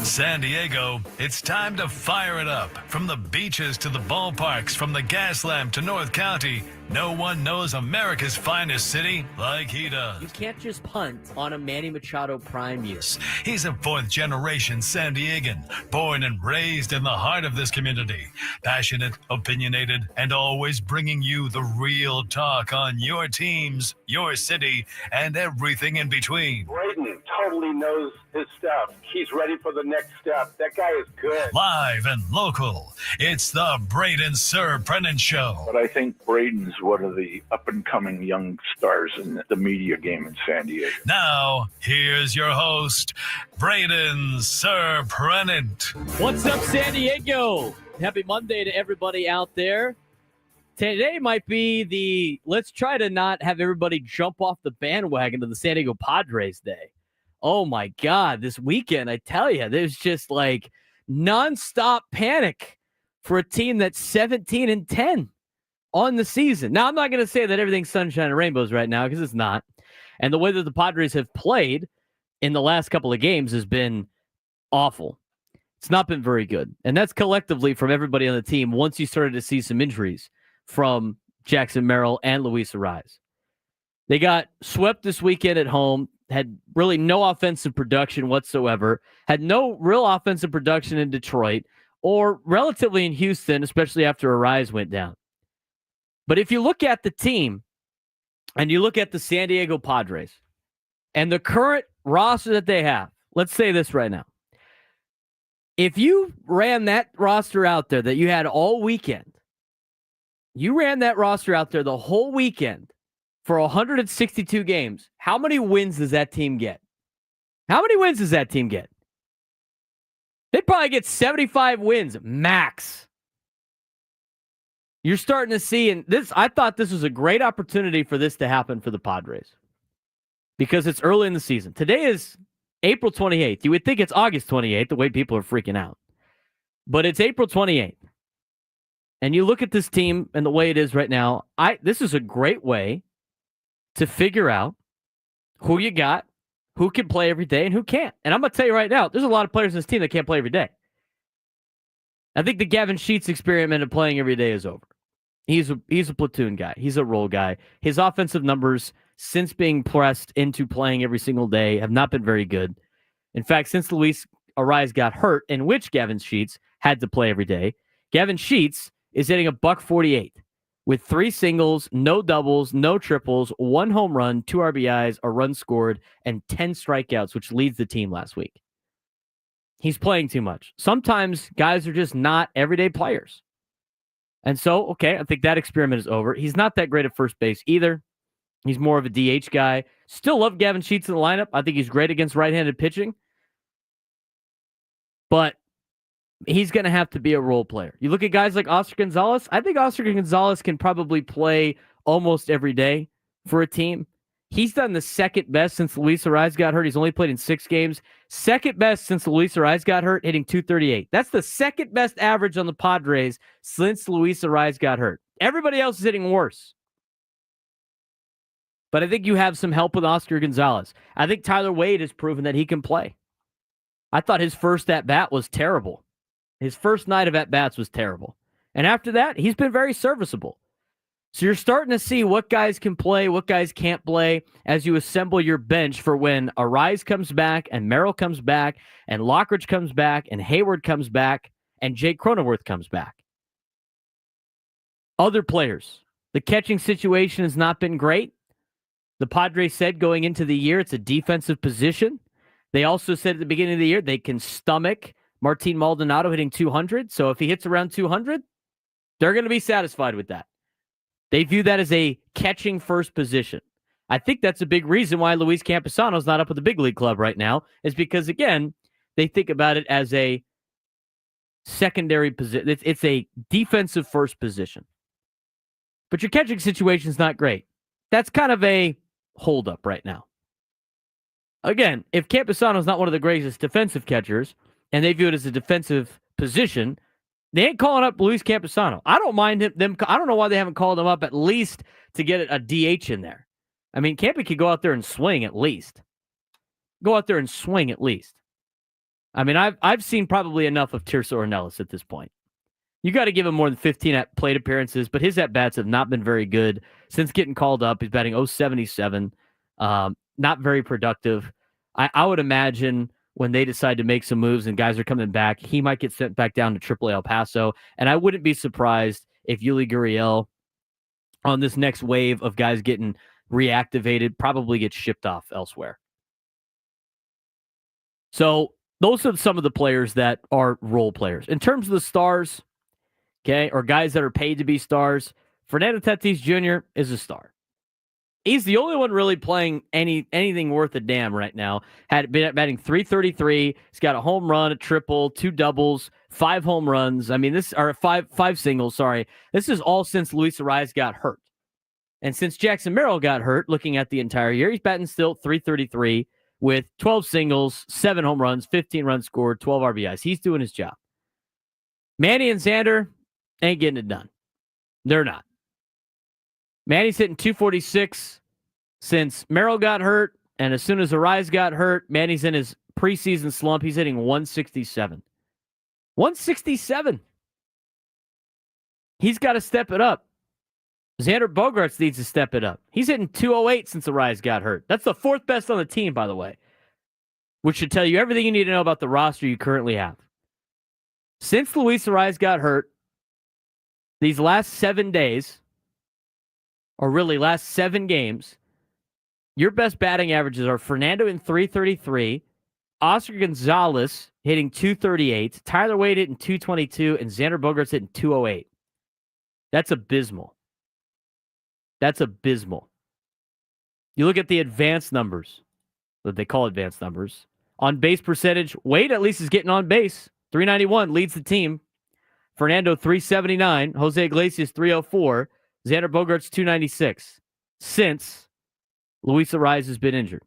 San Diego, it's time to fire it up. From the beaches to the ballparks, from the Gaslamp to North County, no one knows America's finest city like he does. You can't just punt on a Manny Machado prime year. He's a fourth-generation San Diegan, born and raised in the heart of this community. Passionate, opinionated, and always bringing you the real talk on your teams, your city, and everything in between. Braden totally knows his stuff. He's ready for the next step. That guy is good. Live and local, it's the Braden Surprenant Show. But I think Braden's one of the up-and-coming young stars in the media game in San Diego. Now, here's your host, Braden Surprenant. What's up, San Diego? Happy Monday to everybody out there. Today might be let's try to not have everybody jump off the bandwagon to the San Diego Padres day. Oh, my God. This weekend, I tell you, there's just like nonstop panic for a team that's 17-10 on the season. Now, I'm not going to say that everything's sunshine and rainbows right now because it's not. And the way that the Padres have played in the last couple of games has been awful. It's not been very good. And that's collectively from everybody on the team once you started to see some injuries from Jackson Merrill and Luis Arraez. They got swept this weekend at home, had really no offensive production whatsoever, had no real offensive production in Detroit or relatively in Houston, especially after Arraez went down. But if you look at the team and you look at the San Diego Padres and the current roster that they have, let's say this right now. If you ran that roster out there that you had all weekend, you ran that roster out there the whole weekend for 162 games, how many wins does that team get? How many wins does that team get? They'd probably get 75 wins, max. You're starting to see, and I thought this was a great opportunity for this to happen for the Padres because it's early in the season. Today is April 28th. You would think it's August 28th, the way people are freaking out. But it's April 28th. And you look at this team and the way it is right now, this is a great way to figure out who you got, who can play every day, and who can't. And I'm going to tell you right now, there's a lot of players in this team that can't play every day. I think the Gavin Sheets experiment of playing every day is over. He's a platoon guy. He's a role guy. His offensive numbers since being pressed into playing every single day have not been very good. In fact, since Luis Arraez got hurt, in which Gavin Sheets had to play every day, Gavin Sheets is hitting ..48 with 3 singles, no doubles, no triples, 1 home run, 2 RBIs, a run scored, and 10 strikeouts, which leads the team last week. He's playing too much. Sometimes guys are just not everyday players. And so, okay, I think that experiment is over. He's not that great at first base either. He's more of a DH guy. Still love Gavin Sheets in the lineup. I think he's great against right-handed pitching. But he's going to have to be a role player. You look at guys like Oscar Gonzalez. I think Oscar Gonzalez can probably play almost every day for a team. He's done the second best since Luis Arraez got hurt. He's only played in 6 games. Second best since Luis Arraez got hurt, hitting .238. That's the second best average on the Padres since Luis Arraez got hurt. Everybody else is hitting worse. But I think you have some help with Oscar Gonzalez. I think Tyler Wade has proven that he can play. I thought his first at-bat was terrible. His first night of at-bats was terrible. And after that, he's been very serviceable. So you're starting to see what guys can play, what guys can't play as you assemble your bench for when Arraez comes back and Merrill comes back and Lockridge comes back and Hayward comes back and Jake Cronenworth comes back. Other players. The catching situation has not been great. The Padres said going into the year it's a defensive position. They also said at the beginning of the year they can stomach Martin Maldonado hitting 200. So if he hits around 200, they're going to be satisfied with that. They view that as a catching first position. I think that's a big reason why Luis Campusano's not up with the big league club right now, is because, again, they think about it as a secondary position. It's a defensive first position. But your catching situation is not great. That's kind of a holdup right now. Again, if Campusano's not one of the greatest defensive catchers, and they view it as a defensive position, they ain't calling up Luis Campusano. I don't mind them. I don't know why they haven't called him up at least to get a DH in there. I mean, Campy could go out there and swing at least. Go out there and swing at least. I mean, I've seen probably enough of Tirso Ornelas at this point. You got to give him more than 15 at plate appearances, but his at-bats have not been very good since getting called up. He's batting .077, not very productive. I would imagine when they decide to make some moves and guys are coming back, he might get sent back down to AAA El Paso, and I wouldn't be surprised if Yuli Gurriel on this next wave of guys getting reactivated probably gets shipped off elsewhere. So those are some of the players that are role players. In terms of the stars, okay, or guys that are paid to be stars, Fernando Tatis Jr. is a star. He's the only one really playing anything worth a damn right now. Had been batting .333. He's got a home run, a triple, 2 doubles, 5 home runs. I mean, this are five singles. Sorry, this is all since Luis Arraez got hurt, and since Jackson Merrill got hurt. Looking at the entire year, he's batting still .333 with 12 singles, 7 home runs, 15 runs scored, 12 RBIs. He's doing his job. Manny and Xander ain't getting it done. They're not. Manny's hitting .246 since Merrill got hurt, and as soon as Arraez got hurt, Manny's in his preseason slump. He's hitting .167. 167. He's got to step it up. Xander Bogaerts needs to step it up. He's hitting .208 since Arraez got hurt. That's the 4th best on the team, by the way, which should tell you everything you need to know about the roster you currently have. Since Luis Arraez got hurt, these last 7 days, or really last 7 games, your best batting averages are Fernando in .333, Oscar Gonzalez hitting .238, Tyler Wade hitting .222, and Xander Bogaerts hitting .208. That's abysmal. That's abysmal. You look at the advanced numbers, what they call advanced numbers. On base percentage, Wade at least is getting on base. .391 leads the team. Fernando .379, Jose Iglesias .304, Xander Bogaerts .296 since Luis Arraez has been injured.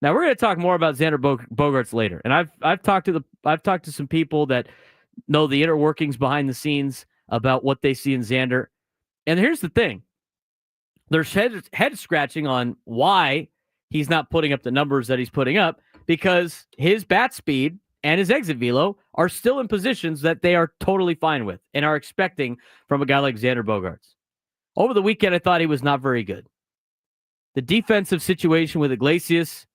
Now we're going to talk more about Xander Bogaerts later, and I've talked to some people that know the inner workings behind the scenes about what they see in Xander. And here's the thing: there's head scratching on why he's not putting up the numbers that he's putting up, because his bat speed and his exit velo are still in positions that they are totally fine with and are expecting from a guy like Xander Bogaerts. Over the weekend, I thought he was not very good. The defensive situation with Iglesias,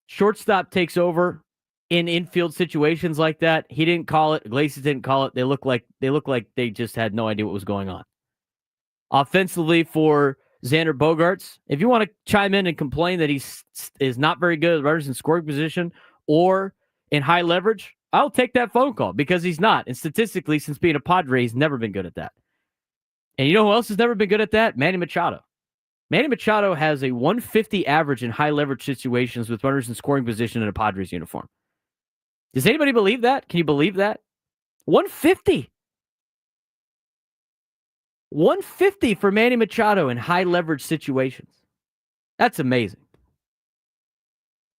shortstop takes over in infield situations like that. He didn't call it. Iglesias didn't call it. They look like they just had no idea what was going on. Offensively for Xander Bogaerts, if you want to chime in and complain that he is not very good at runners in scoring position or in high leverage, I'll take that phone call, because he's not. And statistically, since being a Padre, he's never been good at that. And you know who else has never been good at that? Manny Machado. Manny Machado has a 150 average in high leverage situations with runners in scoring position in a Padres uniform. Does anybody believe that? Can you believe that? 150. 150 for Manny Machado in high leverage situations. That's amazing.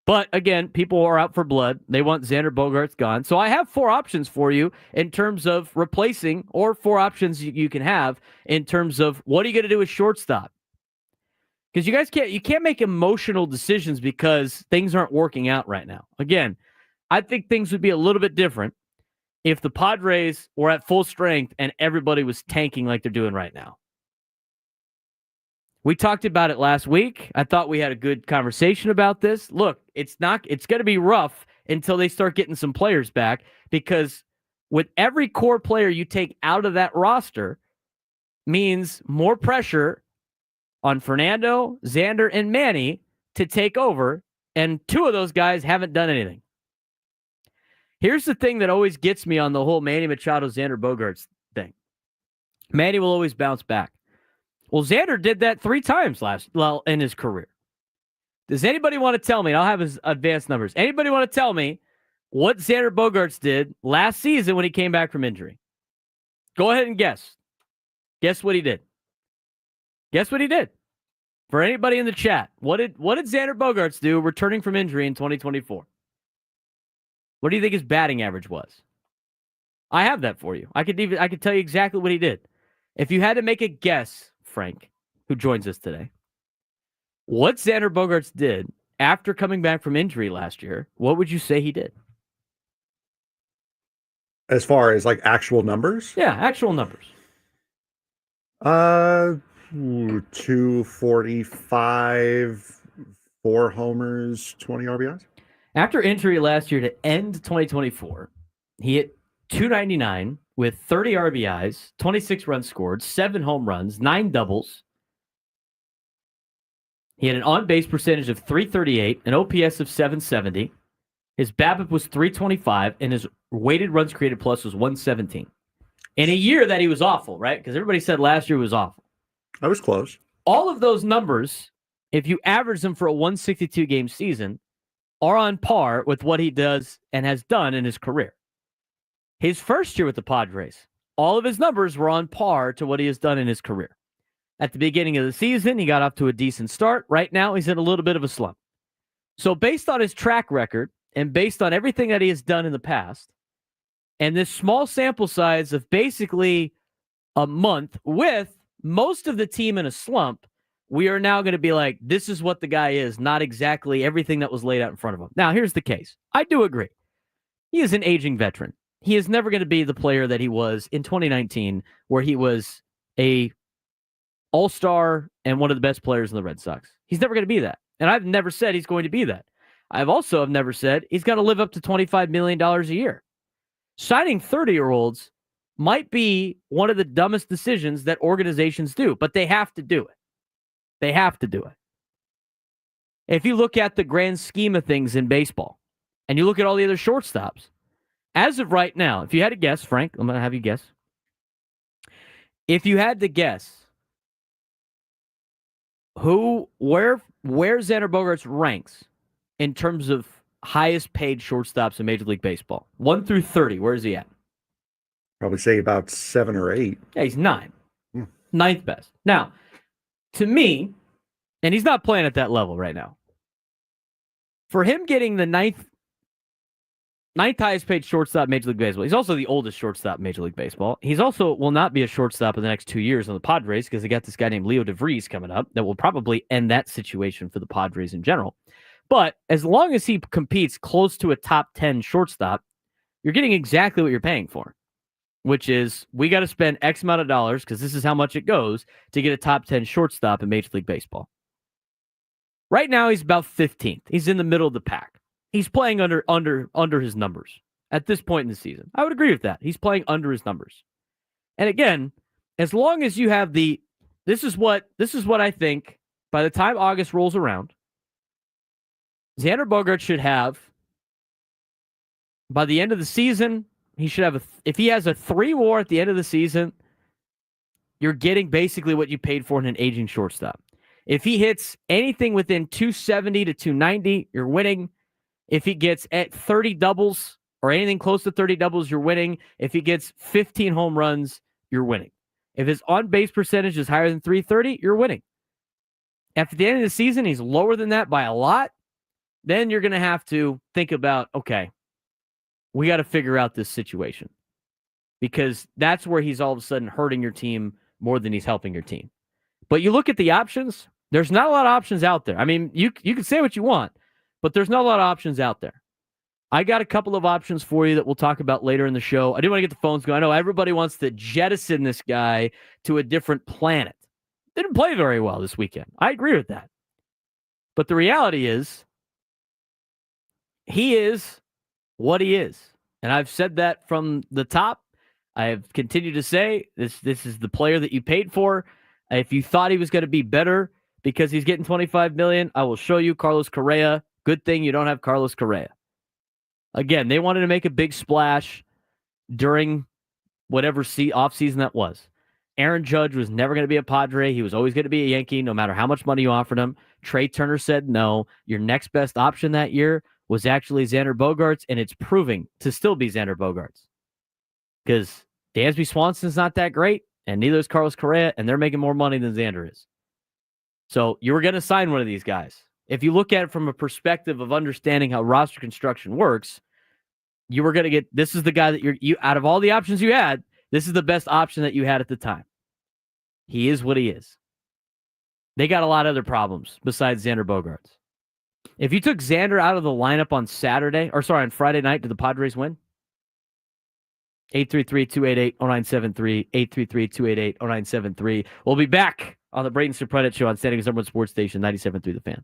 But again, people are out for blood. They want Xander Bogaerts gone. So I have 4 options for you in terms of replacing, or 4 options you can have in terms of what are you going to do with shortstop? Because you can't make emotional decisions because things aren't working out right now. Again, I think things would be a little bit different if the Padres were at full strength and everybody was tanking like they're doing right now. We talked about it last week. I thought we had a good conversation about this. Look, it's going to be rough until they start getting some players back, because with every core player you take out of that roster means more pressure on Fernando, Xander, and Manny to take over, and 2 of those guys haven't done anything. Here's the thing that always gets me on the whole Manny Machado, Xander Bogaerts thing. Manny will always bounce back. Well, Xander did that 3 times in his career. Does anybody want to tell me, and I'll have his advanced numbers, anybody want to tell me what Xander Bogaerts did last season when he came back from injury? Go ahead and guess. Guess what he did. Guess what he did. For anybody in the chat, what did Xander Bogaerts do returning from injury in 2024? What do you think his batting average was? I have that for you. I could tell you exactly what he did. If you had to make a guess, Frank, who joins us today, what Xander Bogaerts did after coming back from injury last year, what would you say he did? As far as like actual numbers? Yeah, actual numbers. 245, 4 homers, 20 RBIs. After injury last year to end 2024, he hit 299 with 30 RBIs, 26 runs scored, 7 home runs, 9 doubles. He had an on-base percentage of 338, an OPS of 770. His BABIP was 325, and his weighted runs created plus was 117. In a year that he was awful, right? Because everybody said last year was awful. I was close. All of those numbers, if you average them for a 162-game season, are on par with what he does and has done in his career. His first year with the Padres, all of his numbers were on par to what he has done in his career. At the beginning of the season, he got off to a decent start. Right now, he's in a little bit of a slump. So based on his track record and based on everything that he has done in the past, and this small sample size of basically a month with most of the team in a slump, we are now going to be like, this is what the guy is, not exactly everything that was laid out in front of him. Now, here's the case. I do agree. He is an aging veteran. He is never going to be the player that he was in 2019, where he was a all-star and one of the best players in the Red Sox. He's never going to be that. And I've never said he's going to be that. I've also never said he's got to live up to $25 million a year. Signing 30-year-olds might be one of the dumbest decisions that organizations do, but they have to do it. They have to do it. If you look at the grand scheme of things in baseball, and you look at all the other shortstops, as of right now, if you had to guess, Frank, I'm going to have you guess. If you had to guess where Xander Bogaerts ranks in terms of highest paid shortstops in Major League Baseball, 1 through 30, where is he at? Probably say about 7 or 8. Yeah, he's 9. 9th best. Now, to me, and he's not playing at that level right now, for him getting the ninth highest paid shortstop in Major League Baseball, he's also the oldest shortstop in Major League Baseball. He's also will not be a shortstop in the next 2 years on the Padres because they got this guy named Leo DeVries coming up that will probably end that situation for the Padres in general. But as long as he competes close to a top 10 shortstop, you're getting exactly what you're paying for, which is we got to spend X amount of dollars because this is how much it goes to get a top 10 shortstop in Major League Baseball. Right now, he's about 15th. He's in the middle of the pack. He's playing under his numbers at this point in the season. I would agree with that. He's playing under his numbers. And again, as long as you have this is what I think by the time August rolls around, Xander Bogaerts should have, by the end of the season, he should have if he has a 3 WAR at the end of the season, you're getting basically what you paid for in an aging shortstop. If he hits anything within 270 to 290, you're winning. If he gets at 30 doubles or anything close to 30 doubles, you're winning. If he gets 15 home runs, you're winning. If his on-base percentage is higher than 330, you're winning. If at the end of the season he's lower than that by a lot, then you're going to have to think about, okay, we got to figure out this situation. Because that's where he's all of a sudden hurting your team more than he's helping your team. But you look at the options, there's not a lot of options out there. I mean, you can say what you want, but there's not a lot of options out there. I got a couple of options for you that we'll talk about later in the show. I do want to get the phones going. I know everybody wants to jettison this guy to a different planet. Didn't play very well this weekend. I agree with that. But the reality is, he is what he is. And I've said that from the top. I have continued to say this is the player that you paid for. If you thought he was going to be better because he's getting $25 million, I will show you Carlos Correa. Good thing you don't have Carlos Correa. Again, they wanted to make a big splash during whatever offseason that was. Aaron Judge was never going to be a Padre. He was always going to be a Yankee no matter how much money you offered him. Trey Turner said no. Your next best option that year was actually Xander Bogaerts, and it's proving to still be Xander Bogaerts. Because Dansby Swanson's not that great, and neither is Carlos Correa, and they're making more money than Xander is. So you were going to sign one of these guys. If you look at it from a perspective of understanding how roster construction works, you were going to get, this is the guy that you out of all the options you had, this is the best option that you had at the time. He is what he is. They got a lot of other problems besides Xander Bogaerts. If you took Xander out of the lineup on Friday night, did the Padres win? 833-288-0973, 833-288-0973. We'll be back on the Braden Surprenant Show on San Diego's number one sports station, 97.3 The Fan.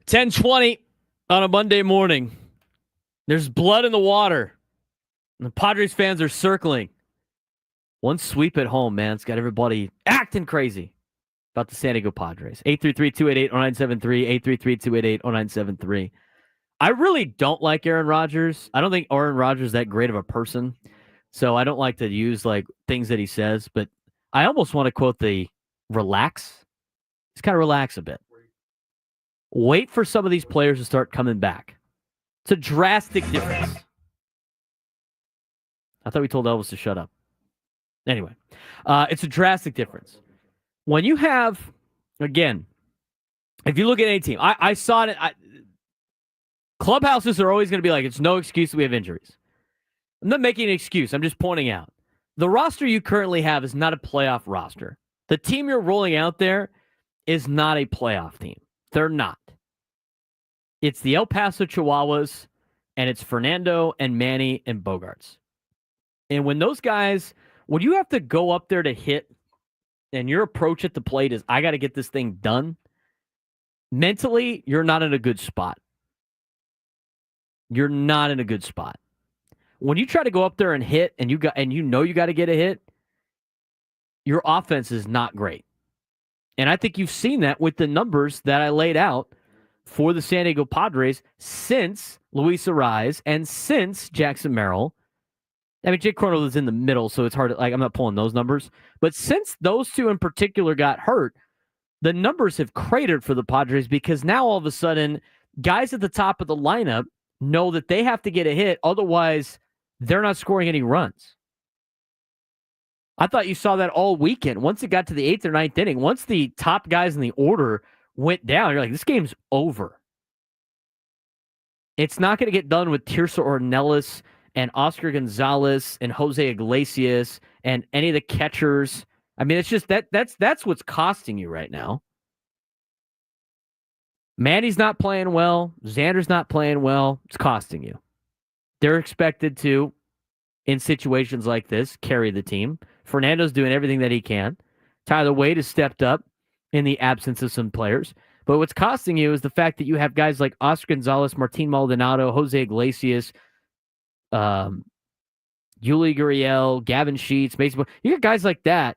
10:20 on a Monday morning. There's blood in the water. And the Padres fans are circling. One sweep at home, man. It's got everybody acting crazy about the San Diego Padres. 833-288-0973, 833-288-0973. I really don't like Aaron Rodgers. I don't think Aaron Rodgers is that great of a person. So I don't like to use like things that he says, but I almost want to quote the relax. Just kind of relax a bit. Wait for some of these players to start coming back. It's a drastic difference. I thought we told Elvis to shut up. Anyway, it's a drastic difference. When you have, again, if you look at any team, I saw it. Clubhouses are always going to be like, it's no excuse we have injuries. I'm not making an excuse. I'm just pointing out. The roster you currently have is not a playoff roster. The team you're rolling out there is not a playoff team. They're not. It's the El Paso Chihuahuas, and it's Fernando and Manny and Bogaerts. And when those guys, when you have to go up there to hit, and your approach at the plate is, I got to get this thing done, mentally, you're not in a good spot. You're not in a good spot. When you try to go up there and hit, and you know you got to get a hit, your offense is not great. And I think you've seen that with the numbers that I laid out for the San Diego Padres since Luis Arraez and since Jackson Merrill. I mean, Jake Cronenworth is in the middle, so it's hard to, like, I'm not pulling those numbers. But since those two in particular got hurt, the numbers have cratered for the Padres because now all of a sudden, guys at the top of the lineup know that they have to get a hit, otherwise they're not scoring any runs. I thought you saw that all weekend. Once it got to the 8th or 9th inning, once the top guys in the order went down, you're like, this game's over. It's not going to get done with Tirso Ornelas and Oscar Gonzalez and Jose Iglesias and any of the catchers. I mean, it's just that's what's costing you right now. Manny's not playing well. Xander's not playing well. It's costing you. They're expected to, in situations like this, carry the team. Fernando's doing everything that he can. Tyler Wade has stepped up in the absence of some players. But what's costing you is the fact that you have guys like Oscar Gonzalez, Martin Maldonado, Jose Iglesias, Yuli Gurriel, Gavin Sheets, Mason. You got guys like that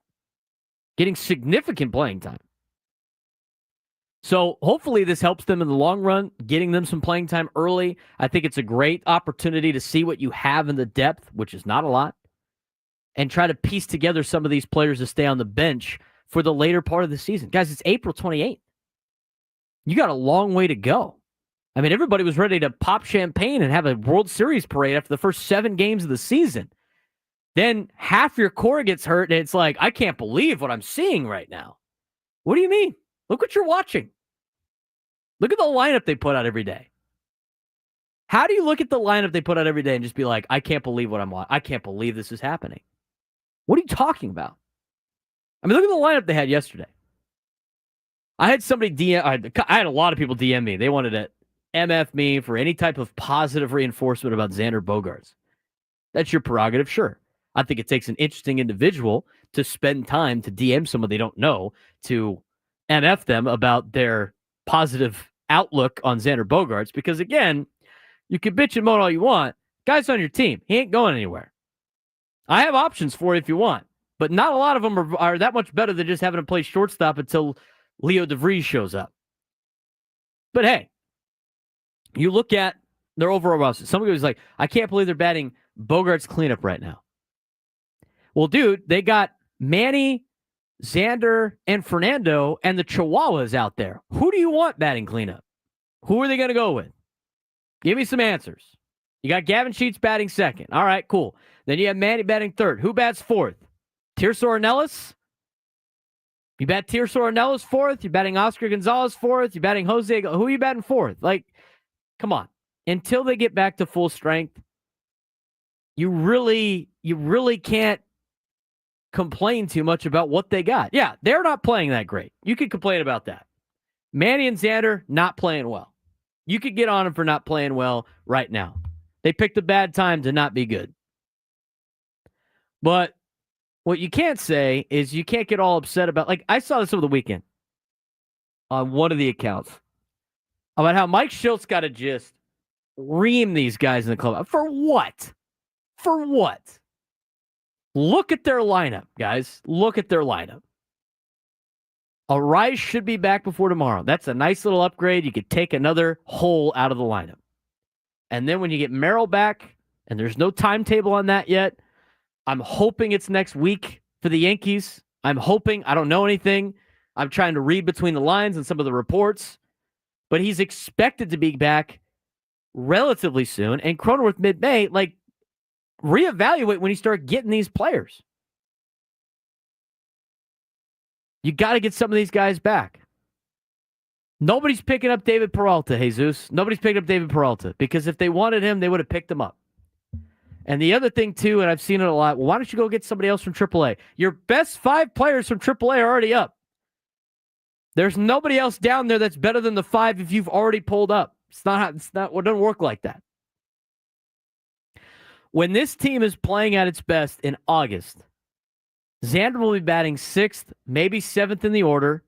getting significant playing time. So hopefully this helps them in the long run, getting them some playing time early. I think it's a great opportunity to see what you have in the depth, which is not a lot, and try to piece together some of these players to stay on the bench for the later part of the season. Guys, it's April 28th. You got a long way to go. I mean, everybody was ready to pop champagne and have a World Series parade after the first 7 games of the season. Then half your core gets hurt, and it's like, I can't believe what I'm seeing right now. What do you mean? Look what you're watching. Look at the lineup they put out every day. How do you look at the lineup they put out every day and just be like, I can't believe what I'm watching. I can't believe this is happening. What are you talking about? I mean, look at the lineup they had yesterday. I had somebody DM. I had a lot of people DM me. They wanted to MF me for any type of positive reinforcement about Xander Bogaerts. That's your prerogative, sure. I think it takes an interesting individual to spend time to DM someone they don't know to MF them about their positive outlook on Xander Bogaerts, because, again, you can bitch and moan all you want. Guy's on your team. He ain't going anywhere. I have options for you if you want, but not a lot of them are that much better than just having to play shortstop until Leo DeVries shows up. But, hey, you look at their overall roster. Somebody was like, I can't believe they're batting Bogaerts cleanup right now. Well, dude, they got Manny, Xander, and Fernando, and the Chihuahuas out there. Who do you want batting cleanup? Who are they going to go with? Give me some answers. You got Gavin Sheets batting second. All right, cool. Then you have Manny batting third. Who bats fourth? Tirso Ornelas? You bat Tirso Ornelas fourth? You're batting Oscar Gonzalez fourth? You're batting Jose? Who are you batting fourth? Like, come on. Until they get back to full strength, you really can't complain too much about what they got. Yeah, they're not playing that great. You could complain about that. Manny and Xander not playing well. You could get on them for not playing well right now. They picked a bad time to not be good. But what you can't say is you can't get all upset about, like, I saw this over the weekend on one of the accounts. about how Mike Schultz got to just ream these guys in the club. For what? For what? Look at their lineup, guys. Look at their lineup. Arraez should be back before tomorrow. That's a nice little upgrade. You could take another hole out of the lineup. And then when you get Merrill back, and there's no timetable on that yet, I'm hoping it's next week for the Yankees. I'm hoping. I don't know anything. I'm trying to read between the lines and some of the reports. But he's expected to be back relatively soon. And Cronenworth mid-May, reevaluate when you start getting these players. You got to get some of these guys back. Nobody's picking up David Peralta, Jesus. Nobody's picking up David Peralta because if they wanted him, they would have picked him up. And the other thing, too, and I've seen it a lot, well, why don't you go get somebody else from AAA? Your best 5 players from AAA are already up. There's nobody else down there that's better than the 5 if you've already pulled up. It doesn't work like that. When this team is playing at its best in August, Xander will be batting 6th, maybe 7th in the order,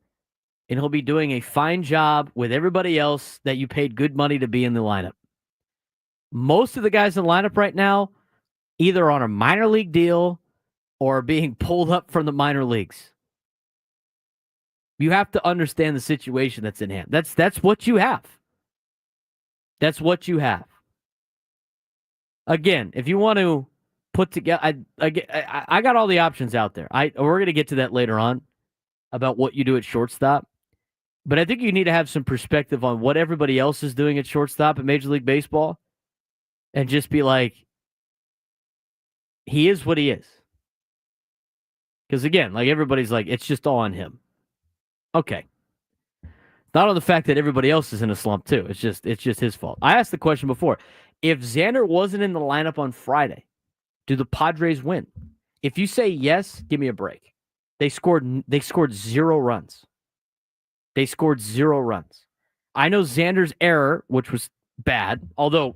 and he'll be doing a fine job with everybody else that you paid good money to be in the lineup. Most of the guys in the lineup right now either on a minor league deal or being pulled up from the minor leagues. You have to understand the situation that's in hand. That's what you have. That's what you have. Again, if you want to put together, I got all the options out there. We're going to get to that later on about what you do at shortstop. But I think you need to have some perspective on what everybody else is doing at shortstop in Major League Baseball and just be like, he is what he is. Because again, everybody's like, it's just all on him. Okay. Not on the fact that everybody else is in a slump too. It's just his fault. I asked the question before. If Xander wasn't in the lineup on Friday, do the Padres win? If you say yes, give me a break. They scored 0 runs. They scored 0 runs. I know Xander's error, which was bad, although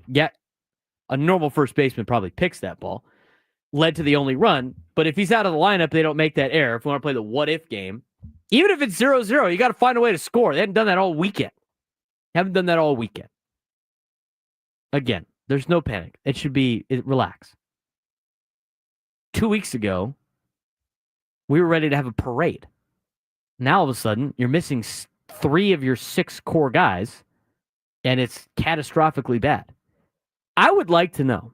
a normal first baseman probably picks that ball, led to the only run. But if he's out of the lineup, they don't make that error. If we want to play the what-if game, even if it's 0-0, you got to find a way to score. They haven't done that all weekend. Again, there's no panic. It should be relax. 2 weeks ago, we were ready to have a parade. Now, all of a sudden, you're missing 3 of your 6 core guys, and it's catastrophically bad. I would like to know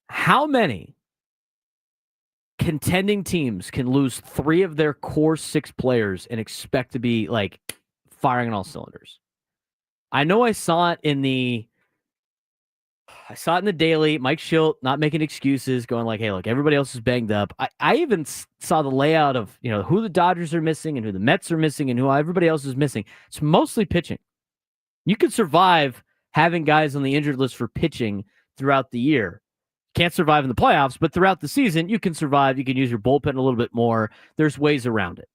how many contending teams can lose 3 of their core 6 players and expect to be firing on all cylinders. I know I saw it in the daily. Mike Schilt not making excuses, going hey, look, everybody else is banged up. I even saw the layout of who the Dodgers are missing and who the Mets are missing and who everybody else is missing. It's mostly pitching. You could survive having guys on the injured list for pitching throughout the year. Can't survive in the playoffs, but throughout the season, you can survive. You can use your bullpen a little bit more. There's ways around it.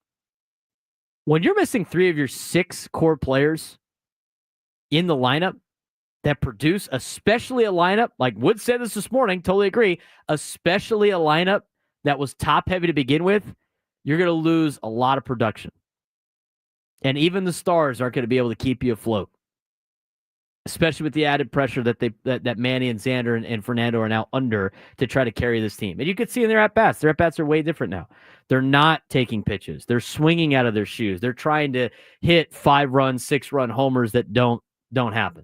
When you're missing 3 of your 6 core players in the lineup that produce, especially a lineup, like Wood said this morning, totally agree, especially a lineup that was top-heavy to begin with, you're going to lose a lot of production. And even the stars aren't going to be able to keep you afloat, especially with the added pressure that Manny and Xander and Fernando are now under to try to carry this team. And you can see in their at-bats. Their at-bats are way different now. They're not taking pitches. They're swinging out of their shoes. They're trying to hit 5-run, 6-run homers that don't happen.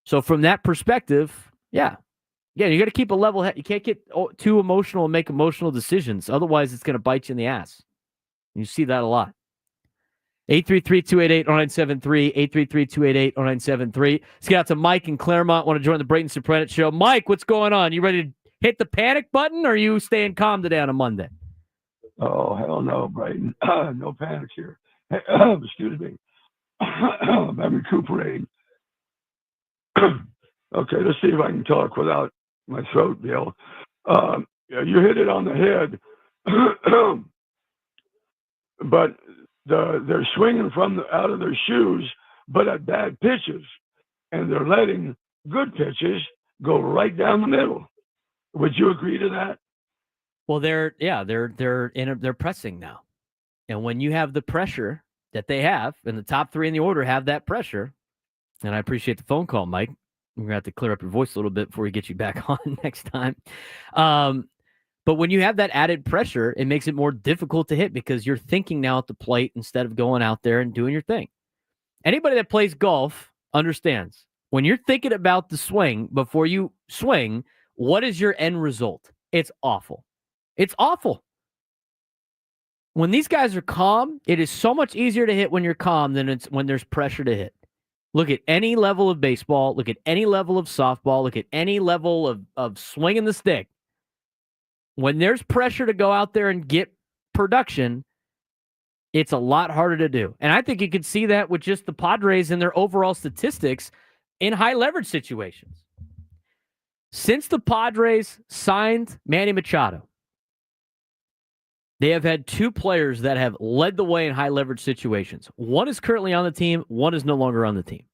So from that perspective, yeah, you got to keep a level head. You can't get too emotional and make emotional decisions. Otherwise, it's going to bite you in the ass. And you see that a lot. 833-288-0973, 833-288-0973. Let's get out to Mike in Claremont. Want to join the Braden Surprenant show. Mike, what's going on? You ready to hit the panic button, or are you staying calm today on a Monday? Oh, hell no, Braden. No panic here. Hey, excuse me. I'm recuperating. Okay, let's see if I can talk without my throat, Bill. You hit it on the head. But they're swinging out of their shoes, but at bad pitches. And they're letting good pitches go right down the middle. Would you agree to that? Well, they're pressing now. And when you have the pressure, that they have, and the top three in the order have that pressure. And I appreciate the phone call, Mike. We're going to have to clear up your voice a little bit before we get you back on next time. But when you have that added pressure, it makes it more difficult to hit because you're thinking now at the plate instead of going out there and doing your thing. Anybody that plays golf understands when you're thinking about the swing before you swing, what is your end result? It's awful. It's awful. When these guys are calm, it is so much easier to hit when you're calm than it's when there's pressure to hit. Look at any level of baseball. Look at any level of softball. Look at any level of swinging the stick. When there's pressure to go out there and get production, it's a lot harder to do. And I think you could see that with just the Padres and their overall statistics in high leverage situations. Since the Padres signed Manny Machado, they have had two players that have led the way in high leverage situations. One is currently on the team. One is no longer on the team.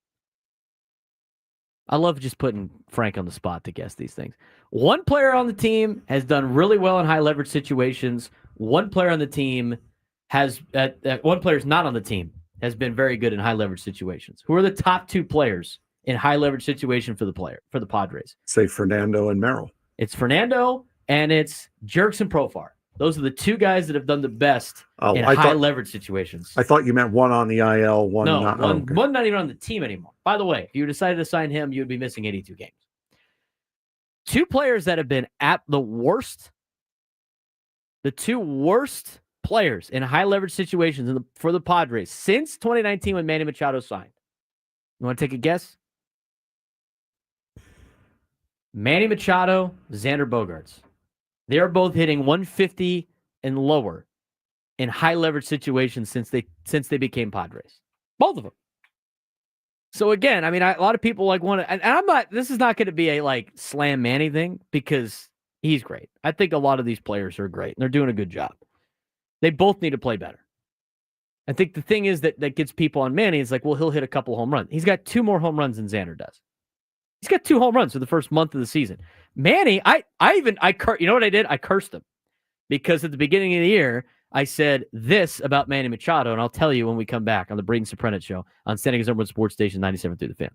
I love just putting Frank on the spot to guess these things. One player on the team has done really well in high leverage situations. One player on the team has, one player's not on the team, has been very good in high leverage situations. Who are the top two players in high leverage situation for the Padres? Say Fernando and Merrill. It's Fernando and it's Jerks and Profar. Those are the two guys that have done the best in high leverage situations. I thought you meant one on the IL, one no, not. One not even on the team anymore. By the way, if you decided to sign him, you would be missing 82 games. Two players that have been at the worst, the two worst players in high leverage situations for the Padres since 2019 when Manny Machado signed. You want to take a guess? Manny Machado, Xander Bogaerts. They are both hitting 150 and lower in high leverage situations since they became Padres. Both of them. So again, I mean, a lot of people want to, and I'm not. This is not going to be a slam Manny thing because he's great. I think a lot of these players are great and they're doing a good job. They both need to play better. I think the thing is that gets people on Manny is well, he'll hit a couple home runs. He's got 2 more home runs than Xander does. He's got 2 home runs for the first month of the season. Manny, you know what I did? I cursed him because at the beginning of the year, I said this about Manny Machado, and I'll tell you when we come back on the Braden Surprenant Show on San Diego's #1 sports station 97.3 The Fan.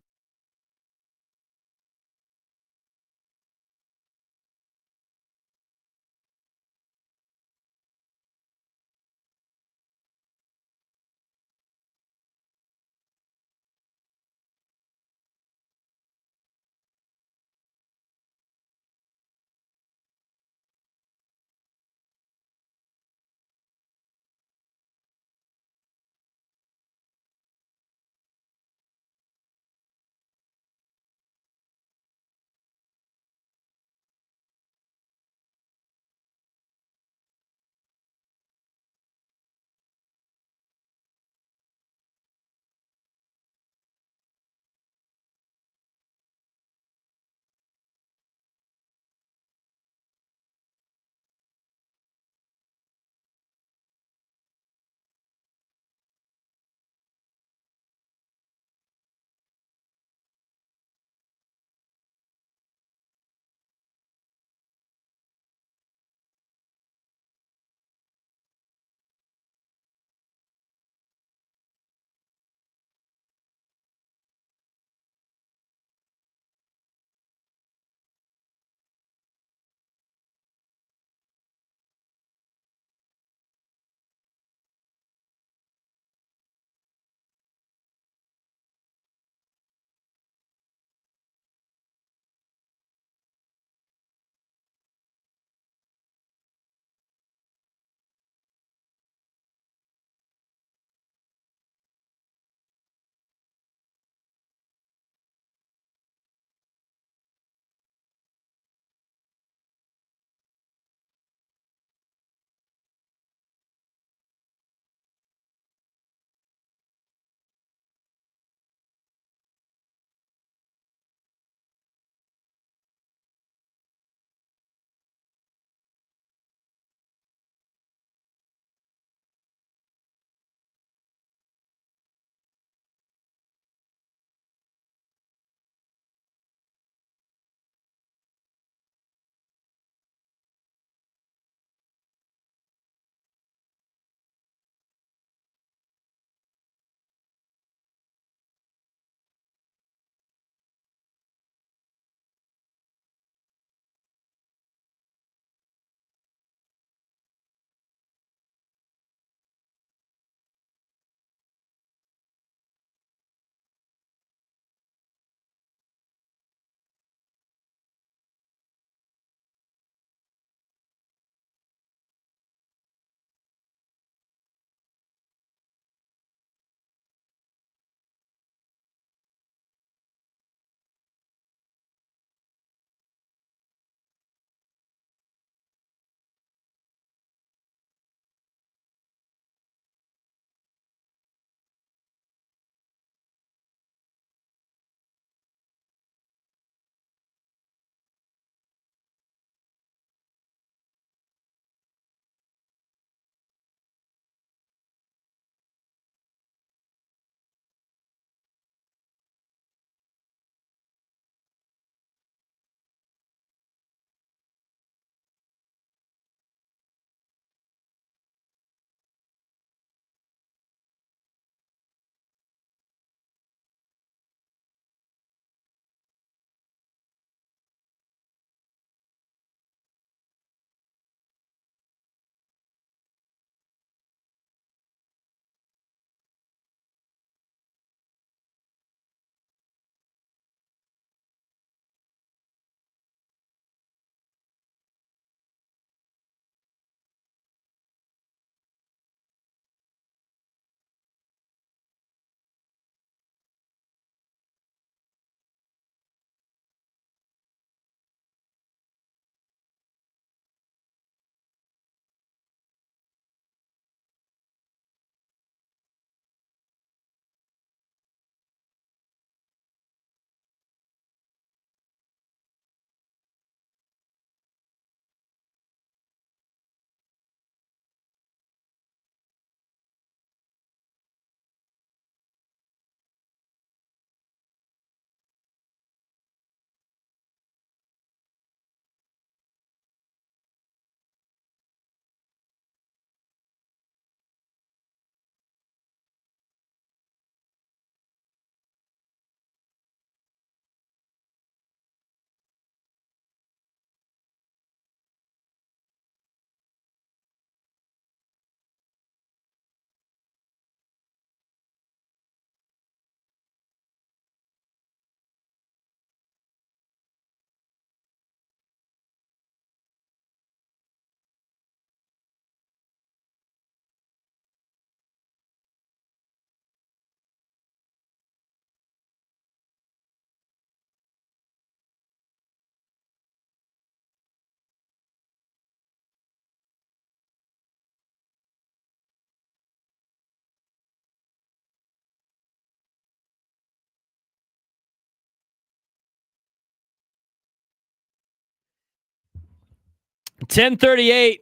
10:38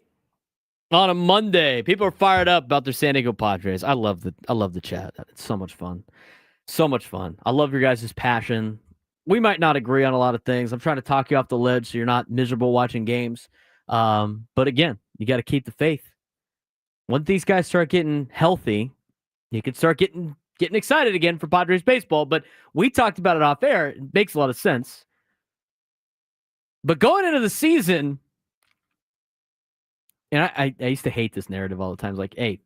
on a Monday. People are fired up about their San Diego Padres. I love the chat. It's so much fun. So much fun. I love your guys' passion. We might not agree on a lot of things. I'm trying to talk you off the ledge so you're not miserable watching games. But again, you got to keep the faith. Once these guys start getting healthy, you can start getting excited again for Padres baseball. But we talked about it off air. It makes a lot of sense. But going into the season, and I used to hate this narrative all the time. It's like, hey,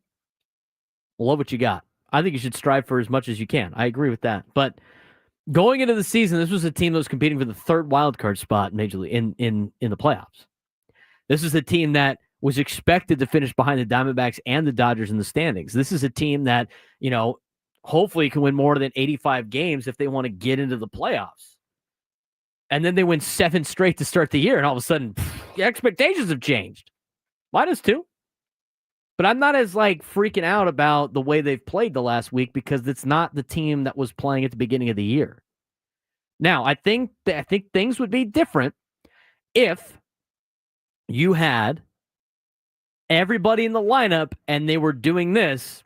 love what you got. I think you should strive for as much as you can. I agree with that. But going into the season, this was a team that was competing for the third wild card spot in the playoffs. This is a team that was expected to finish behind the Diamondbacks and the Dodgers in the standings. This is a team that, hopefully can win more than 85 games if they want to get into the playoffs. And then they win 7 straight to start the year, and all of a sudden, the expectations have changed. -2. But I'm not as freaking out about the way they've played the last week because it's not the team that was playing at the beginning of the year. Now, I think things would be different if you had everybody in the lineup and they were doing this.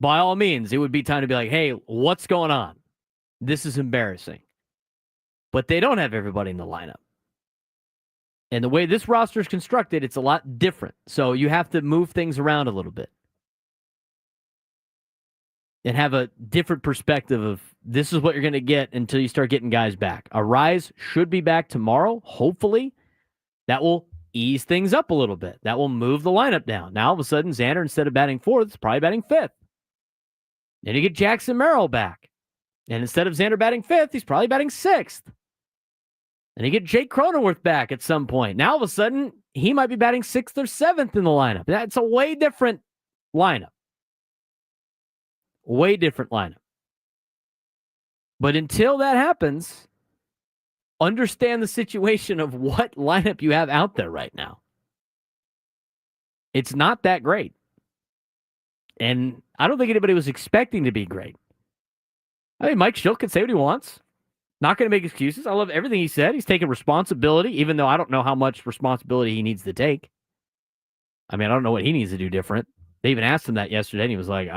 By all means, it would be time to be like, hey, what's going on? This is embarrassing. But they don't have everybody in the lineup. And the way this roster is constructed, it's a lot different. So you have to move things around a little bit and have a different perspective of this is what you're going to get until you start getting guys back. Arraez should be back tomorrow, hopefully. That will ease things up a little bit. That will move the lineup down. Now, all of a sudden, Xander, instead of batting 4th, is probably batting 5th. Then you get Jackson Merrill back. And instead of Xander batting 5th, he's probably batting 6th. And you get Jake Cronenworth back at some point. Now, all of a sudden, he might be batting 6th or 7th in the lineup. That's a way different lineup. Way different lineup. But until that happens, understand the situation of what lineup you have out there right now. It's not that great. And I don't think anybody was expecting to be great. I mean, Mike Schilt can say what he wants. Not going to make excuses. I love everything he said. He's taking responsibility, even though I don't know how much responsibility he needs to take. I mean, I don't know what he needs to do different. They even asked him that yesterday, and he was like,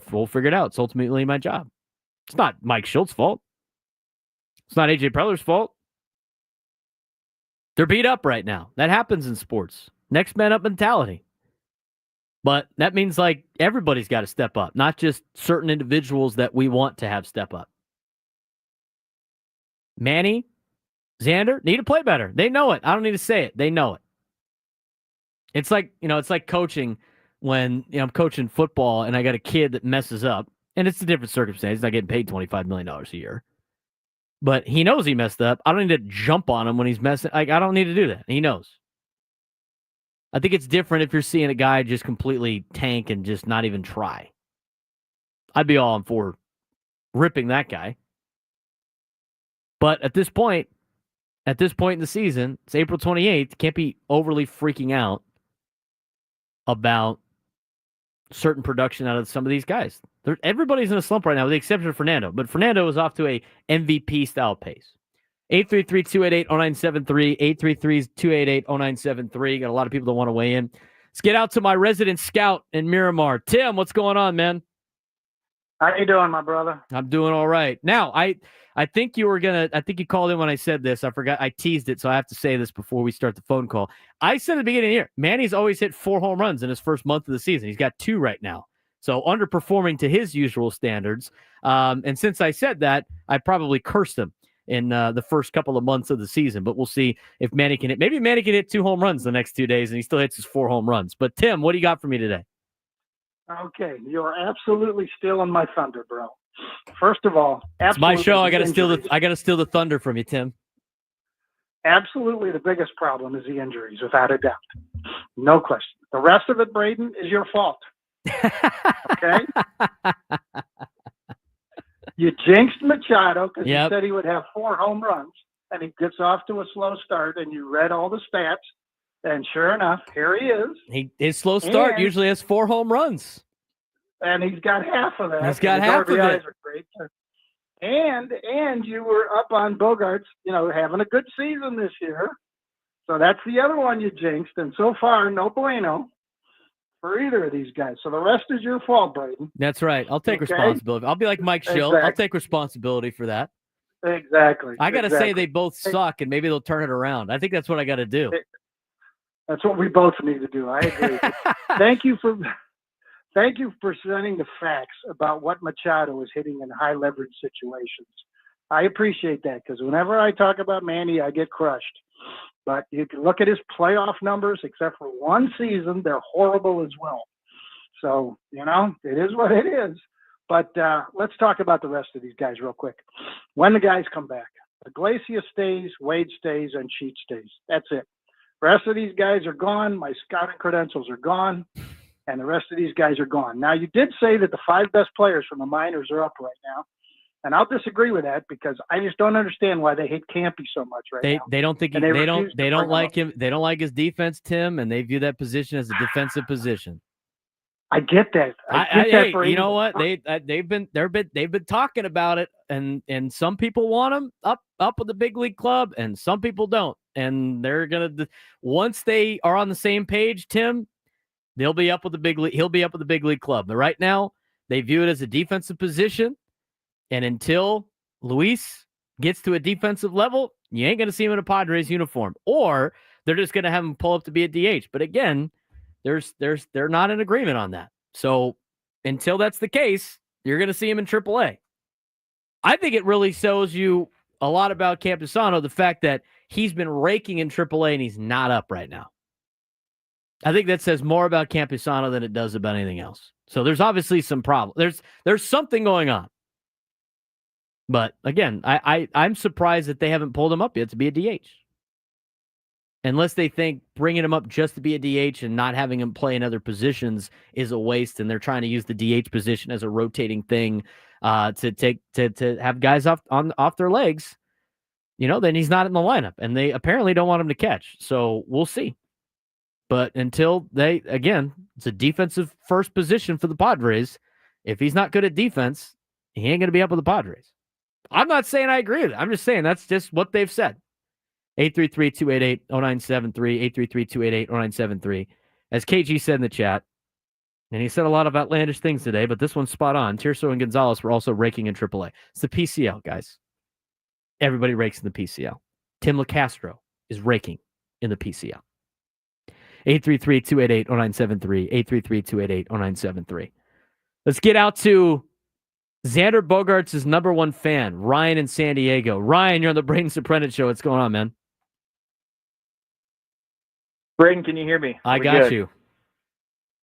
we'll figure it out. It's ultimately my job. It's not Mike Schultz's fault. It's not A.J. Preller's fault. They're beat up right now. That happens in sports. Next man up mentality. But that means everybody's got to step up, not just certain individuals that we want to have step up. Manny, Xander need to play better. They know it. I don't need to say it. They know it. It's like coaching when I'm coaching football and I got a kid that messes up, and it's a different circumstance. He's not getting paid $25 million a year. But he knows he messed up. I don't need to jump on him when he's messing. I don't need to do that. He knows. I think it's different if you're seeing a guy just completely tank and just not even try. I'd be all for ripping that guy. But at this point in the season, it's April 28th, can't be overly freaking out about certain production out of some of these guys. Everybody's in a slump right now, with the exception of Fernando. But Fernando is off to a MVP-style pace. 833-288-0973, 833-288-0973. Got a lot of people that want to weigh in. Let's get out to my resident scout in Miramar. Tim, what's going on, man? How you doing, my brother? I'm doing all right. Now, I think you called in when I said this. I forgot. I teased it, so I have to say this before we start the phone call. I said at the beginning of the year, Manny's always hit 4 home runs in his first month of the season. He's got 2 right now. So underperforming to his usual standards. And since I said that, I probably cursed him in the first couple of months of the season. But we'll see if Manny can hit. Maybe Manny can hit 2 home runs the next 2 days, and he still hits his 4 home runs. But, Tim, what do you got for me today? Okay, you're absolutely stealing my thunder, bro. First of all, it's my show. I got to steal the thunder from you, Tim. Absolutely, the biggest problem is the injuries, without a doubt. No question. The rest of it, Braden, is your fault. Okay? You jinxed Machado because he said he would have 4 home runs, and he gets off to a slow start, and you read all the stats. And sure enough, here he is. His slow start usually has 4 home runs. And he's got half of that. He's got half of it. And you were up on Bogaerts, having a good season this year. So that's the other one you jinxed. And so far, no bueno for either of these guys. So the rest is your fault, Braden. That's right. I'll take responsibility. I'll be like Mike Schill. Exactly. I'll take responsibility for that. Exactly. I got to say they both suck, and maybe they'll turn it around. I think that's what I got to do. That's what we both need to do. I agree. Thank you for presenting the facts about what Machado is hitting in high leverage situations. I appreciate that because whenever I talk about Manny, I get crushed. But you can look at his playoff numbers, except for one season, they're horrible as well. So, it is what it is. But let's talk about the rest of these guys real quick. When the guys come back, Iglesias stays, Wade stays, and Sheet stays. That's it. The rest of these guys are gone. My scouting credentials are gone, and the rest of these guys are gone. Now, you did say that the 5 best players from the minors are up right now. And I'll disagree with that because I just don't understand why they hate Campy so much now. They don't think they don't like him. They don't like his defense, Tim, and they view that position as a defensive position. I get that. Hey, you know what? They've been talking about it, and some people want him up with the big league club, and some people don't. And they're gonna once they are on the same page, Tim, they'll be up with the big league. He'll be up with the big league club. But right now, they view it as a defensive position. And until Luis gets to a defensive level, you ain't going to see him in a Padres uniform. Or they're just going to have him pull up to be a DH. But again, they're not in agreement on that. So until that's the case, you're going to see him in AAA. I think it really shows you a lot about Campusano, the fact that he's been raking in AAA and he's not up right now. I think that says more about Campusano than it does about anything else. So there's obviously some problem. There's something going on. But again, I'm surprised that they haven't pulled him up yet to be a DH. Unless they think bringing him up just to be a DH and not having him play in other positions is a waste, and they're trying to use the DH position as a rotating thing to have guys off their legs, then he's not in the lineup, and they apparently don't want him to catch. So we'll see. But until it's a defensive first position for the Padres. If he's not good at defense, he ain't going to be up with the Padres. I'm not saying I agree with it. I'm just saying that's just what they've said. 833-288-0973, 833-288-0973. As KG said in the chat, and he said a lot of outlandish things today, but this one's spot on. Tirso and Gonzalez were also raking in AAA. It's the PCL, guys. Everybody rakes in the PCL. Tim LaCastro is raking in the PCL. 833-288-0973, 833-288-0973. Let's get out to Xander Bogaerts' number one fan, Ryan in San Diego. Ryan, you're on the Braden Surprenant show. What's going on, man? Braden, can you hear me? I got you.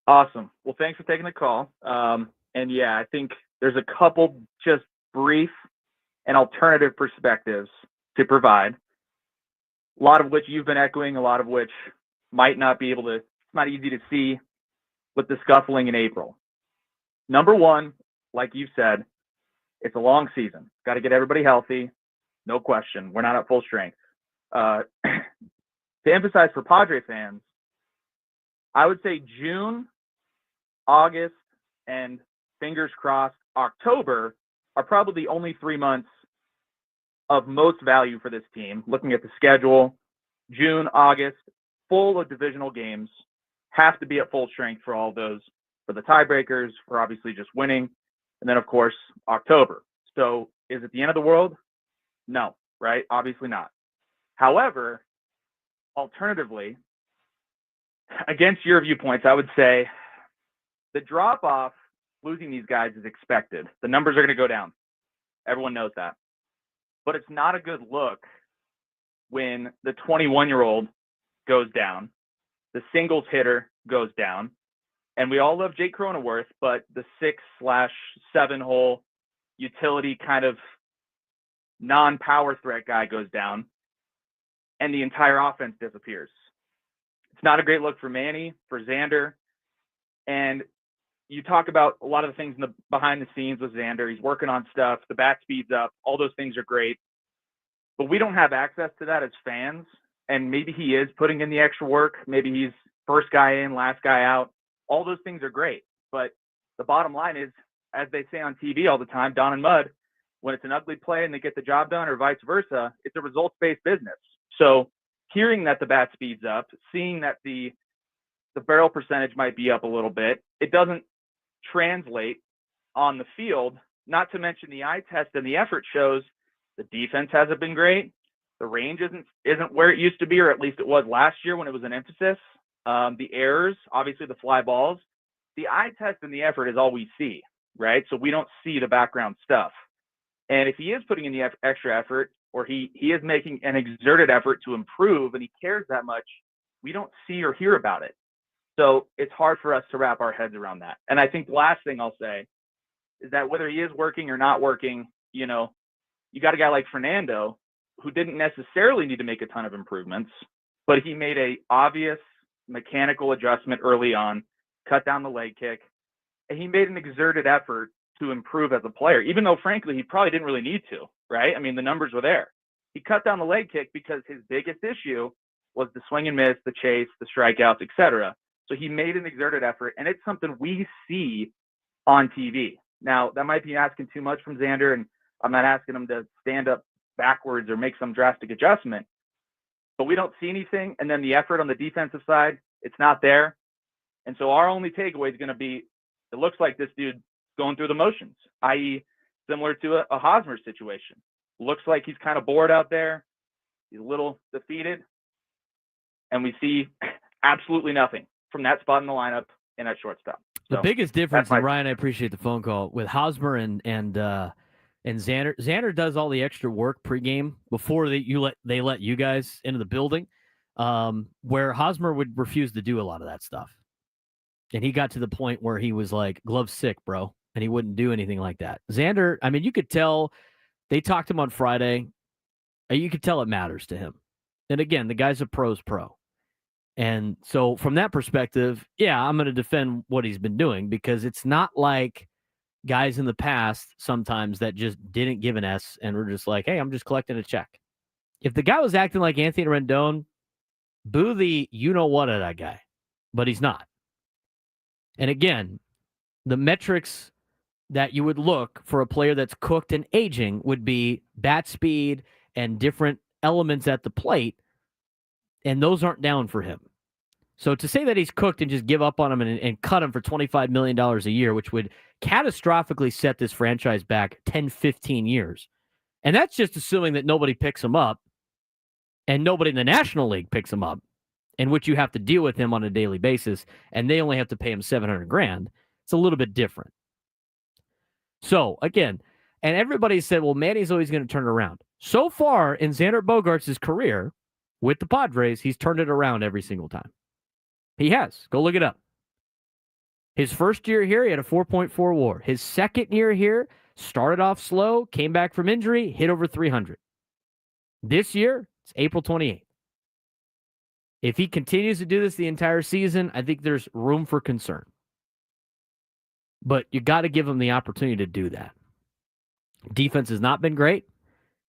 Awesome. Well, thanks for taking the call. And yeah, I think there's a couple just brief and alternative perspectives to provide. A lot of which you've been echoing, a lot of which might not be able to, it's not easy to see with the scuffling in April. Number one, like you said, it's a long season. Got to get everybody healthy. No question. We're not at full strength. To emphasize for Padre fans, I would say June, August, and fingers crossed, October are probably the only 3 months of most value for this team. Looking at the schedule, June, August, full of divisional games, have to be at full strength for all those, for the tiebreakers, for obviously just winning. And then, of course, October. So is it the end of the world? No, right? Obviously not. However, alternatively, against your viewpoints, I would say the drop-off, losing these guys is expected. The numbers are going to go down. Everyone knows that. But it's not a good look when the 21-year-old goes down, the singles hitter goes down, and we all love Jake Cronenworth, but the 6/7 hole utility kind of non-power threat guy goes down, and the entire offense disappears. It's not a great look for Manny, for Xander. And you talk about a lot of the things in the behind the scenes with Xander. He's working on stuff. The bat speed's up. All those things are great. But we don't have access to that as fans. And maybe he is putting in the extra work. Maybe he's first guy in, last guy out. All those things are great. But the bottom line is, as they say on TV all the time, Don and Mud, when it's an ugly play and they get the job done or vice versa, it's a results-based business. So hearing that the bat speed's up, seeing that the barrel percentage might be up a little bit, it doesn't translate on the field. Not to mention the eye test and the effort shows the defense hasn't been great. The range isn't where it used to be, or at least it was last year when it was an emphasis. The errors, obviously the fly balls, the eye test and the effort is all we see, right? So we don't see the background stuff. And if he is putting in the extra effort, or he is making an exerted effort to improve and he cares that much, we don't see or hear about it. So it's hard for us to wrap our heads around that. And I think the last thing I'll say is that whether he is working or not working, you got a guy like Fernando who didn't necessarily need to make a ton of improvements, but he made a obvious mechanical adjustment early on, cut down the leg kick, and he made an exerted effort to improve as a player, even though, frankly, he probably didn't really need to, right? I mean, the numbers were there. He cut down the leg kick because his biggest issue was the swing and miss, the chase, the strikeouts, etc. So he made an exerted effort, and it's something we see on TV. Now, that might be asking too much from Xander, and I'm not asking him to stand up backwards or make some drastic adjustment, but we don't see anything. And then the effort on the defensive side, it's not there. And so our only takeaway is going to be, it looks like this dude going through the motions, i.e. similar to a Hosmer situation. Looks like he's kind of bored out there. He's a little defeated. And we see absolutely nothing from that spot in the lineup and at shortstop. The So biggest difference, and Ryan, I appreciate the phone call, with Hosmer and Xander. Xander does all the extra work pregame before they let you guys into the building, where Hosmer would refuse to do a lot of that stuff. And he got to the point where he was like, gloves sick, bro. And he wouldn't do anything like that. Xander, I mean, you could tell they talked to him on Friday. You could tell it matters to him. And again, the guy's a pro's pro. And so from that perspective, yeah, I'm going to defend what he's been doing, because it's not like guys in the past sometimes that just didn't give an S and were just like, hey, I'm just collecting a check. If the guy was acting like Anthony Rendon, boo the you-know-what of that guy. But he's not. And again, the metrics that you would look for a player that's cooked and aging would be bat speed and different elements at the plate, and those aren't down for him. So to say that he's cooked and just give up on him and cut him for $25 million a year, which would catastrophically set this franchise back 10, 15 years, and that's just assuming that nobody picks him up and nobody in the National League picks him up, in which you have to deal with him on a daily basis, and they only have to pay him $700,000. It's a little bit different. So, again, and everybody said, well, Manny's always going to turn it around. So far in Xander Bogaerts' career with the Padres, he's turned it around every single time. He has. Go look it up. His first year here, he had a 4.4 WAR. His second year here, started off slow, came back from injury, hit over 300. This year, it's April 28th. If he continues to do this the entire season, I think there's room for concern. But you got to give him the opportunity to do that. Defense has not been great.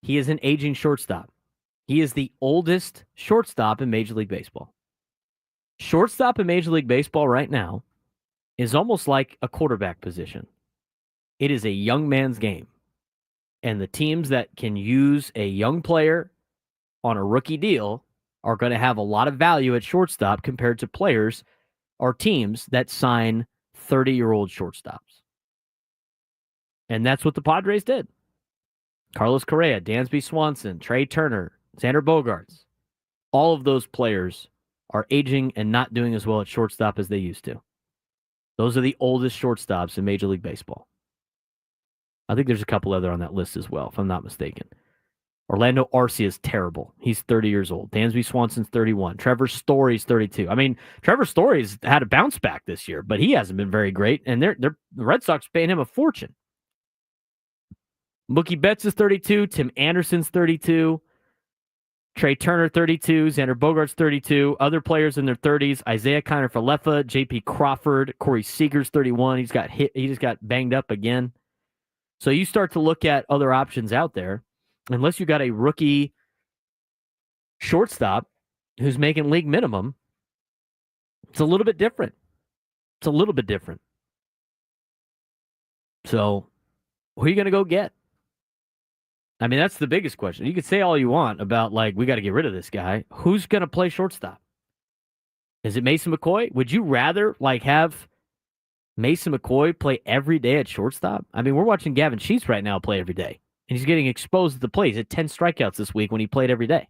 He is an aging shortstop. He is the oldest shortstop in Major League Baseball. Shortstop in Major League Baseball right now is almost like a quarterback position. It is a young man's game. And the teams that can use a young player on a rookie deal are going to have a lot of value at shortstop compared to players or teams that sign 30-year-old shortstops. And that's what the Padres did. Carlos Correa, Dansby Swanson, Trey Turner, Xander Bogaerts. All of those players are aging and not doing as well at shortstop as they used to. Those are the oldest shortstops in Major League Baseball. I think there's a couple other on that list as well, if I'm not mistaken. Orlando Arcia is terrible. He's 30 years old. Dansby Swanson's 31. Trevor Story's 32. I mean, Trevor Story's had a bounce back this year, but he hasn't been very great, and the Red Sox paying him a fortune. Mookie Betts is 32. Tim Anderson's 32. Trey Turner, 32. Xander Bogaerts, 32. Other players in their 30s. Isaiah Kiner-Falefa, J.P. Crawford, Corey Seager's 31. He's got hit. He just got banged up again. So you start to look at other options out there. Unless you got a rookie shortstop who's making league minimum, it's a little bit different. It's a little bit different. So who are you going to go get? I mean, that's the biggest question. You could say all you want about, like, we got to get rid of this guy. Who's going to play shortstop? Is it Mason McCoy? Would you rather, like, have Mason McCoy play every day at shortstop? I mean, we're watching Gavin Sheets right now play every day, and he's getting exposed at the plate. He's had 10 strikeouts this week when he played every day.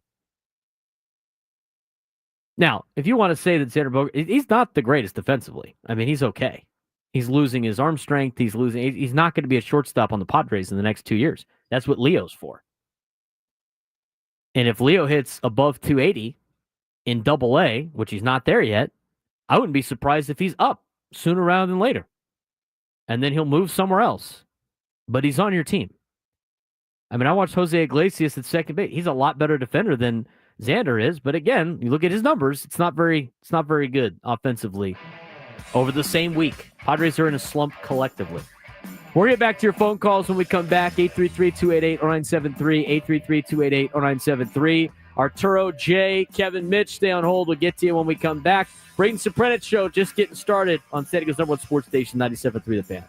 Now, if you want to say that Xander Bogaerts, he's not the greatest defensively. I mean, he's okay. He's losing his arm strength. He's not going to be a shortstop on the Padres in the next 2 years. That's what Leo's for. And if Leo hits above 280 in Double-A, which he's not there yet, I wouldn't be surprised if he's up sooner rather than later. And then he'll move somewhere else. But he's on your team. I mean, I watched Jose Iglesias at second base. He's a lot better defender than Xander is, but again, you look at his numbers, it's not very good offensively over the same week. Padres are in a slump collectively. We'll get back to your phone calls when we come back. 833-288-0973, 833-288-0973. Arturo, Jay, Kevin, Mitch, stay on hold. We'll get to you when we come back. Braden Surprenant Show just getting started on San Diego's #1 sports station, 97.3 The Fan.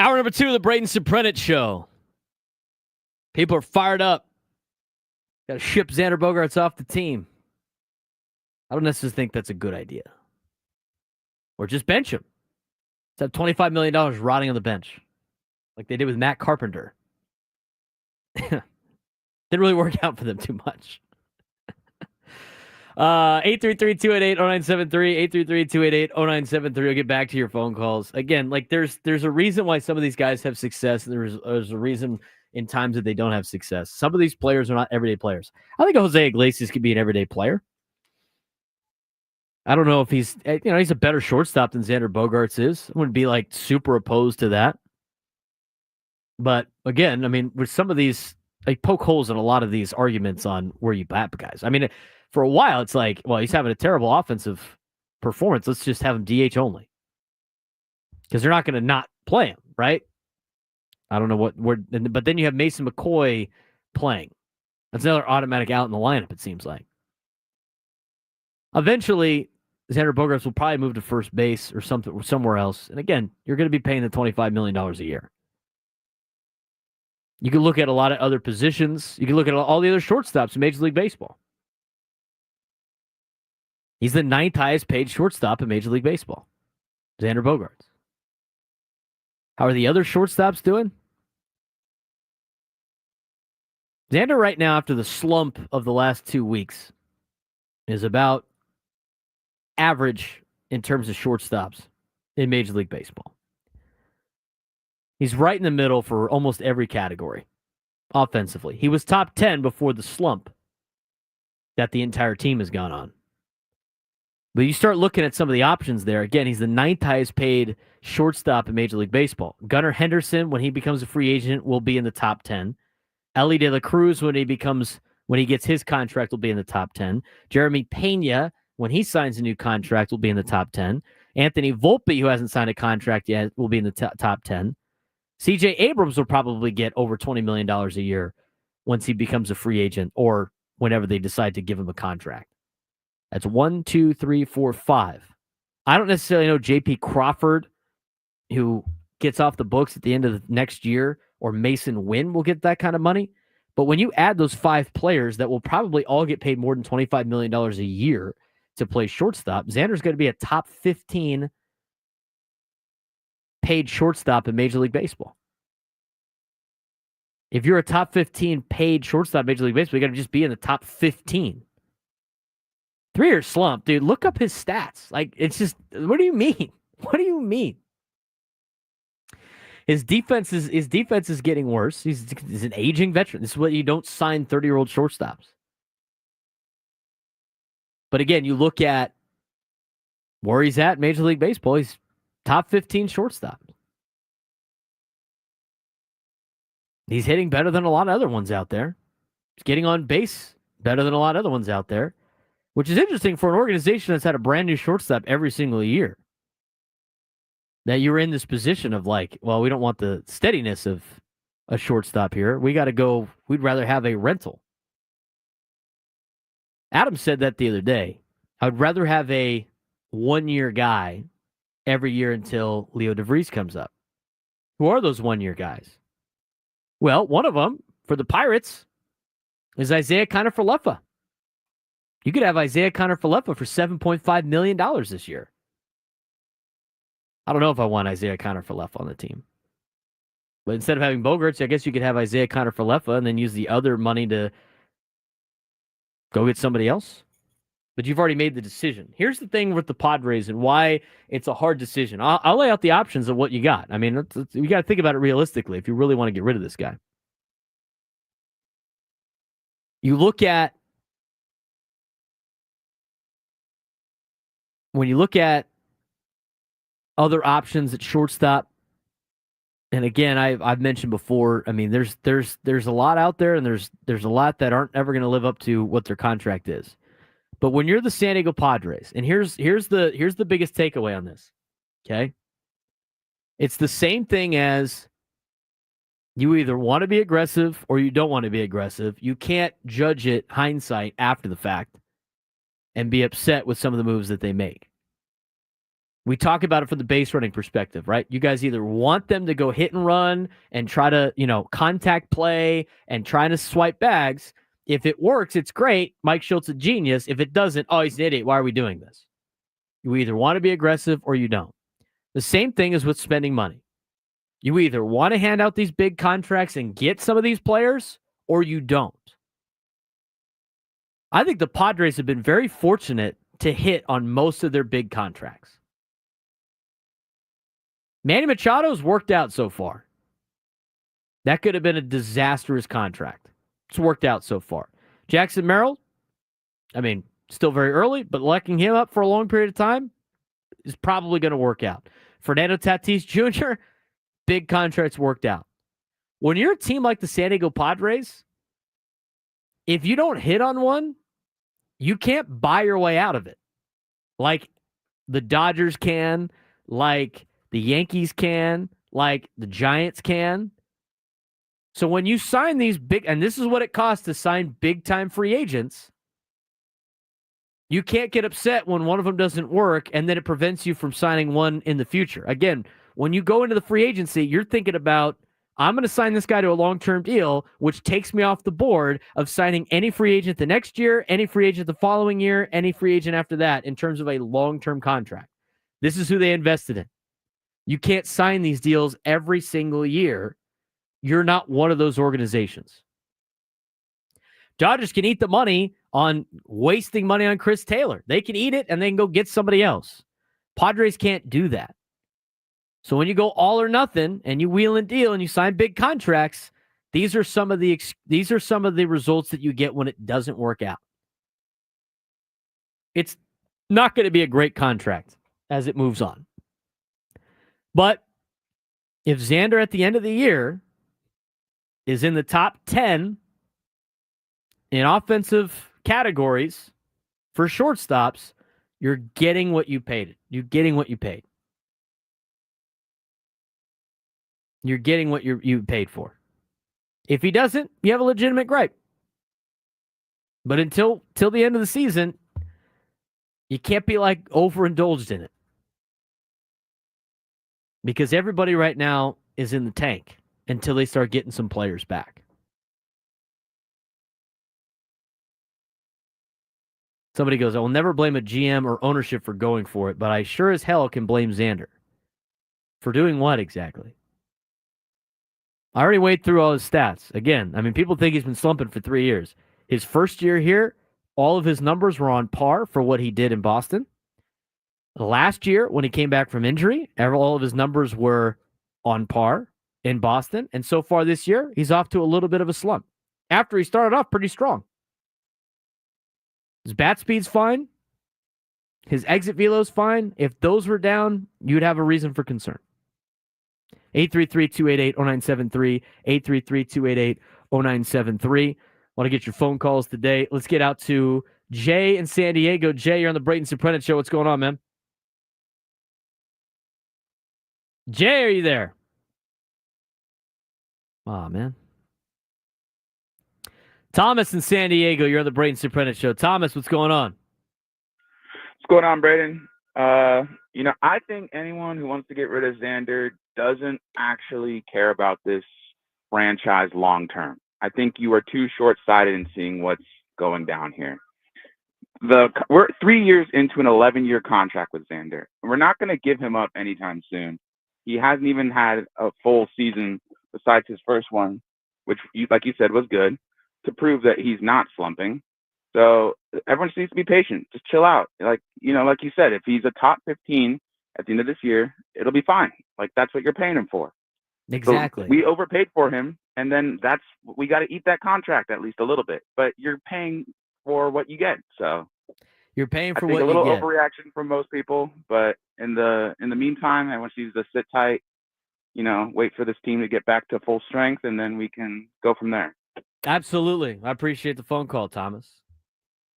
Hour number 2 of the Braden Surprenant Show. People are fired up. Got to ship Xander Bogaerts off the team. I don't necessarily think that's a good idea. Or just bench him. Let's have $25 million rotting on the bench. Like they did with Matt Carpenter. Didn't really work out for them too much. 833-288-0973, 833-288-0973. We'll get back to your phone calls. Again, like there's a reason why some of these guys have success, and there's a reason in times that they don't have success. Some of these players are not everyday players. I think Jose Iglesias could be an everyday player. I don't know if he's a better shortstop than Xander Bogaerts is. I wouldn't be like super opposed to that. But again, I mean, with some of these, I poke holes in a lot of these arguments on where you bat guys. I mean, for a while, it's like, well, he's having a terrible offensive performance. Let's just have him DH only. Because they're not going to not play him, right? I don't know but then you have Mason McCoy playing. That's another automatic out in the lineup, it seems like. Eventually, Xander Bogaerts will probably move to first base or somewhere else. And again, you're going to be paying the $25 million a year. You can look at a lot of other positions. You can look at all the other shortstops in Major League Baseball. He's the 9th highest paid shortstop in Major League Baseball. Xander Bogaerts. How are the other shortstops doing? Xander right now, after the slump of the last 2 weeks, is about average in terms of shortstops in Major League Baseball. He's right in the middle for almost every category offensively. He was top 10 before the slump that the entire team has gone on. But you start looking at some of the options there. Again, he's the 9th highest paid shortstop in Major League Baseball. Gunnar Henderson, when he becomes a free agent, will be in the top 10. Ellie De La Cruz, when he gets his contract, will be in the top 10. Jeremy Pena, when he signs a new contract, will be in the top 10. Anthony Volpe, who hasn't signed a contract yet, will be in the top 10. CJ Abrams will probably get over $20 million a year once he becomes a free agent or whenever they decide to give him a contract. That's 1, 2, 3, 4, 5. I don't necessarily know J.P. Crawford, who gets off the books at the end of the next year, or Mason Wynn will get that kind of money. But when you add those 5 players that will probably all get paid more than $25 million a year to play shortstop, Xander's going to be a top 15 paid shortstop in Major League Baseball. If you're a top 15 paid shortstop in Major League Baseball, you got to just be in the top 15. 3-year slump, dude. Look up his stats. Like, it's just, what do you mean? What do you mean? His defense is getting worse. He's an aging veteran. This is what you don't sign 30-year-old shortstops. But again, you look at where he's at in Major League Baseball. He's top 15 shortstop. He's hitting better than a lot of other ones out there. He's getting on base better than a lot of other ones out there, which is interesting for an organization that's had a brand new shortstop every single year. That you're in this position of like, well, we don't want the steadiness of a shortstop here. We got to go. We'd rather have a rental. Adam said that the other day. I would rather have a 1-year guy every year until Leo DeVries comes up. Who are those 1-year guys? Well, one of them for the Pirates is Isaiah Kiner-Falefa. You could have Isaiah Kiner-Falefa for $7.5 million this year. I don't know if I want Isaiah Kiner-Falefa on the team. But instead of having Bogaerts, I guess you could have Isaiah Kiner-Falefa and then use the other money to go get somebody else. But you've already made the decision. Here's the thing with the Padres and why it's a hard decision. I'll lay out the options of what you got. I mean, you got to think about it realistically if you really want to get rid of this guy. When you look at other options at shortstop, and again, I've mentioned before, I mean, there's a lot out there, and there's a lot that aren't ever going to live up to what their contract is. But when you're the San Diego Padres, and here's the biggest takeaway on this, okay? It's the same thing as you either want to be aggressive or you don't want to be aggressive. You can't judge it hindsight after the fact and be upset with some of the moves that they make. We talk about it from the base running perspective, right? You guys either want them to go hit and run and try to, contact play and trying to swipe bags. If it works, it's great. Mike Schultz a genius. If it doesn't, oh, he's an idiot. Why are we doing this? You either want to be aggressive or you don't. The same thing is with spending money. You either want to hand out these big contracts and get some of these players or you don't. I think the Padres have been very fortunate to hit on most of their big contracts. Manny Machado's worked out so far. That could have been a disastrous contract. It's worked out so far. Jackson Merrill, still very early, but locking him up for a long period of time is probably going to work out. Fernando Tatis Jr., big contracts worked out. When you're a team like the San Diego Padres, if you don't hit on one, you can't buy your way out of it. Like the Dodgers can, like the Yankees can, like the Giants can. So when you sign these big, and this is what it costs to sign big-time free agents, you can't get upset when one of them doesn't work, and then it prevents you from signing one in the future. Again, when you go into the free agency, you're thinking about, I'm going to sign this guy to a long-term deal, which takes me off the board of signing any free agent the next year, any free agent the following year, any free agent after that in terms of a long-term contract. This is who they invested in. You can't sign these deals every single year. You're not one of those organizations. Dodgers can eat the money on wasting money on Chris Taylor. They can eat it and they can go get somebody else. Padres can't do that. So when you go all or nothing and you wheel and deal and you sign big contracts, these are some of the results that you get when it doesn't work out. It's not going to be a great contract as it moves on. But if Xander at the end of the year is in the top 10 in offensive categories for shortstops, you're getting what you paid. You're getting what you paid. You're getting what you paid for. If he doesn't, you have a legitimate gripe. But until the end of the season, you can't be like overindulged in it. Because everybody right now is in the tank until they start getting some players back. Somebody goes, I will never blame a GM or ownership for going for it, but I sure as hell can blame Xander. For doing what exactly? I already went through all his stats. Again, people think he's been slumping for 3 years. His first year here, all of his numbers were on par for what he did in Boston. Last year, when he came back from injury, all of his numbers were on par in Boston. And so far this year, he's off to a little bit of a slump. After he started off pretty strong. His bat speed's fine. His exit velo's fine. If those were down, you'd have a reason for concern. 833-288-0973. 833-288-0973. Want to get your phone calls today. Let's get out to Jay in San Diego. Jay, you're on the Braden Surprenant Show. What's going on, man? Jay, are you there? Aw, man. Thomas in San Diego, you're on the Braden Surprenant Show. Thomas, what's going on? What's going on, Braden? I think anyone who wants to get rid of Xander doesn't actually care about this franchise long term. I think you are too short-sighted in seeing what's going down here. We're 3 years into an 11-year contract with Xander. We're not going to give him up anytime soon. He hasn't even had a full season besides his first one, which, like you said, was good, to prove that he's not slumping. So everyone just needs to be patient. Just chill out. Like you said, if he's a top 15 at the end of this year, it'll be fine. Like, that's what you're paying him for. Exactly. So we overpaid for him, and then we got to eat that contract at least a little bit. But you're paying for what you get. So you're paying for I think what a little you get. Overreaction from most people, but in the meantime, I want you to sit tight. Wait for this team to get back to full strength, and then we can go from there. Absolutely. I appreciate the phone call, Thomas.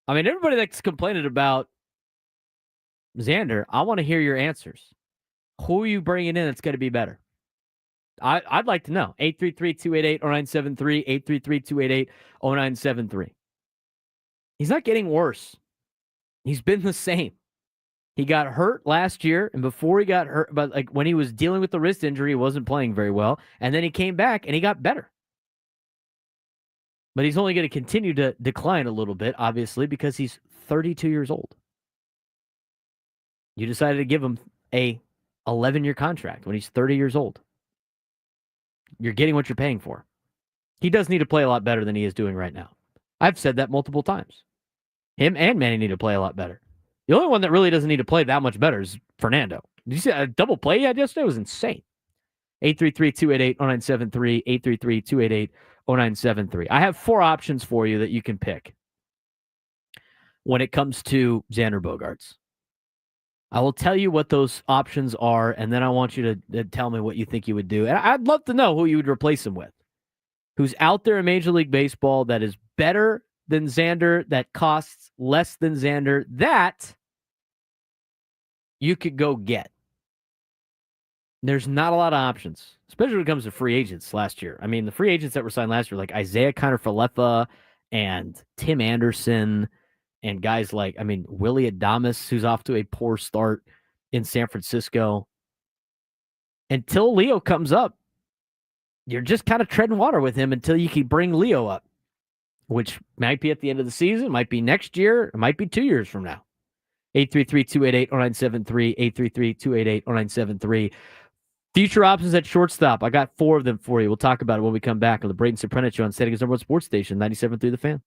Everybody that's complaining about Xander, I want to hear your answers. Who are you bringing in that's going to be better? I'd like to know. 833-288-0973, 833-288-0973. He's not getting worse. He's been the same. He got hurt last year, and before he got hurt, but like when he was dealing with the wrist injury, he wasn't playing very well, and then he came back and he got better. But he's only going to continue to decline a little bit, obviously, because he's 32 years old. You decided to give him a 11-year contract when he's 30 years old. You're getting what you're paying for. He does need to play a lot better than he is doing right now. I've said that multiple times. Him and Manny need to play a lot better. The only one that really doesn't need to play that much better is Fernando. Did you see a double play he had yesterday? It was insane. 833-288-0973, 833-288-0973. I have 4 options for you that you can pick when it comes to Xander Bogaerts. I will tell you what those options are, and then I want you to tell me what you think you would do. And I'd love to know who you would replace him with. Who's out there in Major League Baseball that is better than Xander, that costs less than Xander, that you could go get. There's not a lot of options, especially when it comes to free agents last year. I mean, the free agents that were signed last year, like Isaiah Kiner-Falefa and Tim Anderson and guys like, Willie Adames, who's off to a poor start in San Francisco. Until Leo comes up, you're just kind of treading water with him until you can bring Leo up, which might be at the end of the season, might be next year, it might be 2 years from now. 833-288-0973, 833-288-0973. Future options at shortstop. I got 4 of them for you. We'll talk about it when we come back on the Braden Surprenant Show on San Diego's #1 sports station, 97.3 The Fan.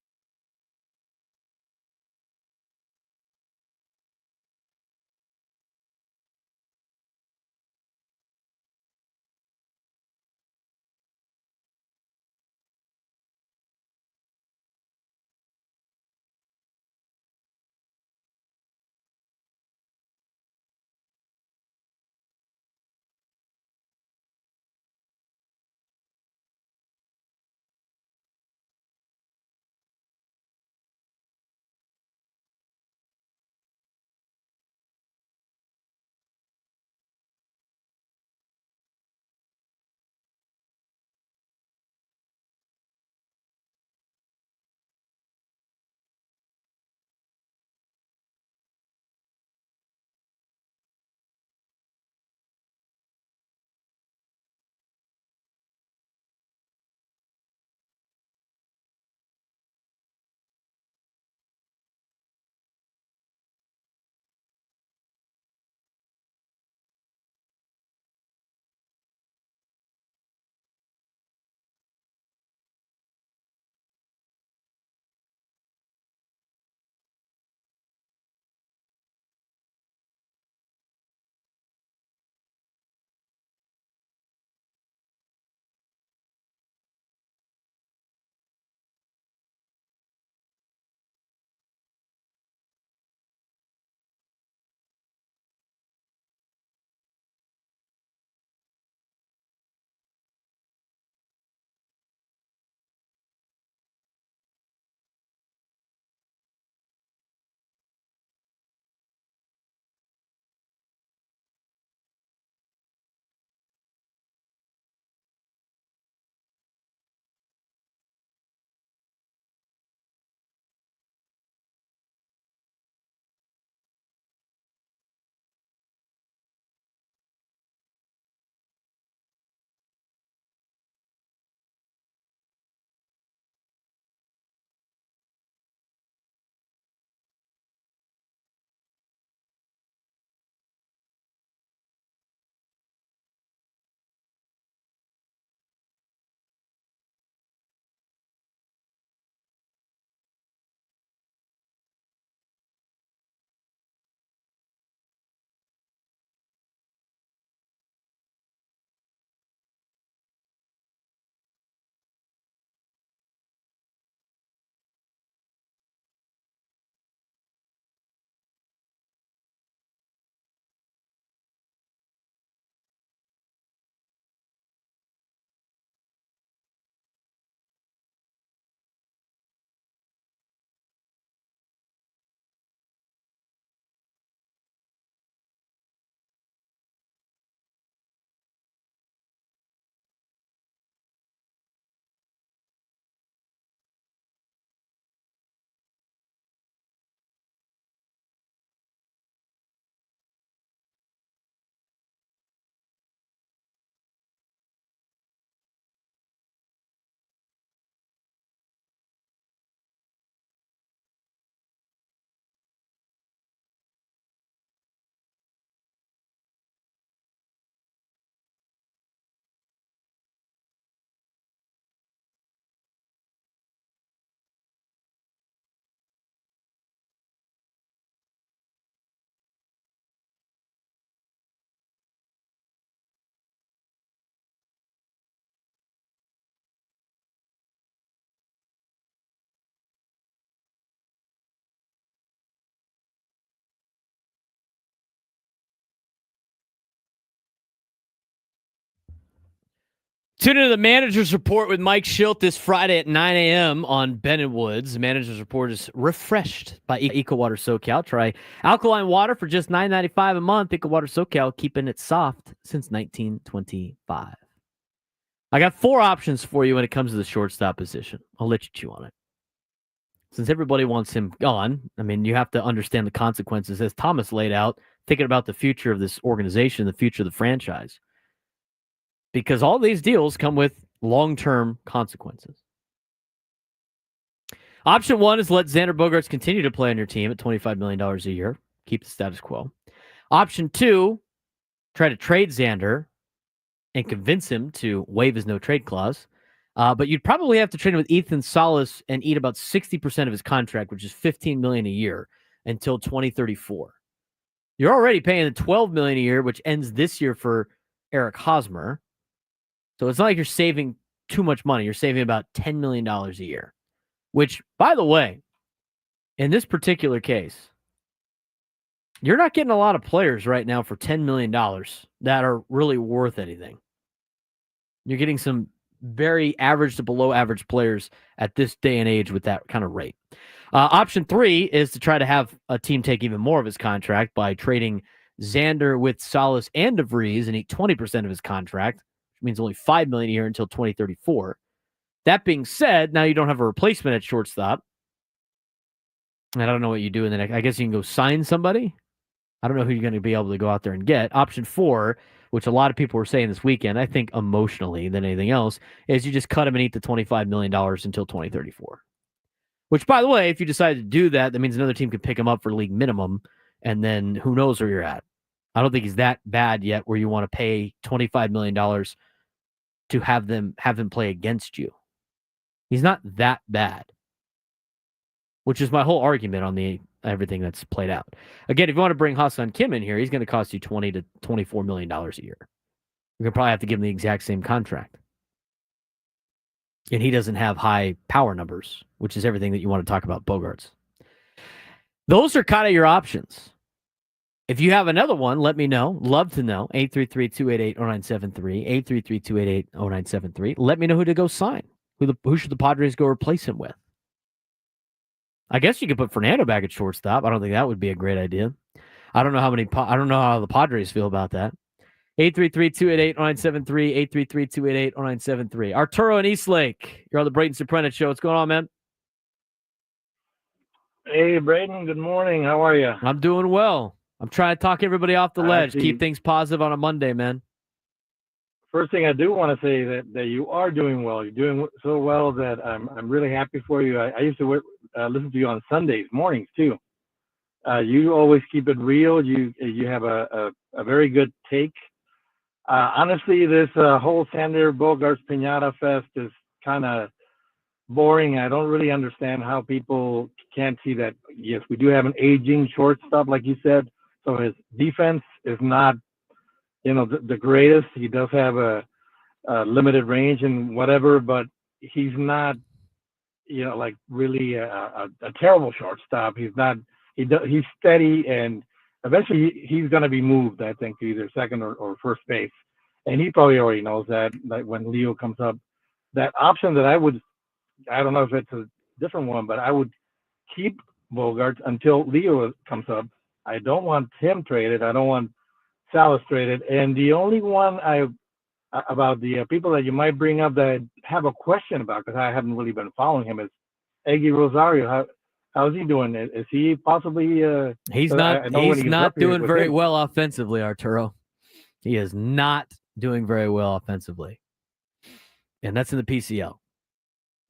Tune into the Manager's Report with Mike Schilt this Friday at 9 a.m. on Ben and Woods. The Manager's Report is refreshed by EcoWater SoCal. Try alkaline water for just $9.95 a month. EcoWater SoCal, keeping it soft since 1925. I got 4 options for you when it comes to the shortstop position. I'll let you chew on it. Since everybody wants him gone, I mean, you have to understand the consequences, as Thomas laid out, thinking about the future of this organization, the future of the franchise. Because all these deals come with long-term consequences. Option 1 is let Xander Bogaerts continue to play on your team at $25 million a year. Keep the status quo. Option 2, try to trade Xander and convince him to waive his no-trade clause. But you'd probably have to trade him with Ethan Salas and eat about 60% of his contract, which is $15 million a year, until 2034. You're already paying the $12 million a year, which ends this year for Eric Hosmer. So it's not like you're saving too much money. You're saving about $10 million a year, which, by the way, in this particular case, you're not getting a lot of players right now for $10 million that are really worth anything. You're getting some very average to below average players at this day and age with that kind of rate. Option 3 is to try to have a team take even more of his contract by trading Xander with Salas and DeVries and eat 20% of his contract. Means only $5 million a year until 2034. That being said, now you don't have a replacement at shortstop. And I don't know what you do in the next. I guess you can go sign somebody. I don't know who you're going to be able to go out there and get. Option 4, which a lot of people were saying this weekend, I think emotionally than anything else, is you just cut him and eat the $25 million until 2034. Which, by the way, if you decide to do that, that means another team could pick him up for league minimum, and then who knows where you're at. I don't think he's that bad yet where you want to pay $25 million to have him play against you. He's not that bad, which is my whole argument on everything that's played out. Again, if you want to bring Hassan Kim in here, he's going to cost you $20 to $24 million a year. You're going to probably have to give him the exact same contract. And he doesn't have high power numbers, which is everything that you want to talk about Bogaerts. Those are kind of your options. If you have another one, let me know. Love to know. 833-288-0973. 833-288-0973. Let me know who to go sign. Who should the Padres go replace him with? I guess you could put Fernando back at shortstop. I don't think that would be a great idea. I don't know how the Padres feel about that. 833-288-0973. 833-288-0973. Arturo in Eastlake. You're on the Braden Surprenant Show. What's going on, man? Hey, Braden. Good morning. How are you? I'm doing well. I'm trying to talk everybody off the ledge. Keep things positive on a Monday, man. First thing I do want to say that you are doing well. You're doing so well that I'm really happy for you. I used to listen to you on Sundays mornings too. You always keep it real. You have a very good take. Honestly, this whole Xander Bogaerts Piñata Fest is kind of boring. I don't really understand how people can't see that. Yes, we do have an aging shortstop, like you said. So his defense is not, the greatest. He does have a limited range and whatever, but he's not, like really a terrible shortstop. He's not. He's steady, and eventually he's going to be moved, I think, to either second or first base. And he probably already knows that. Like when Leo comes up, that option that I don't know if it's a different one, but I would keep Bogaerts until Leo comes up. I don't want him traded. I don't want Salas traded. And the only one about the people that you might bring up that I have a question about, because I haven't really been following him, is Eggy Rosario. How's he doing? Is he possibly? He's not doing very well offensively, Arturo. He is not doing very well offensively, and that's in the PCL.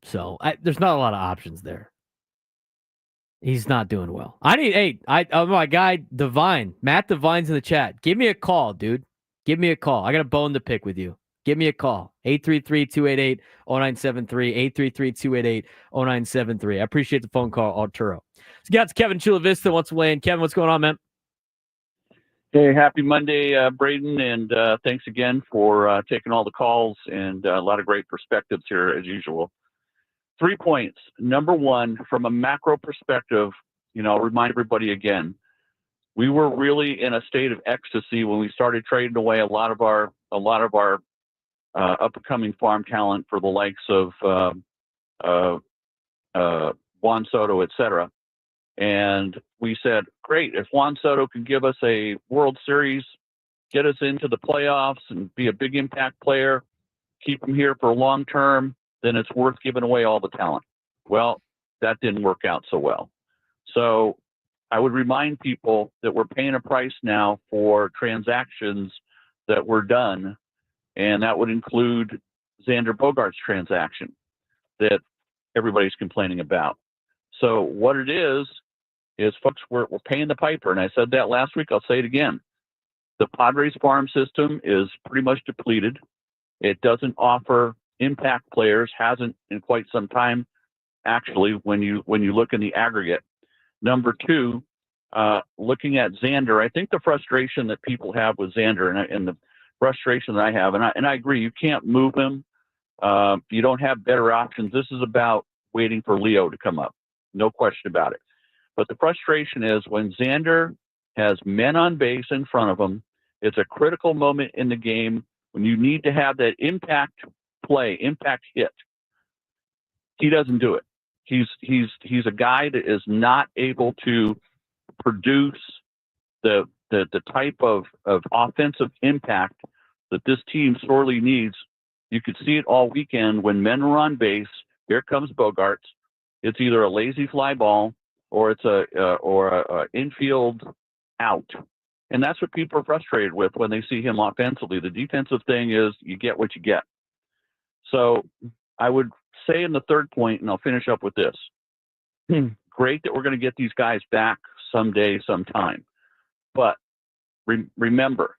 So there's not a lot of options there. He's not doing well. My guy Divine, Matt Divine's in the chat. Give me a call, dude. Give me a call. I got a bone to pick with you. Give me a call. 833-288-0973. 833-288-0973. I appreciate the phone call, Arturo. So got Kevin Chula Vista wants to weigh in. Kevin, what's going on, man? Hey, happy Monday, Braden, and thanks again for taking all the calls and a lot of great perspectives here as usual. 3 points. Number one, from a macro perspective, I'll remind everybody again, we were really in a state of ecstasy when we started trading away a lot of our up-and-coming farm talent for the likes of Juan Soto, et cetera. And we said, great, if Juan Soto can give us a World Series, get us into the playoffs and be a big impact player, keep him here for long term, then it's worth giving away all the talent. Well, that didn't work out so well. So I would remind people that we're paying a price now for transactions that were done, and that would include Xander Bogaerts' transaction that everybody's complaining about. So what it is folks, we're paying the piper, and I said that last week, I'll say it again. The Padres farm system is pretty much depleted. It doesn't offer impact players, hasn't in quite some time, actually, when you look in the aggregate. Number two, looking at Xander, I think the frustration that people have with Xander and the frustration that I have, and I agree, you can't move him. You don't have better options. This is about waiting for Leo to come up. No question about it. But the frustration is when Xander has men on base in front of him, it's a critical moment in the game when you need to have that impact play, impact hit. He doesn't do it. He's a guy that is not able to produce the type of offensive impact that this team sorely needs. You could see it all weekend when men were on base. Here comes Bogaerts. It's either a lazy fly ball or it's a infield out. And that's what people are frustrated with when they see him offensively. The defensive thing is you get what you get. So I would say in the third point, and I'll finish up with this. Great that we're going to get these guys back someday, sometime. But remember,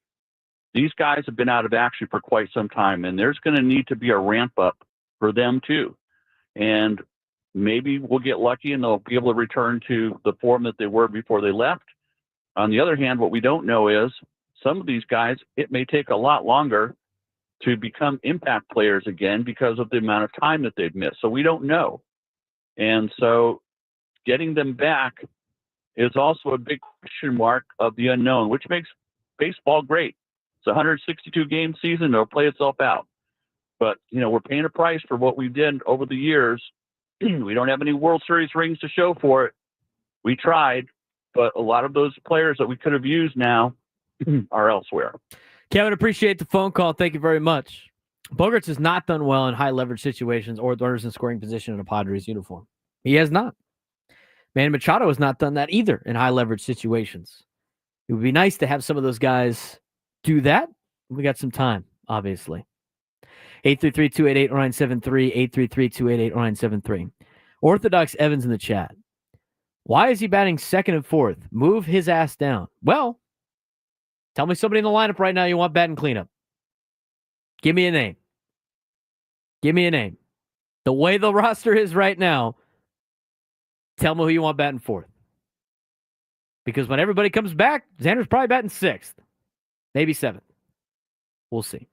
these guys have been out of action for quite some time, and there's going to need to be a ramp up for them too. And maybe we'll get lucky and they'll be able to return to the form that they were before they left. On the other hand, what we don't know is some of these guys, it may take a lot longer to become impact players again because of the amount of time that they've missed. So we don't know. And so getting them back is also a big question mark of the unknown, which makes baseball great. It's a 162 game season. It'll play itself out. But, we're paying a price for what we did over the years. We don't have any World Series rings to show for it. We tried, but a lot of those players that we could have used now are elsewhere. Kevin, appreciate the phone call. Thank you very much. Bogaerts has not done well in high leverage situations or runners in scoring position in a Padres uniform. He has not. Manny Machado has not done that either in high leverage situations. It would be nice to have some of those guys do that. We got some time, obviously. 833-288-0973, 833-288-0973. Orthodox Evans in the chat. Why is he batting second and fourth? Move his ass down. Well, tell me somebody in the lineup right now you want batting cleanup. Give me a name. Give me a name. The way the roster is right now, tell me who you want batting fourth. Because when everybody comes back, Xander's probably batting sixth. Maybe seventh. We'll see.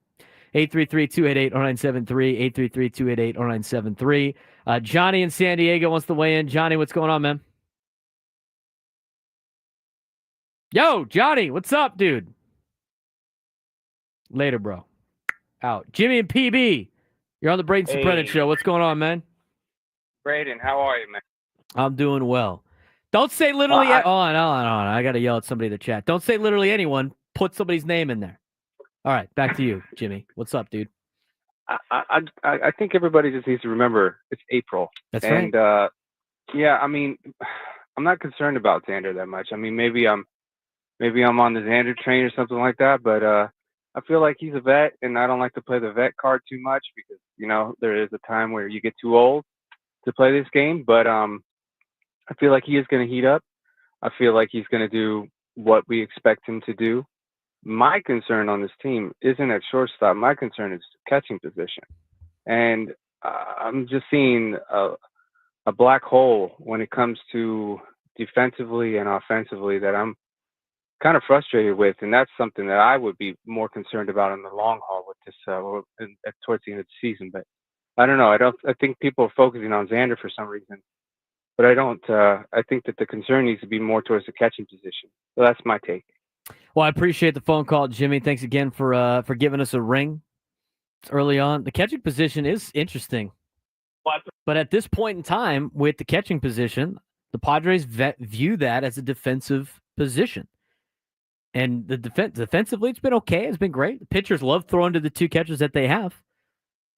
833-288-0973, 833-288-0973. Johnny in San Diego wants to weigh in. Johnny, what's going on, man? Yo, Johnny, what's up, dude? Later, bro. Out. Jimmy and PB, you're on the Braden Surprenant show. What's going on, man? Braden, how are you, man? I'm doing well. Don't say literally. Hold on. I got to yell at somebody in the chat. Don't say literally anyone. Put somebody's name in there. All right, back to you, Jimmy. What's up, dude? I think everybody just needs to remember it's April. That's right. And yeah, I mean, I'm not concerned about Xander that much. I mean, maybe I'm on the Xander train or something like that. But I feel like he's a vet, and I don't like to play the vet card too much because there is a time where you get too old to play this game. But I feel like he is going to heat up. I feel like he's going to do what we expect him to do. My concern on this team isn't at shortstop. My concern is catching position. And I'm just seeing a black hole when it comes to defensively and offensively that I'm kind of frustrated with. And that's something that I would be more concerned about in the long haul with this towards the end of the season. But I don't know. I think people are focusing on Xander for some reason. But I don't. I think that the concern needs to be more towards the catching position. So that's my take. Well, I appreciate the phone call, Jimmy. Thanks again for giving us a ring. It's early on. The catching position is interesting. But at this point in time, with the catching position, the Padres view that as a defensive position. And the defensively, it's been okay. It's been great. The pitchers love throwing to the two catchers that they have.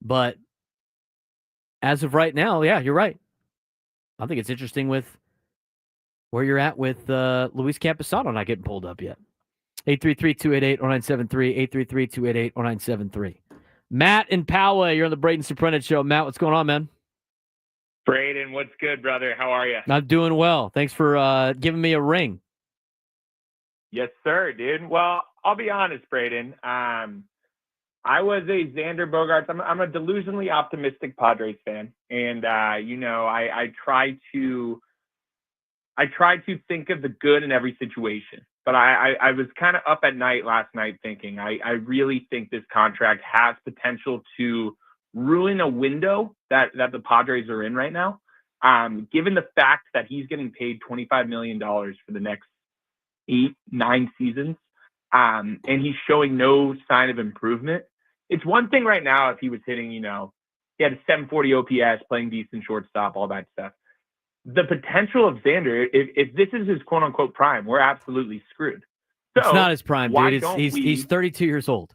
But as of right now, yeah, you're right. I think it's interesting with where you're at with Luis Camposano not getting pulled up yet. 833-288-0973, 833-288-0973. Matt in Poway, you're on the Braden Surprenant Show. Matt, what's going on, man? Braden, what's good, brother? How are you? I'm doing well. Thanks for giving me a ring. Yes, sir, dude. Well, I'll be honest, Braden. I was a Xander Bogaerts. I'm a delusionally optimistic Padres fan, and I try to think of the good in every situation. But I was kind of up at night last night thinking I really think this contract has potential to ruin a window that the Padres are in right now. Given the fact that he's getting paid $25 million for the next 8-9 seasons, and he's showing no sign of improvement. It's one thing right now if he was hitting, he had a 740 OPS, playing decent shortstop, all that stuff. The potential of Xander, if this is his quote unquote prime, we're absolutely screwed. So it's not his prime, dude. He's 32 years old.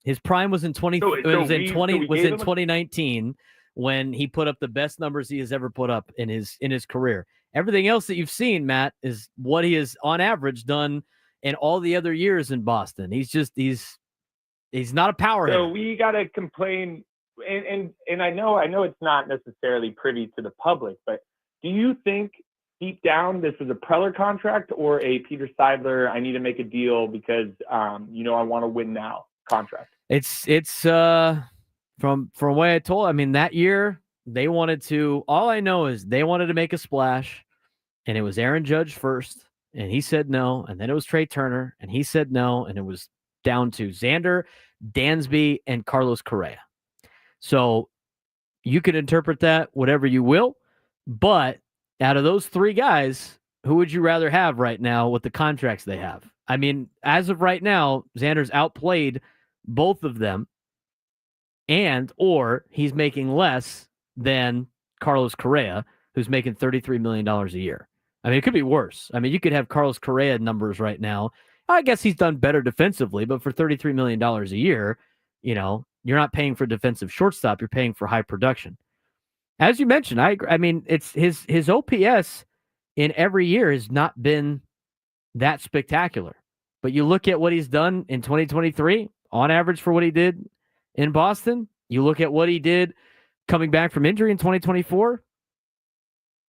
His prime was in 2019 when he put up the best numbers he has ever put up in his career. Everything else that you've seen, Matt, is what he has on average done in all the other years in Boston. He's not a power hitter. So we gotta complain, and I know it's not necessarily privy to the public, but do you think deep down this was a Preller contract or a Peter Seidler, I need to make a deal because I want to win now contract? It's from what I told. I mean, that year they wanted to. All I know is they wanted to make a splash, and it was Aaron Judge first, and he said no, and then it was Trey Turner, and he said no, and it was down to Xander, Dansby, and Carlos Correa. So you could interpret that whatever you will, but out of those three guys, who would you rather have right now with the contracts they have? I mean, as of right now, Xander's outplayed both of them, or he's making less than Carlos Correa, who's making $33 million a year. I mean, it could be worse. I mean, you could have Carlos Correa numbers right now. I guess he's done better defensively, but for $33 million a year, you're not paying for defensive shortstop. You're paying for high production. As you mentioned, I agree. I mean, it's his OPS in every year has not been that spectacular. But you look at what he's done in 2023, on average for what he did in Boston. You look at what he did coming back from injury in 2024,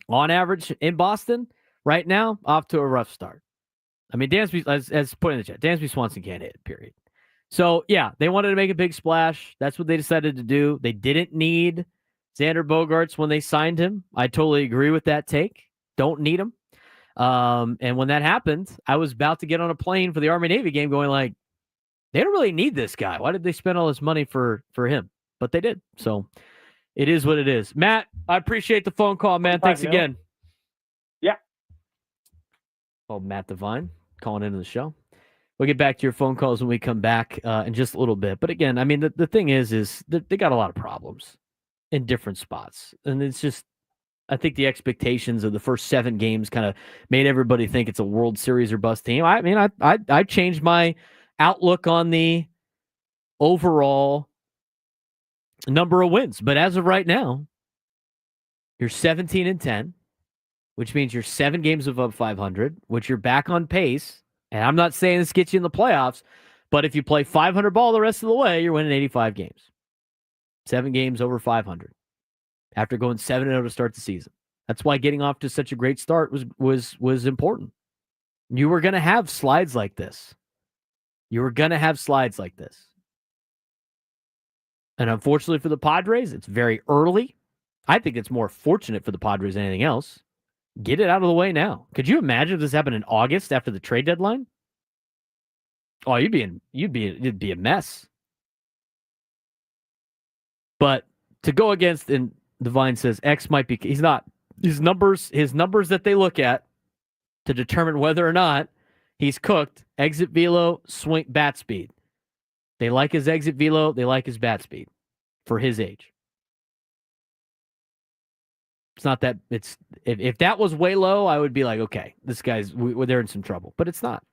on average in Boston. Right now, off to a rough start. I mean, Dansby, as put in the chat, Dansby Swanson can't hit, period. So, yeah, they wanted to make a big splash. That's what they decided to do. They didn't need Xander Bogaerts when they signed him. I totally agree with that take. Don't need him. And when that happened, I was about to get on a plane for the Army-Navy game going like, they don't really need this guy. Why did they spend all this money for him? But they did. So it is what it is. Matt, I appreciate the phone call, man. Thanks again. Yeah. Oh, Matt Devine calling into the show. We'll get back to your phone calls when we come back in just a little bit. But again, I mean, the thing is they got a lot of problems in different spots. And it's just, I think the expectations of the first 7 games kind of made everybody think it's a World Series or bust team. I mean, I changed my outlook on the overall number of wins. But as of right now, you're 17-10, which means you're 7 games above 500, which you're back on pace. And I'm not saying this gets you in the playoffs, but if you play 500 ball the rest of the way, you're winning 85 games. 7 games over 500 after going 7-0 to start the season. That's why getting off to such a great start was important. You were going to have slides like this. And unfortunately for the Padres, it's very early. I think it's more fortunate for the Padres than anything else. Get it out of the way now. Could you imagine if this happened in August after the trade deadline? Oh, it'd be a mess. But to go against, and Divine says X might be, he's not. His numbers that they look at to determine whether or not he's cooked: exit velo, swing, bat speed. They like his exit velo. They like his bat speed for his age. It's not that it's if that was way low, I would be like, okay, this guy's they're in some trouble, but it's not.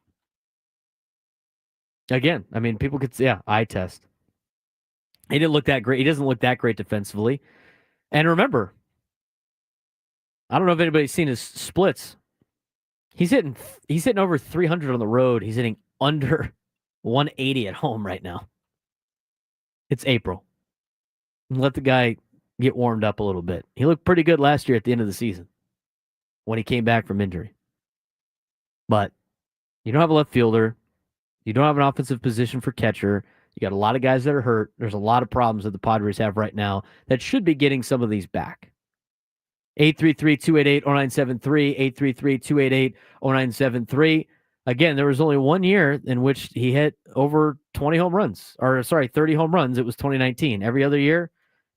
Again, I mean, people could say, eye test. He didn't look that great. He doesn't look that great defensively. And remember, I don't know if anybody's seen his splits. He's hitting over 300 on the road. He's hitting under 180 at home right now. It's April. Let the guy get warmed up a little bit. He looked pretty good last year at the end of the season when he came back from injury. But you don't have a left fielder. You don't have an offensive position for catcher. You got a lot of guys that are hurt. There's a lot of problems that the Padres have right now that should be getting some of these back. 833-288-0973, 833-288-0973. Again, there was only 1 year in which he hit over 20 home runs, 30 home runs. It was 2019. Every other year,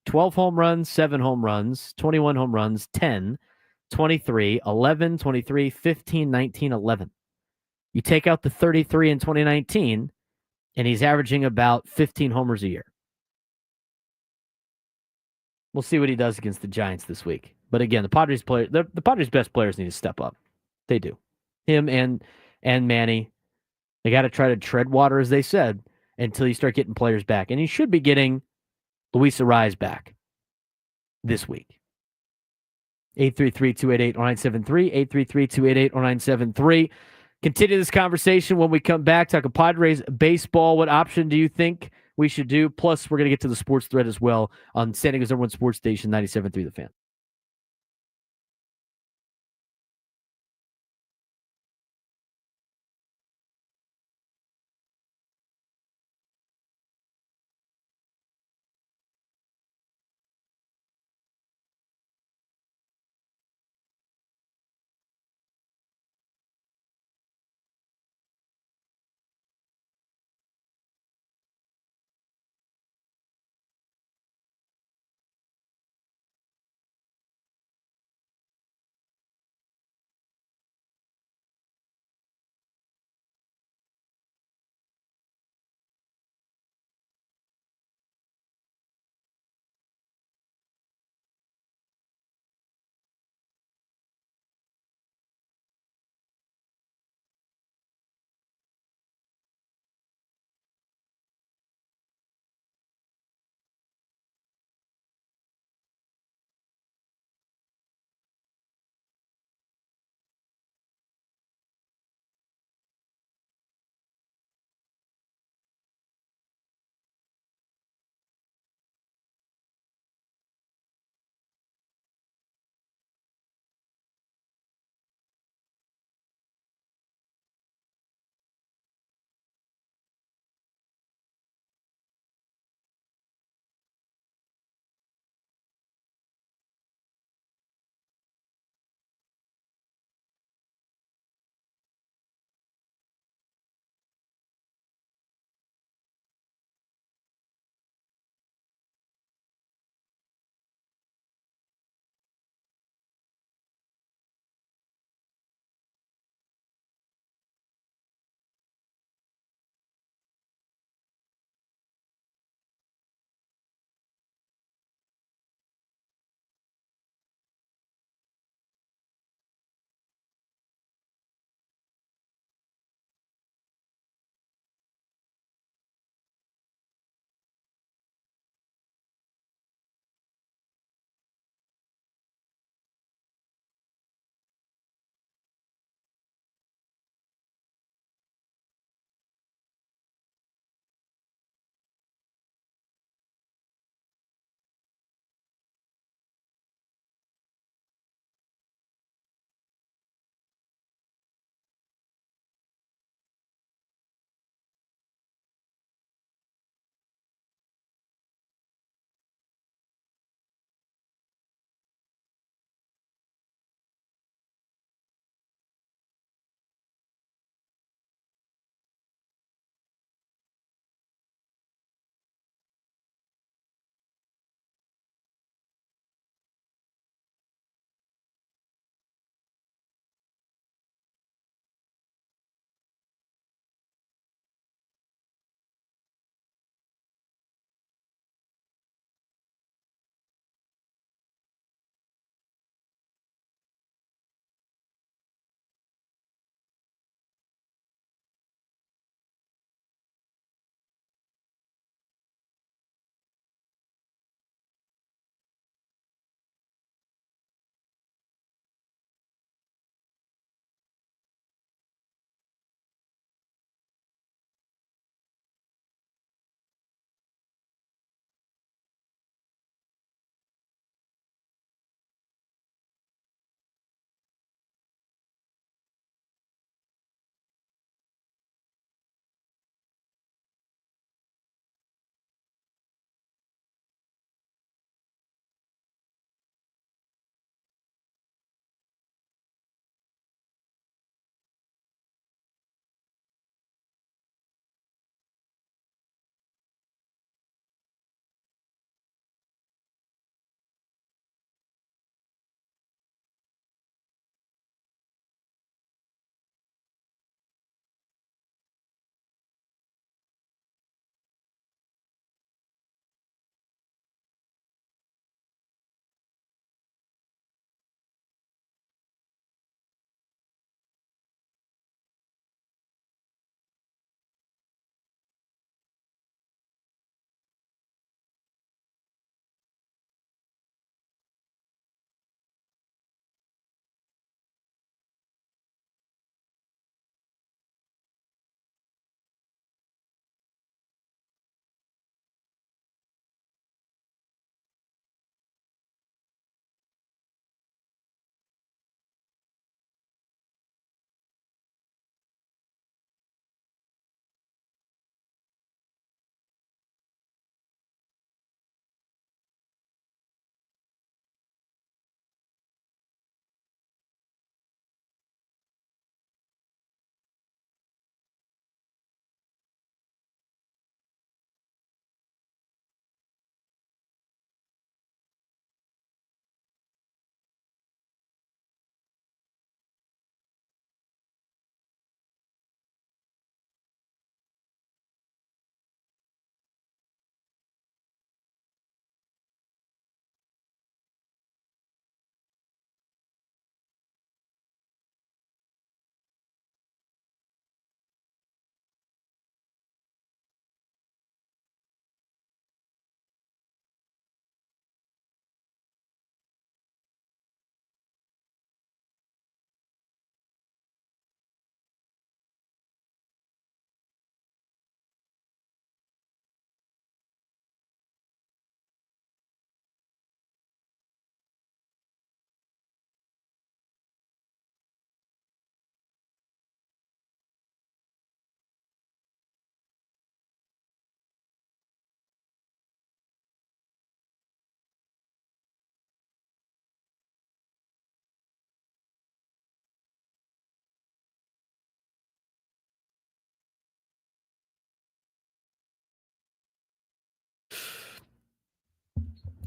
12 home runs, 7 home runs, 21 home runs, 10, 23, 11, 23, 15, 19, 11. You take out the 33 in 2019, and he's averaging about 15 homers a year. We'll see what he does against the Giants this week. But again, the Padres best players need to step up. They do. Him and Manny. They got to try to tread water, as they said, until you start getting players back. And he should be getting Luis Arraez back this week. 833-288-0973, 833-288-0973. Continue this conversation when we come back. Talk Padres baseball. What option do you think we should do? Plus, we're going to get to the sports thread as well on San Diego's #1 sports station, 97.3 The Fan.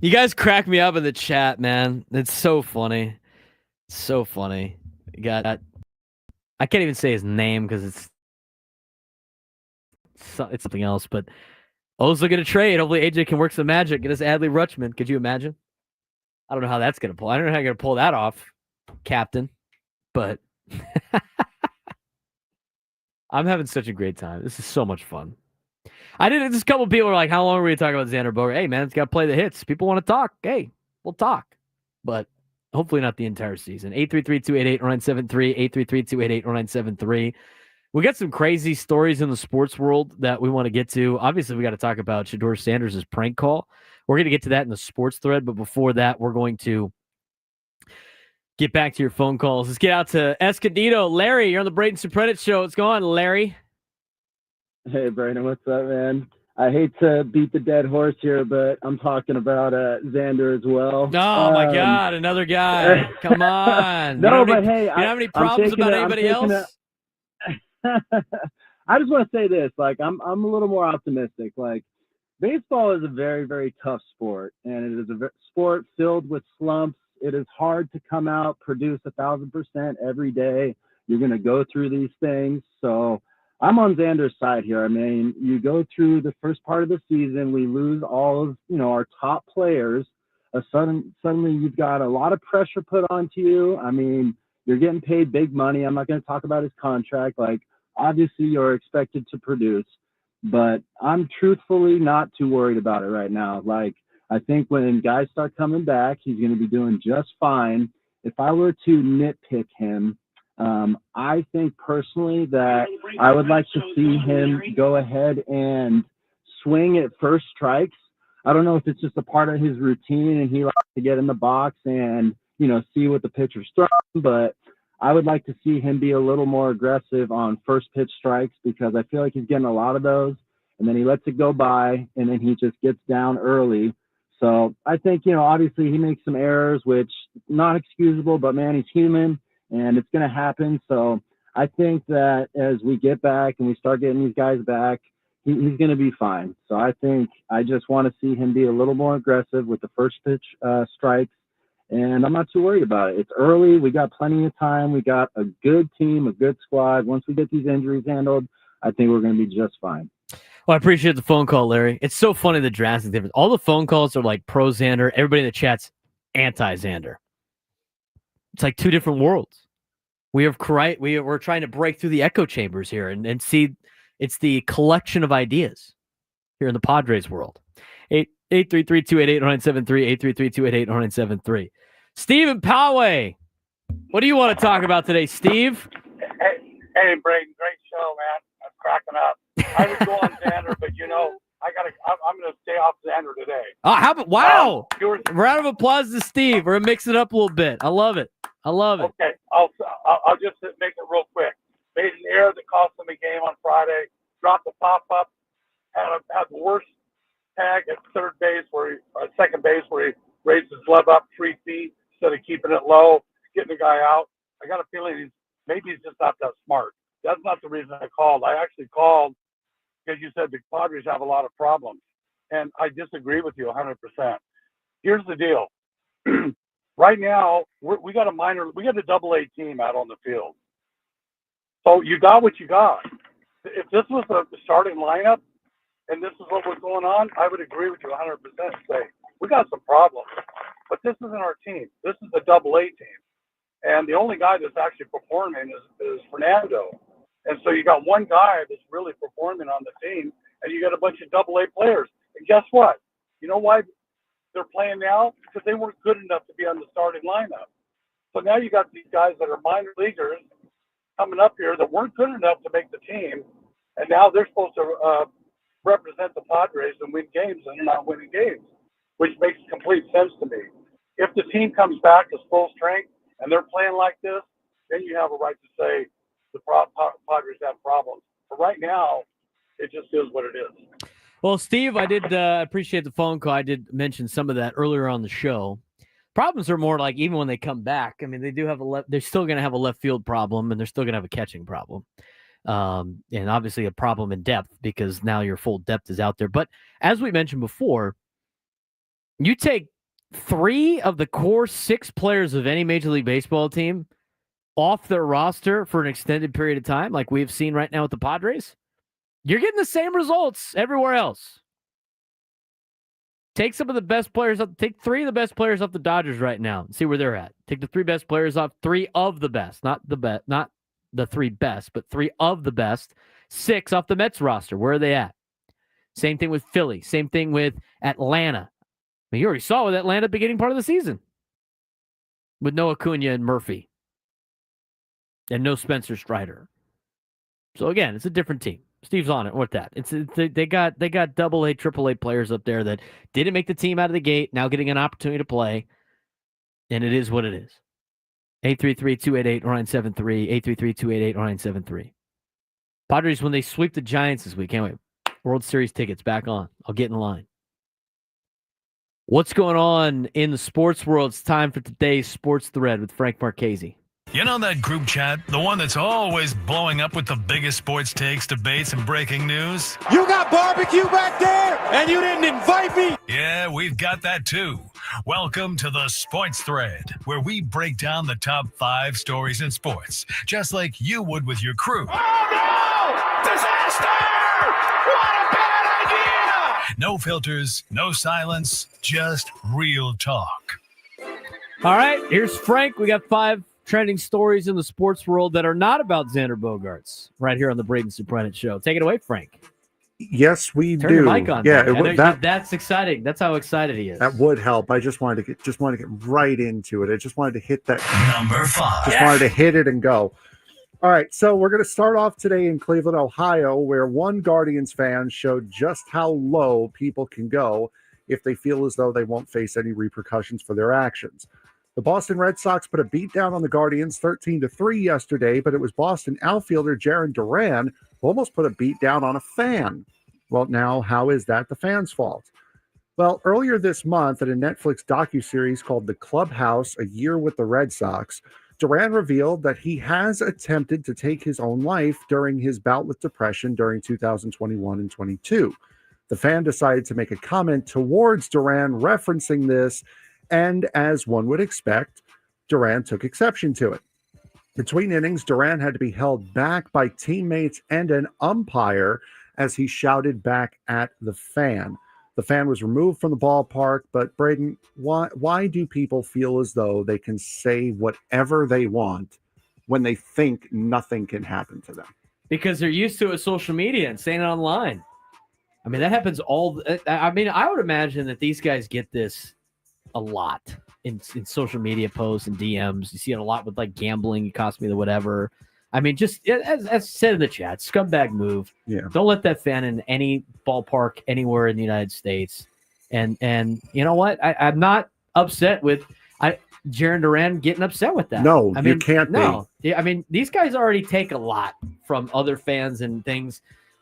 You guys crack me up in the chat, man. It's so funny. So funny. You got I can't even say his name because it's something else, but O's looking to trade. Hopefully AJ can work some magic. Get us Adley Rutschman. Could you imagine? I don't know how that's going to pull. I don't know how you're going to pull that off, Captain. But I'm having such a great time. This is so much fun. Just a couple people are like, how long are we talking about Xander Bogaerts? Hey, man, it's got to play the hits. People want to talk. Hey, we'll talk. But hopefully not the entire season. 833-288-0973, 833-288-0973. We got some crazy stories in the sports world that we want to get to. Obviously, we got to talk about Shedeur Sanders' prank call. We're going to get to that in the sports thread, but before that, we're going to get back to your phone calls. Let's get out to Escondido. Larry, you're on the Braden Surprenant show. What's going on, Larry? Hey, Brandon, what's up, man? I hate to beat the dead horse here, but I'm talking about Xander as well. Oh, my God, another guy. Come on. No, but hey, you don't have any problems about anybody else? I just want to say this. Like, I'm a little more optimistic. Like, baseball is a very, very tough sport, and it is a sport filled with slumps. It is hard to come out, produce 1,000% every day. You're going to go through these things. So I'm on Xander's side here. I mean, you go through the first part of the season, we lose all of, our top players. Suddenly you've got a lot of pressure put onto you. I mean, you're getting paid big money. I'm not going to talk about his contract. Like, obviously you're expected to produce, but I'm truthfully not too worried about it right now. Like, I think when guys start coming back, he's going to be doing just fine. If I were to nitpick him, I think personally that I would like to see him go ahead and swing at first strikes. I don't know if it's just a part of his routine and he likes to get in the box and, see what the pitcher's throwing, but I would like to see him be a little more aggressive on first pitch strikes because I feel like he's getting a lot of those and then he lets it go by and then he just gets down early. So I think, obviously he makes some errors, which not excusable, but man, he's human and it's going to happen. So I think that as we get back and we start getting these guys back, he's going to be fine. So I think I just want to see him be a little more aggressive with the first pitch strikes. And I'm not too worried about it. It's early. We got plenty of time. We got a good team, a good squad. Once we get these injuries handled, I think we're going to be just fine. Well, I appreciate the phone call, Larry. It's so funny, the drastic difference. All the phone calls are like pro Xander. Everybody in the chat's anti-Xander. It's like two different worlds. We're trying to break through the echo chambers here and see it's the collection of ideas here in the Padres world. 833-288-0973, 833-288-0973. Steve and Poway, what do you want to talk about today, Steve? Hey, Braden, great show, man. I'm cracking up. I would go on Xander, but I'm going to stay off Xander today. Oh, how about, wow. Round of applause to Steve. We're going to mix it up a little bit. I love it. Okay, I'll just make it real quick. Made an error that cost him a game on Friday. Dropped the pop-up. Had the worst tag at second base where he raised his glove up 3 feet instead of keeping it low, getting the guy out. I got a feeling maybe he's just not that smart. That's not the reason I called. I actually called because you said the Padres have a lot of problems, and I disagree with you 100%. Here's the deal. Right now, we got a double-A team out on the field. So you got what you got. If this was the starting lineup and this is what was going on, I would agree with you 100%. Say, we got some problems. But this isn't our team. This is the double-A team. And the only guy that's actually performing is Fernando. And so you got one guy that's really performing on the team, and you got a bunch of double-A players. And guess what? You know why they're playing now? Because they weren't good enough to be on the starting lineup. So now you got these guys that are minor leaguers coming up here that weren't good enough to make the team, and now they're supposed to represent the Padres and win games, and they're not winning games, which makes complete sense to me. If the team comes back to full strength and they're playing like this, then you have a right to say the Padres have problems. But right now, it just is what it is. Well, Steve, I did appreciate the phone call. I did mention some of that earlier on the show. Problems are more like even when they come back. I mean, they do have they're still going to have a left field problem, and they're still going to have a catching problem. And obviously a problem in depth because now your full depth is out there. But as we mentioned before, you take 3 of the core 6 players of any Major League Baseball team off their roster for an extended period of time, like we've seen right now with the Padres, you're getting the same results everywhere else. Take some of the best players up. Take 3 of the best players off the Dodgers right now and see where they're at. Take the 3 best players off, 3 of the best, not the 3 best, but 3 of the best. 6 off the Mets roster. Where are they at? Same thing with Philly. Same thing with Atlanta. I mean, you already saw with Atlanta beginning part of the season with no Acuna and Murphy and no Spencer Strider. So again, it's a different team. Steve's on it with that. They got AA, AAA players up there that didn't make the team out of the gate, now getting an opportunity to play, and it is what it is. 833-288-0973, 833-288-0973. Padres, when they sweep the Giants this week, can't wait. World Series tickets back on. I'll get in line. What's going on in the sports world? It's time for today's Sports Thread with Frank Marchese. You know that group chat? The one that's always blowing up with the biggest sports takes, debates, and breaking news? You got barbecue back there, and you didn't invite me? Yeah, we've got that too. Welcome to the Sports Thread, where we break down the top 5 stories in sports, just like you would with your crew. Oh, no! Disaster! What a bad idea! No filters, no silence, just real talk. All right, here's Frank. We got 5 trending stories in the sports world that are not about Xander Bogaerts right here on the Braden Surprenant Show. Take it away, Frank. Yes, we Turn do. your mic on. Yeah, that's exciting. That's how excited he is. That would help. I just wanted to get right into it. I just wanted to hit that number 5. Just wanted to hit it and go. All right, so we're going to start off today in Cleveland, Ohio, where one Guardians fan showed just how low people can go if they feel as though they won't face any repercussions for their actions. The Boston Red Sox put a beat down on the Guardians 13-3 yesterday, but it was Boston outfielder Jarren Duran who almost put a beat down on a fan. Well, now, how is that the fans' fault? Well, earlier this month at a Netflix docuseries called The Clubhouse, A Year with the Red Sox, Duran revealed that he has attempted to take his own life during his bout with depression during 2021 and 22. The fan decided to make a comment towards Duran referencing this, and as one would expect, Duran took exception to it. Between innings, Duran had to be held back by teammates and an umpire as he shouted back at the fan. The fan was removed from the ballpark, but Braden, why do people feel as though they can say whatever they want when they think nothing can happen to them? Because they're used to it with social media and saying it online. I mean, that happens I would imagine that these guys get this a lot in social media posts and DMs. You see it a lot with like gambling, it cost me the whatever. I mean, just as said in the chat, scumbag move. Yeah. Don't let that fan in any ballpark anywhere in the United States. And you know what? I'm not upset with Jarren Duran getting upset with that. No, I mean, you can't be. No. I mean, these guys already take a lot from other fans and things.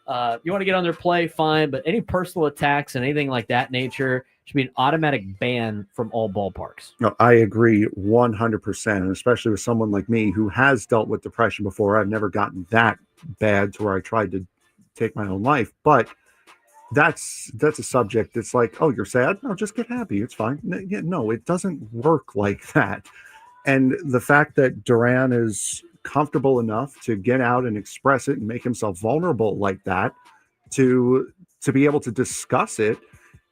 You want to get on their play, fine, but any personal attacks and anything like that nature should be an automatic ban from all ballparks. No, I agree 100%, and especially with someone like me who has dealt with depression before. I've never gotten that bad to where I tried to take my own life, but that's a subject. It's like, oh, you're sad? No, just get happy. It's fine. No, it doesn't work like that. And the fact that Duran is comfortable enough to get out and express it and make himself vulnerable like that to be able to discuss it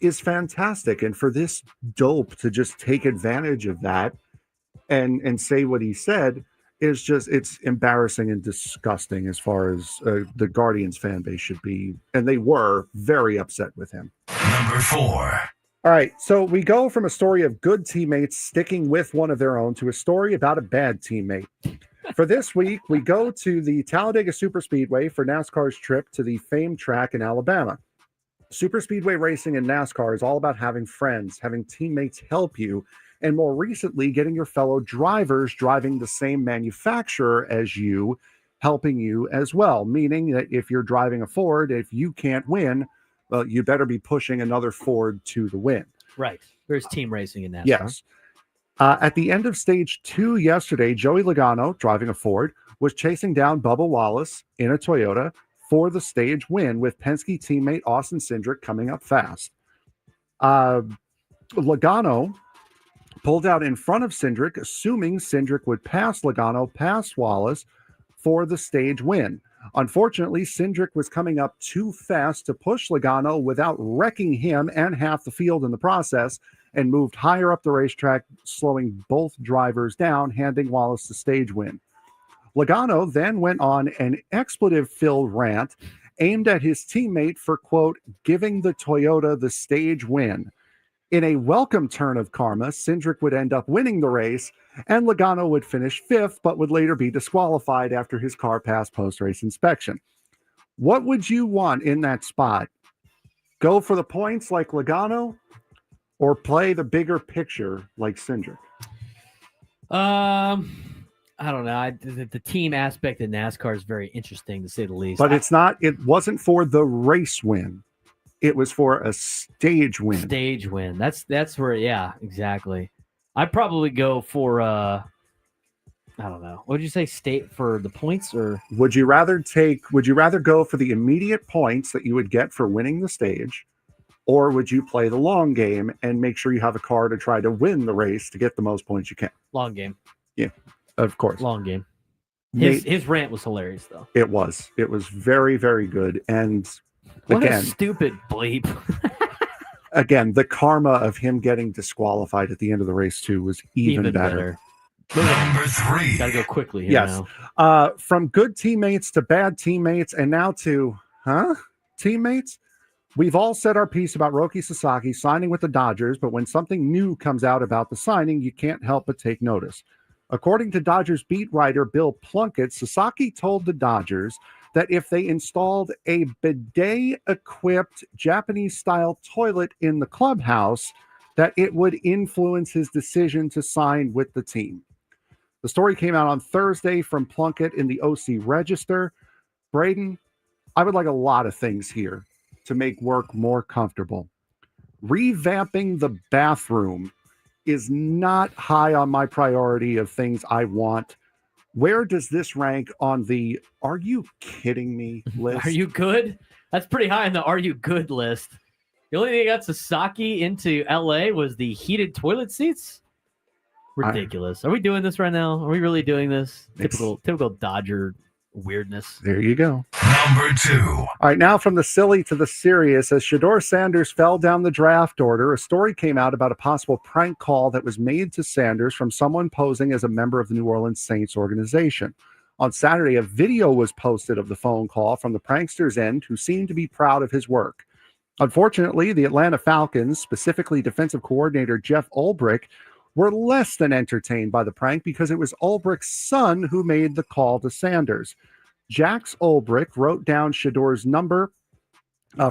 is fantastic. And for this dope to just take advantage of that and say what he said is just, it's embarrassing and disgusting as far as the Guardians fan base should be. And they were very upset with him. Number 4. All right, so we go from a story of good teammates sticking with one of their own to a story about a bad teammate. For this week, we go to the Talladega Superspeedway for NASCAR's trip to the famed track in Alabama. Superspeedway racing in NASCAR is all about having friends, having teammates help you, and more recently, getting your fellow drivers driving the same manufacturer as you, helping you as well. Meaning that if you're driving a Ford, if you can't win, well, you better be pushing another Ford to the win. Right. There's team racing in NASCAR. Yes. At the end of stage 2 yesterday, Joey Logano, driving a Ford, was chasing down Bubba Wallace in a Toyota for the stage win, with Penske teammate Austin Cindric coming up fast. Logano pulled out in front of Cindric, assuming Cindric would pass Logano past Wallace for the stage win. Unfortunately, Cindric was coming up too fast to push Logano without wrecking him and half the field in the process, and moved higher up the racetrack, slowing both drivers down, handing Wallace the stage win. Logano then went on an expletive-filled rant aimed at his teammate for, quote, giving the Toyota the stage win. In a welcome turn of karma, Cindric would end up winning the race, and Logano would finish fifth, but would later be disqualified after his car passed post-race inspection. What would you want in that spot? Go for the points like Logano, or play the bigger picture like Cindric? I don't know. The team aspect of NASCAR is very interesting, to say the least. But it wasn't for the race win. It was for a stage win. Stage win. That's where, yeah, exactly. I'd probably go for I don't know. What did you say? State for the points, or would you rather go for the immediate points that you would get for winning the stage, or would you play the long game and make sure you have a car to try to win the race to get the most points you can? Long game. Yeah, of course. Long game. His rant was hilarious, though. It was very, very good. And what again, a stupid bleep. Again, the karma of him getting disqualified at the end of the race too was even better. Number 3. Gotta go quickly here Yes. now. From good teammates to bad teammates, and now to teammates. We've all said our piece about Roki Sasaki signing with the Dodgers, but when something new comes out about the signing, you can't help but take notice. According to Dodgers beat writer Bill Plunkett, Sasaki told the Dodgers that if they installed a bidet-equipped Japanese-style toilet in the clubhouse, that it would influence his decision to sign with the team. The story came out on Thursday from Plunkett in the OC Register. Braden, I would like a lot of things here to make work more comfortable. Revamping the bathroom is not high on my priority of things I want. Where does this rank on the "are you kidding me" list? Are you good? That's pretty high on the "are you good" list. The only thing that got Sasaki into LA was the heated toilet seats. Ridiculous. Are we doing this right now? Are we really doing this? Typical Dodger weirdness. There you go. Number 2. All right, now from the silly to the serious. As Shedeur Sanders fell down the draft order, a story came out about a possible prank call that was made to Sanders from someone posing as a member of the New Orleans Saints organization. On Saturday, a video was posted of the phone call from the prankster's end, who seemed to be proud of his work. Unfortunately, the Atlanta Falcons, specifically defensive coordinator Jeff Ulbrich, were less than entertained by the prank because it was Ulbrich's son who made the call to Sanders. Jax Ulbrich wrote down Shedeur's number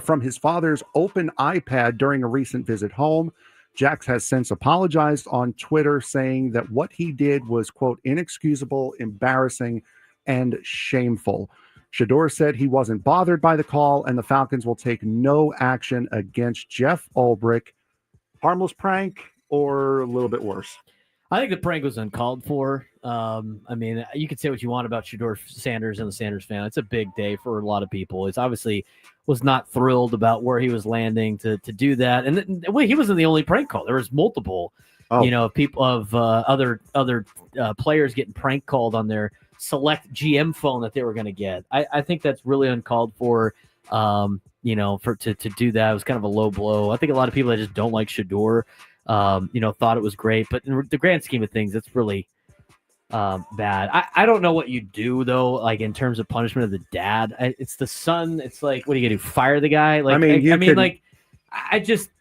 from his father's open iPad during a recent visit home. Jax has since apologized on Twitter, saying that what he did was, quote, inexcusable, embarrassing, and shameful. Shedeur said he wasn't bothered by the call, and the Falcons will take no action against Jeff Ulbrich. Harmless prank, or a little bit worse? I think the prank was uncalled for. I mean, you could say what you want about Shedeur Sanders and the Sanders fan. It's a big day for a lot of people. It's obviously was not thrilled about where he was landing to do that. And he wasn't the only prank call. There was multiple, people of other players getting prank called on their select GM phone that they were going to get. I think that's really uncalled for. To do that, it was kind of a low blow. I think a lot of people that just don't like Shedeur, thought it was great, but in the grand scheme of things, it's really bad. I don't know what you do though, like in terms of punishment of the dad. It's the son. It's like, what are you gonna do? Fire the guy? Like, I just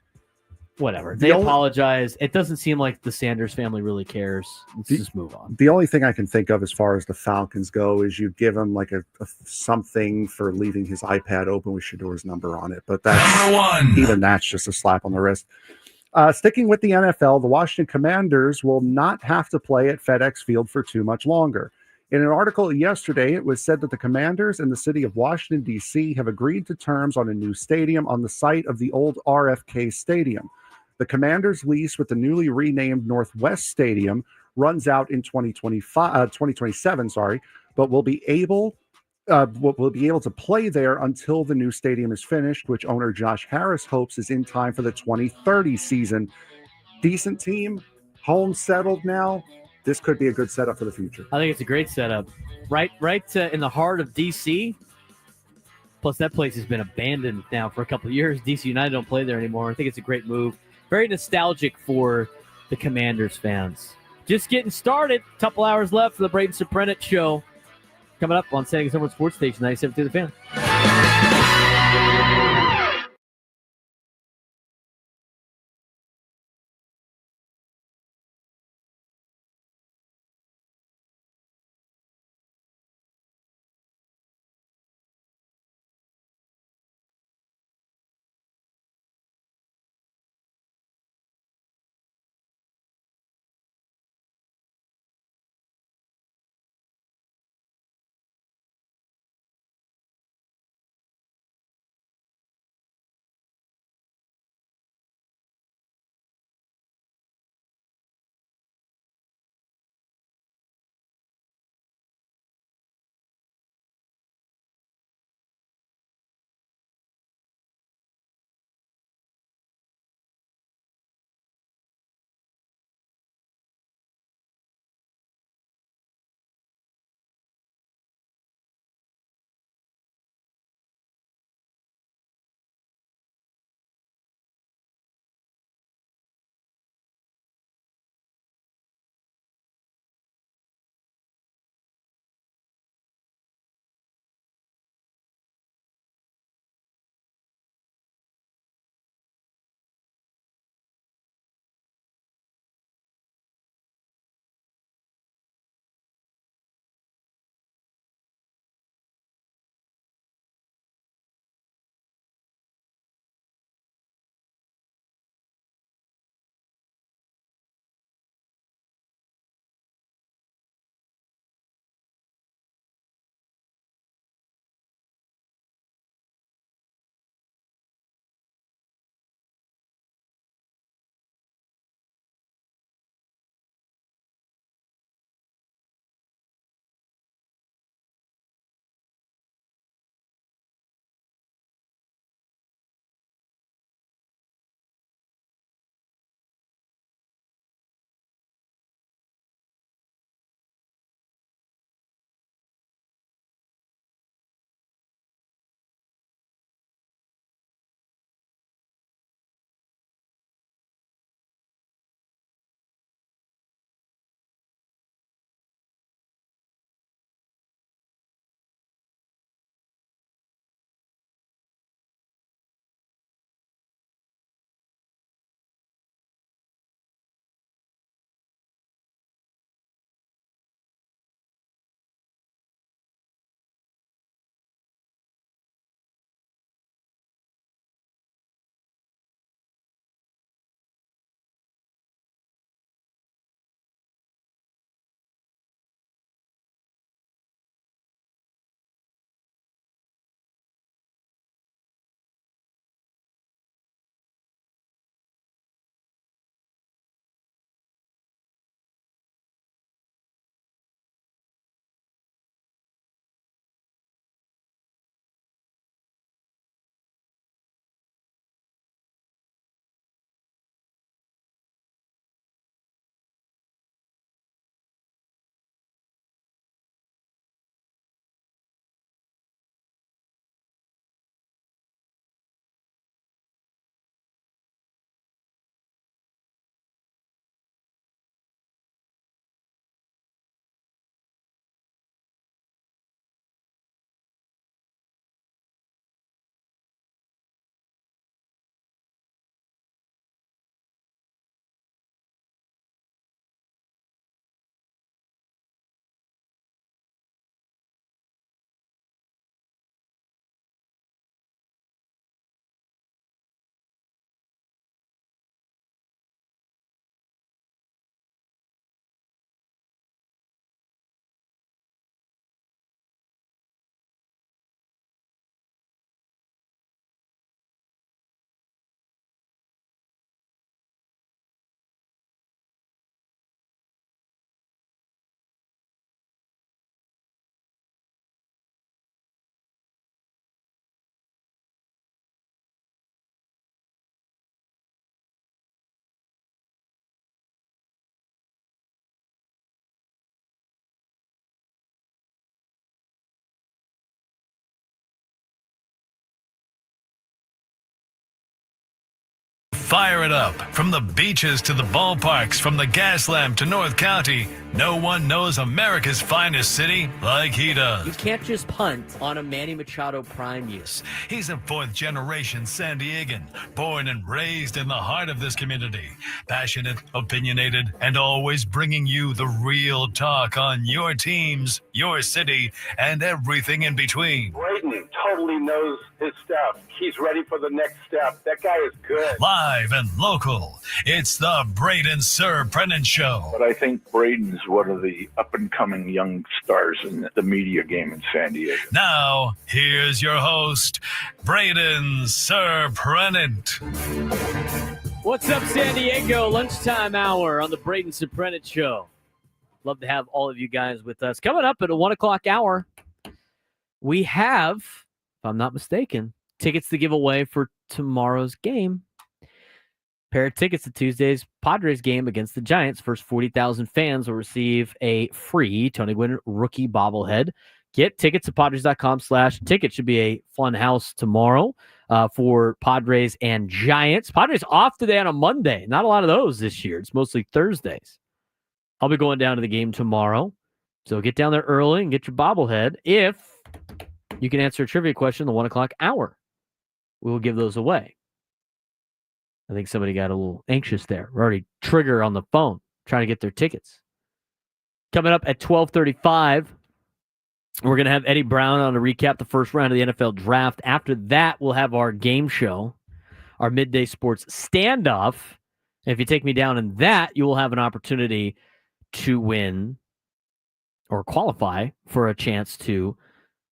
whatever. They apologize. It doesn't seem like the Sanders family really cares. Let's just move on. The only thing I can think of as far as the Falcons go is you give him like a something for leaving his iPad open with Shedeur's number on it. But even that's just a slap on the wrist. Sticking with the NFL, the Washington Commanders will not have to play at FedEx Field for too much longer. In an article yesterday, it was said that the Commanders and the city of Washington, D.C. have agreed to terms on a new stadium on the site of the old RFK Stadium. The Commanders' lease with the newly renamed Northwest Stadium runs out in 2027, but will be able to play there until the new stadium is finished, which owner Josh Harris hopes is in time for the 2030 season. Decent team, home settled now, this could be a good setup for the future. I think it's a great setup. Right in the heart of D.C. Plus, that place has been abandoned now for a couple of years. D.C. United don't play there anymore. I think it's a great move. Very nostalgic for the Commanders fans. Just getting started. Couple hours left for the Braden Surprenant show. Coming up on San Diego Sports Station 97.3 The Fan. Fire it up. From the beaches to the ballparks, from the Gaslamp to North County, no one knows America's finest city like he does. You can't just punt on a Manny Machado prime year. He's a fourth-generation San Diegan, born and raised in the heart of this community. Passionate, opinionated, and always bringing you the real talk on your teams, your city, and everything in between. Braden totally knows his stuff. He's ready for the next step. That guy is good. Live and local, it's the Braden Surprenant Show. But I think Braden's one of the up-and-coming young stars in the media game in San Diego. Now, here's your host, Braden Surprenant. What's up, San Diego? Lunchtime hour on the Braden Surprenant Show. Love to have all of you guys with us. Coming up at a 1 o'clock hour, we have, if I'm not mistaken, tickets to give away for tomorrow's game. Pair of tickets to Tuesday's Padres game against the Giants. First 40,000 fans will receive a free Tony Gwynn rookie bobblehead. Get tickets at Padres.com/ticket. Should be a fun house tomorrow for Padres and Giants. Padres off today on a Monday. Not a lot of those this year. It's mostly Thursdays. I'll be going down to the game tomorrow. So get down there early and get your bobblehead. If you can answer a trivia question in the 1 o'clock hour, we will give those away. I think somebody got a little anxious there. We're already trigger on the phone trying to get their tickets. Coming up at 12:35, we're going to have Eddie Brown on to recap the first round of the NFL draft. After that, we'll have our game show, our midday sports standoff. And if you take me down in that, you will have an opportunity to win or qualify for a chance to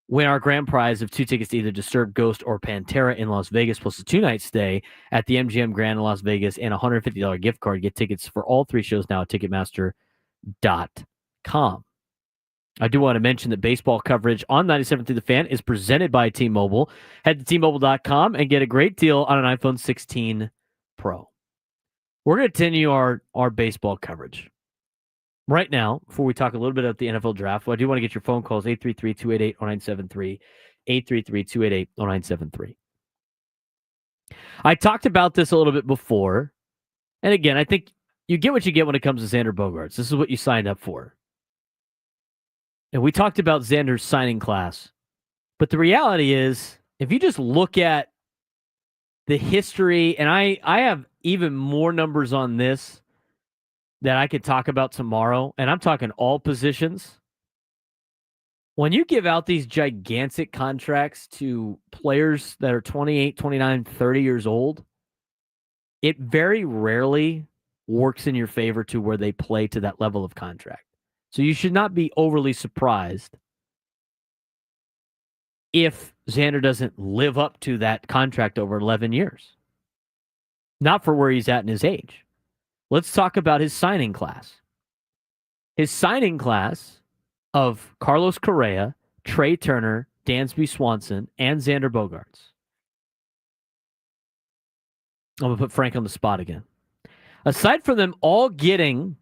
win our grand prize of 2 tickets to either Disturbed, Ghost, or Pantera in Las Vegas, plus a 2-night stay at the MGM Grand in Las Vegas and a $150 gift card. Get tickets for all 3 shows now at Ticketmaster.com. I do want to mention that baseball coverage on 97 Through the Fan is presented by T-Mobile. Head to T-Mobile.com and get a great deal on an iPhone 16 Pro. We're going to continue our baseball coverage. Right now, before we talk a little bit about the NFL draft, I do want to get your phone calls, 833-288-0973, 833-288-0973. I talked about this a little bit before, and again, I think you get what you get when it comes to Xander Bogaerts. This is what you signed up for. And we talked about Xander's signing class, but the reality is, if you just look at the history, and I have even more numbers on this that I could talk about tomorrow, and I'm talking all positions. When you give out these gigantic contracts to players that are 28, 29, 30 years old, it very rarely works in your favor to where they play to that level of contract. So you should not be overly surprised if Xander doesn't live up to that contract over 11 years. Not for where he's at in his age. Let's talk about his signing class. His signing class of Carlos Correa, Trey Turner, Dansby Swanson, and Xander Bogaerts. I'm going to put Frank on the spot again. Aside from them all getting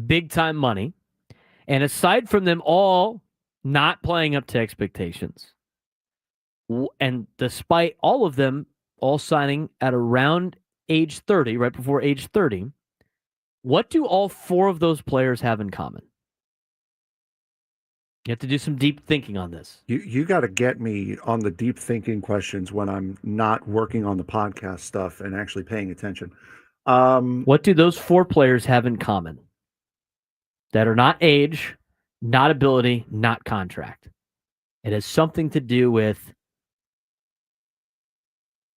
big-time money, and aside from them all not playing up to expectations, and despite all of them all signing at around age 30, right before age 30, what do all 4 of those players have in common? You have to do some deep thinking on this. You got to get me on the deep thinking questions when I'm not working on the podcast stuff and actually paying attention. What do those 4 players have in common that are not age, not ability, not contract? It has something to do with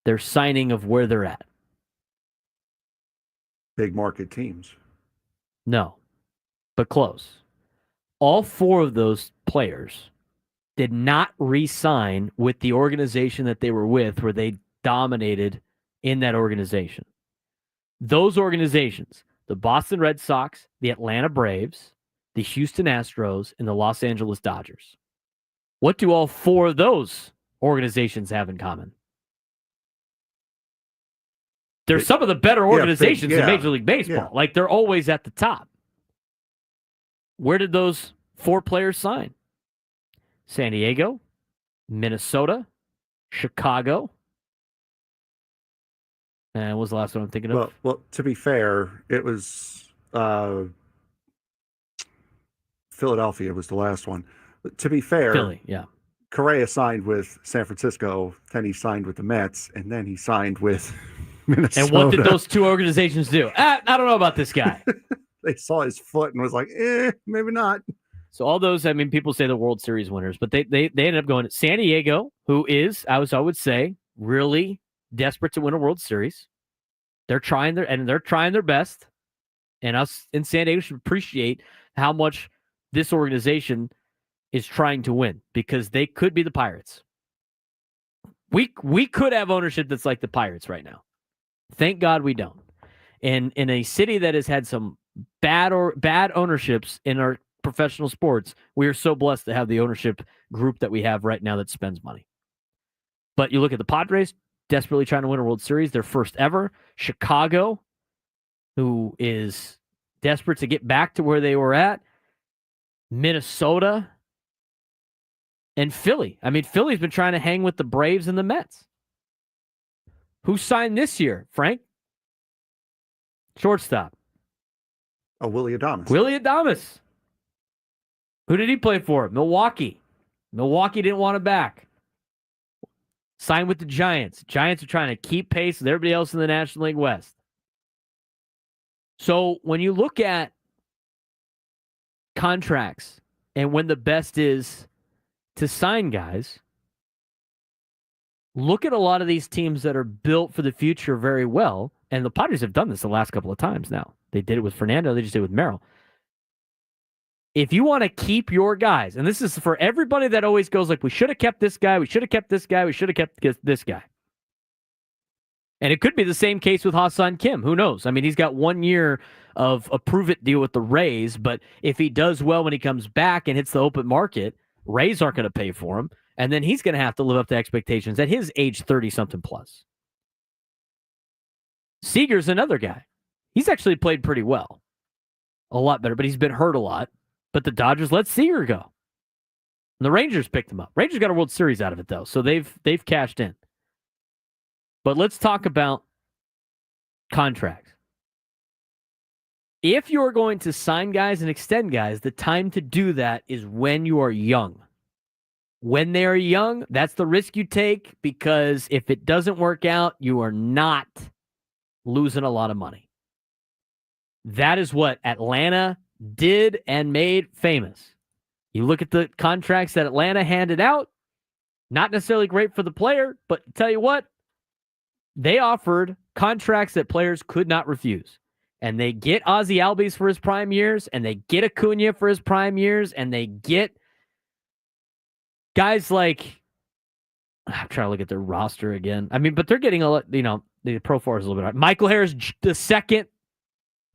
their signing of where they're at. Big market teams. No, but close. All 4 of those players did not re-sign with the organization that they were with where they dominated in that organization. Those organizations, the Boston Red Sox, the Atlanta Braves, the Houston Astros, and the Los Angeles Dodgers. What do all 4 of those organizations have in common? They're some of the better organizations in Major League Baseball. Yeah. Like, they're always at the top. Where did those 4 players sign? San Diego, Minnesota, Chicago, What was the last one I'm thinking of? Well, to be fair, it was Philadelphia was the last one. But to be fair, Philly, yeah. Correa signed with San Francisco, then he signed with the Mets, and then he signed with Minnesota. And what did those two organizations do? I don't know about this guy. They saw his foot and was like, maybe not. So all those, I mean, people say the World Series winners, but they ended up going to San Diego, who is, I would say, really desperate to win a World Series. They're trying their best. And us in San Diego should appreciate how much this organization is trying to win, because they could be the Pirates. We could have ownership that's like the Pirates right now. Thank God we don't. And in a city that has had some bad ownerships in our professional sports, we are so blessed to have the ownership group that we have right now that spends money. But you look at the Padres, desperately trying to win a World Series, their first ever. Chicago, who is desperate to get back to where they were at. Minnesota. And Philly. I mean, Philly's been trying to hang with the Braves and the Mets. Who signed this year, Frank? Shortstop. Oh, Willie Adames. Willie Adames. Who did he play for? Milwaukee. Milwaukee didn't want him back. Signed with the Giants. Giants are trying to keep pace with everybody else in the National League West. So when you look at contracts and when the best is to sign guys, look at a lot of these teams that are built for the future very well. And the Padres have done this the last couple of times now. They did it with Fernando. They just did it with Merrill. If you want to keep your guys, and this is for everybody that always goes like, we should have kept this guy, we should have kept this guy, we should have kept this guy. And it could be the same case with Ha-Seong Kim. Who knows? I mean, he's got 1 year of a prove-it deal with the Rays, but if he does well when he comes back and hits the open market, Rays aren't going to pay for him, and then he's going to have to live up to expectations at his age 30-something plus. Seager's another guy. He's actually played pretty well. A lot better, but he's been hurt a lot. But the Dodgers let Seager go. And the Rangers picked him up. Rangers got a World Series out of it, though, so they've cashed in. But let's talk about contracts. If you're going to sign guys and extend guys, the time to do that is when you are young. When they are young, that's the risk you take, because if it doesn't work out, you are not losing a lot of money. That is what Atlanta did and made famous. You look at the contracts that Atlanta handed out, not necessarily great for the player, but tell you what, they offered contracts that players could not refuse. And they get Ozzie Albies for his prime years, and they get Acuna for his prime years, and they get guys like, I'm trying to look at their roster again. I mean, but they're getting a lot, the Pro 4 is a little bit hard. Michael Harris the second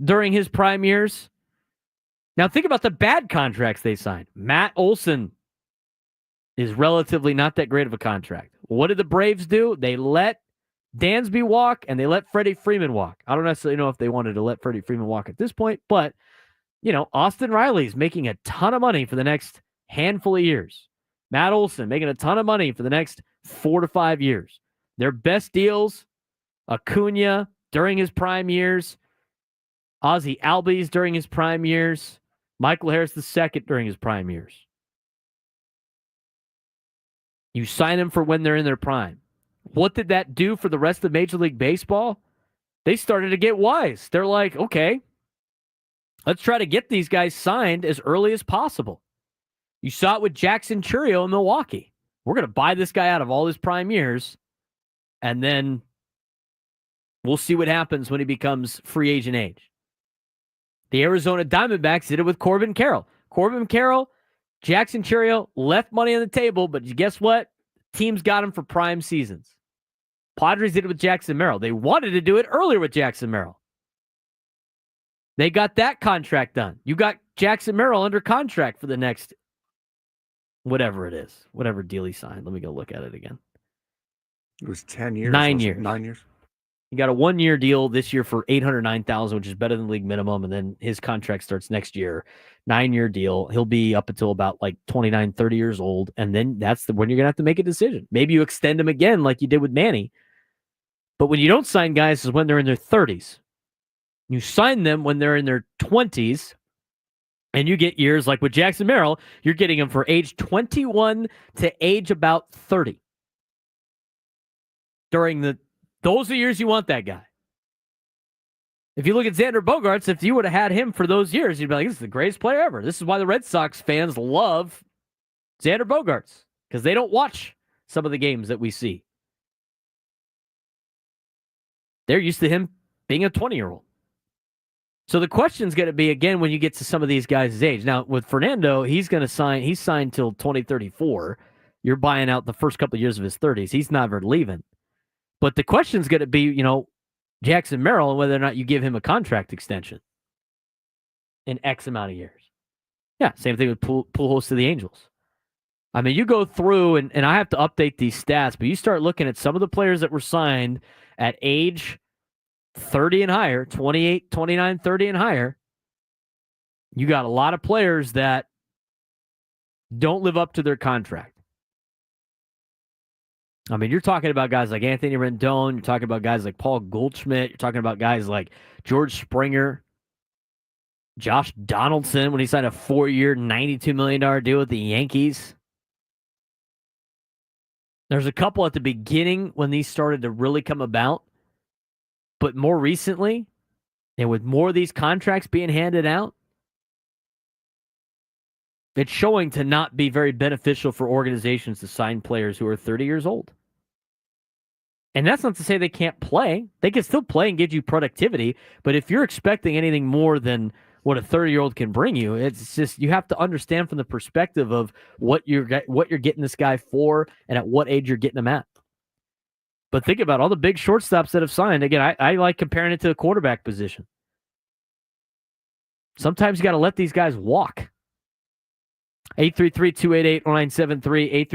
during his prime years. Now think about the bad contracts they signed. Matt Olson is relatively not that great of a contract. What did the Braves do? They let Dansby walk, and they let Freddie Freeman walk. I don't necessarily know if they wanted to let Freddie Freeman walk at this point, but, Austin Riley's making a ton of money for the next handful of years. Matt Olson making a ton of money for the next 4 to 5 years. Their best deals, Acuna during his prime years, Ozzie Albies during his prime years, Michael Harris II during his prime years. You sign them for when they're in their prime. What did that do for the rest of Major League Baseball? They started to get wise. They're like, okay, let's try to get these guys signed as early as possible. You saw it with Jackson Chourio in Milwaukee. We're going to buy this guy out of all his prime years, and then we'll see what happens when he becomes free agent age. The Arizona Diamondbacks did it with Corbin Carroll. Corbin Carroll, Jackson Chourio left money on the table, but guess what? Teams got him for prime seasons. Padres did it with Jackson Merrill. They wanted to do it earlier with Jackson Merrill. They got that contract done. You got Jackson Merrill under contract for the next whatever it is, whatever deal he signed. Let me go look at it again. It was 10 years. 9 years. 9 years. He got a 1 year deal this year for $809,000, which is better than league minimum. And then his contract starts next year. 9 year deal. He'll be up until about like 29, 30 years old. And then that's when you're going to have to make a decision. Maybe you extend him again like you did with Manny. But when you don't sign guys is when they're in their 30s. You sign them when they're in their 20s, and you get years like with Jackson Merrill, you're getting him for age 21 to age about 30. Those are the years you want that guy. If you look at Xander Bogaerts, if you would have had him for those years, you'd be like, this is the greatest player ever. This is why the Red Sox fans love Xander Bogaerts, because they don't watch some of the games that we see. They're used to him being a 20-year-old. So the question's going to be, again, when you get to some of these guys' age. Now, with Fernando, he's signed till 2034. You're buying out the first couple of years of his 30s. He's never leaving. But the question's going to be, Jackson Merrill, and whether or not you give him a contract extension in X amount of years. Yeah, same thing with Pujols to the Angels. I mean, you go through, and I have to update these stats, but you start looking at some of the players that were signed at age 30 and higher, 28, 29, 30 and higher. You got a lot of players that don't live up to their contract. I mean, you're talking about guys like Anthony Rendon. You're talking about guys like Paul Goldschmidt. You're talking about guys like George Springer, Josh Donaldson when he signed a 4-year, $92 million deal with the Yankees. There's a couple at the beginning when these started to really come about. But more recently, and with more of these contracts being handed out, it's showing to not be very beneficial for organizations to sign players who are 30 years old. And that's not to say they can't play. They can still play and give you productivity. But if you're expecting anything more than what a 30-year-old can bring you, it's just you have to understand from the perspective of what you're getting this guy for and at what age you're getting him at. But think about all the big shortstops that have signed. Again, I like comparing it to the quarterback position. Sometimes you got to let these guys walk. 833-288-0973,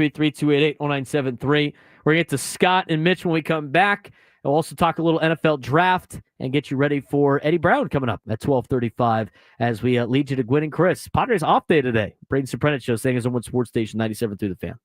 833-288-0973. We're going to get to Scott and Mitch when we come back. We'll also talk a little NFL draft and get you ready for Eddie Brown coming up at 12:35 as we lead you to Gwynn and Chris. Padres off day today. Braden Surprenant Show, saying his own sports station 97 through the Fan.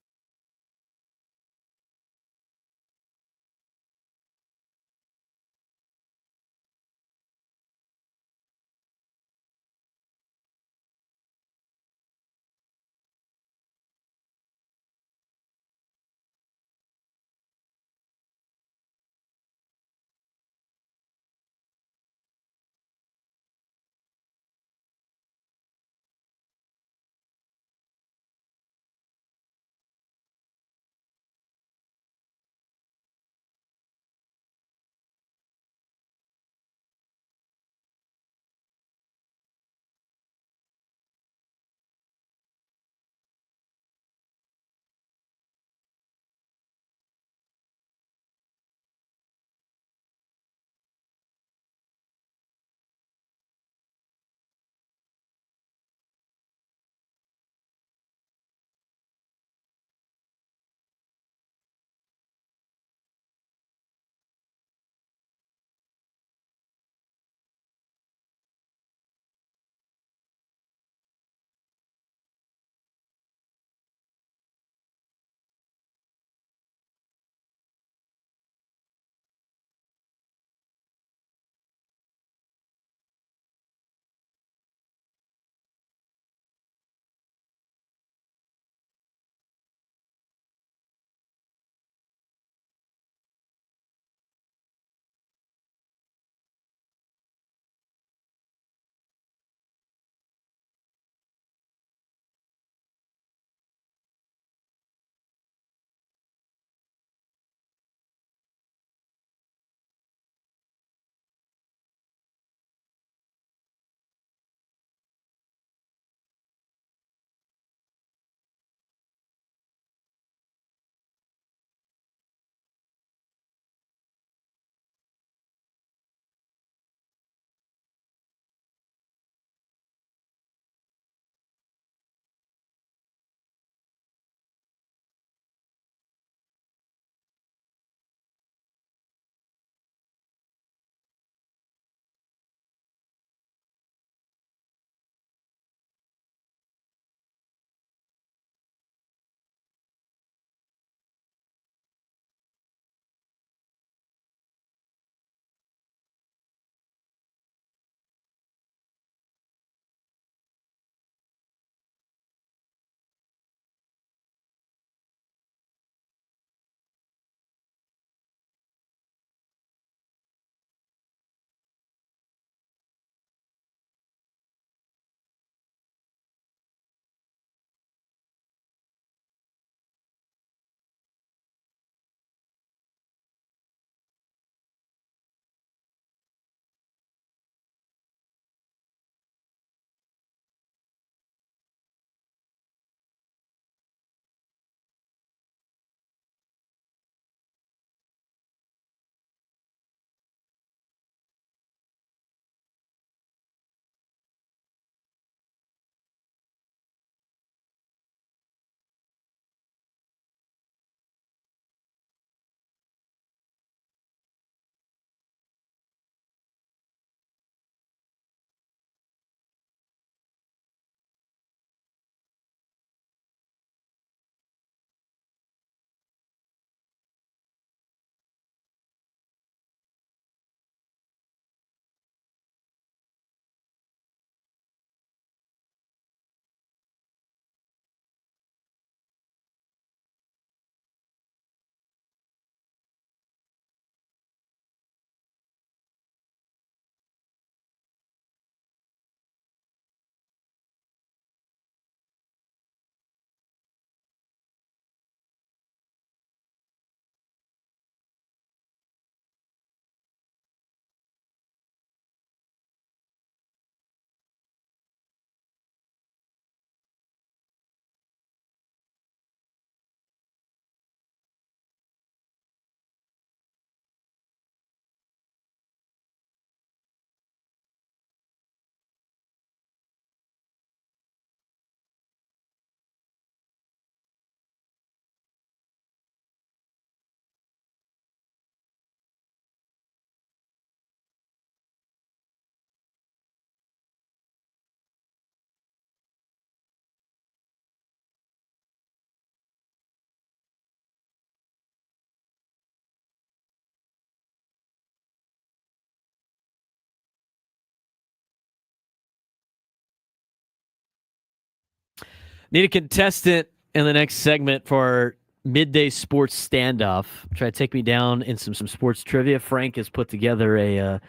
Need a contestant in the next segment for our midday sports standoff. Try to take me down in some sports trivia. Frank has put together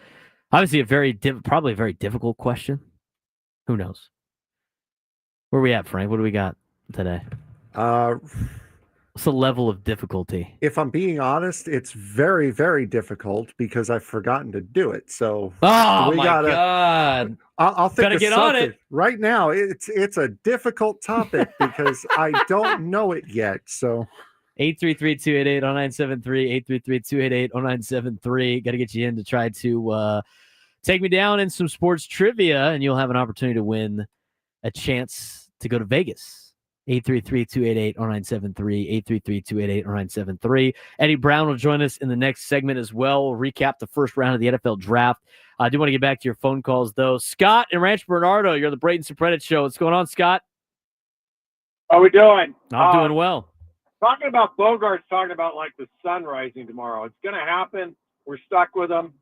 obviously probably a very difficult question. Who knows? Where are we at, Frank? What do we got today? What's the level of difficulty? If I'm being honest, it's very, very difficult because I've forgotten to do it. So God. I'll think Gotta of get on something. it. Right now. It's a difficult topic because I don't know it yet. So 833-288-0973, 833-288-0973. Got to get you in to try to take me down in some sports trivia, and you'll have an opportunity to win a chance to go to Vegas. 833-288-0973, 833-288-0973. Eddie Brown will join us in the next segment as well. We'll recap the first round of the NFL draft. I do want to get back to your phone calls, though. Scott in Rancho Bernardo, you're on the Braden Surprenant Show. What's going on, Scott? How we doing? I'm doing well. Talking about Bogaerts, talking about like the sun rising tomorrow. It's going to happen. We're stuck with him.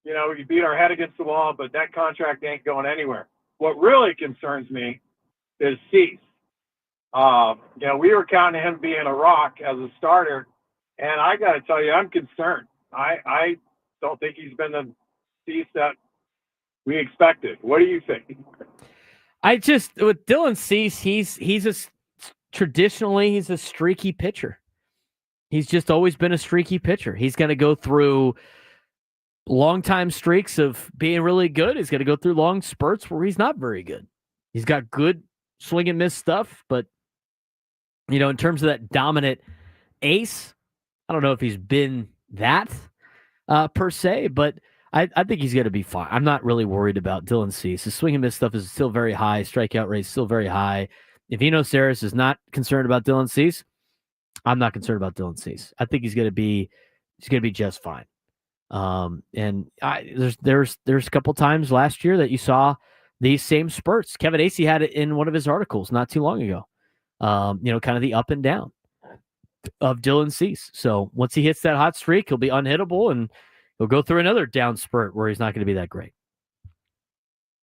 You know, we beat our head against the wall, but that contract ain't going anywhere. What really concerns me is Cease. We were counting him being a rock as a starter, and I got to tell you, I'm concerned. I don't think he's been the Cease that we expected. What do you think? With Dylan Cease, traditionally he's a streaky pitcher. He's just always been a streaky pitcher. He's going to go through long-time streaks of being really good. He's going to go through long spurts where he's not very good. He's got good swing and miss stuff, but in terms of that dominant ace, I don't know if he's been that per se, but I think he's going to be fine. I'm not really worried about Dylan Cease. His swing and miss stuff is still very high. Strikeout rate is still very high. If Eno Saris is not concerned about Dylan Cease, I'm not concerned about Dylan Cease. I think he's going to be just fine. There's a couple times last year that you saw these same spurts. Kevin Acee had it in one of his articles not too long ago. Kind of the up and down of Dylan Cease. So once he hits that hot streak, he'll be unhittable and he'll go through another down spurt where he's not going to be that great.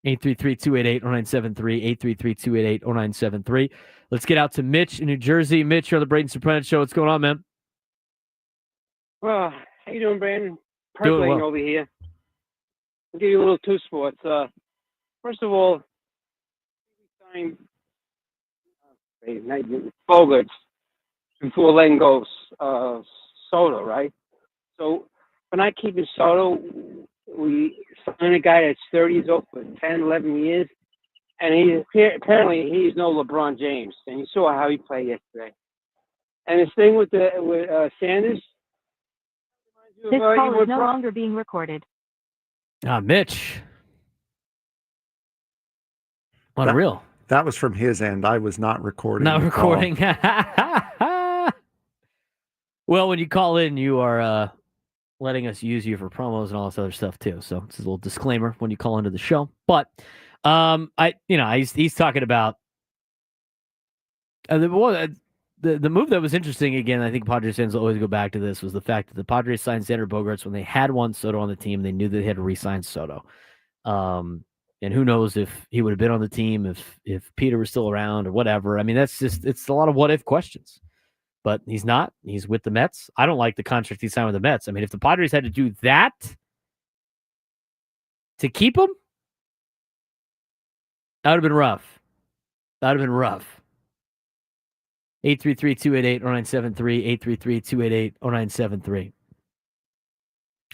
833-288-0973, 833-288-0973. Let's get out to Mitch in New Jersey. Mitch, you're on the Braden Surprenant Show. What's going on, man? Well, how you doing, Brandon? Doing Percolating well. over here. I'll give you a little two sports. First of all, we signed Bogaerts before letting go Soto, right? So we're not keeping Soto. We signed a guy that's 30 years old for 10, 11 years, and apparently he's no LeBron James. And you saw how he played yesterday. And this thing with Sanders. This call is no longer being recorded. Mitch. Unreal. That was from his end. I was not recording. Not the call. recording. Well, when you call in, you are letting us use you for promos and all this other stuff too. So it's a little disclaimer when you call into the show. But he's talking about the move that was interesting. Again, I think Padres fans will always go back to this, was the fact that the Padres signed Xander Bogaerts when they had Juan Soto on the team. They knew they had to re-sign Soto. And who knows if he would have been on the team if Peter was still around or whatever. I mean, it's a lot of what if questions. But he's not. He's with the Mets. I don't like the contract he signed with the Mets. I mean, if the Padres had to do that to keep him, that would have been rough. 833-288-0973, 833-288-0973.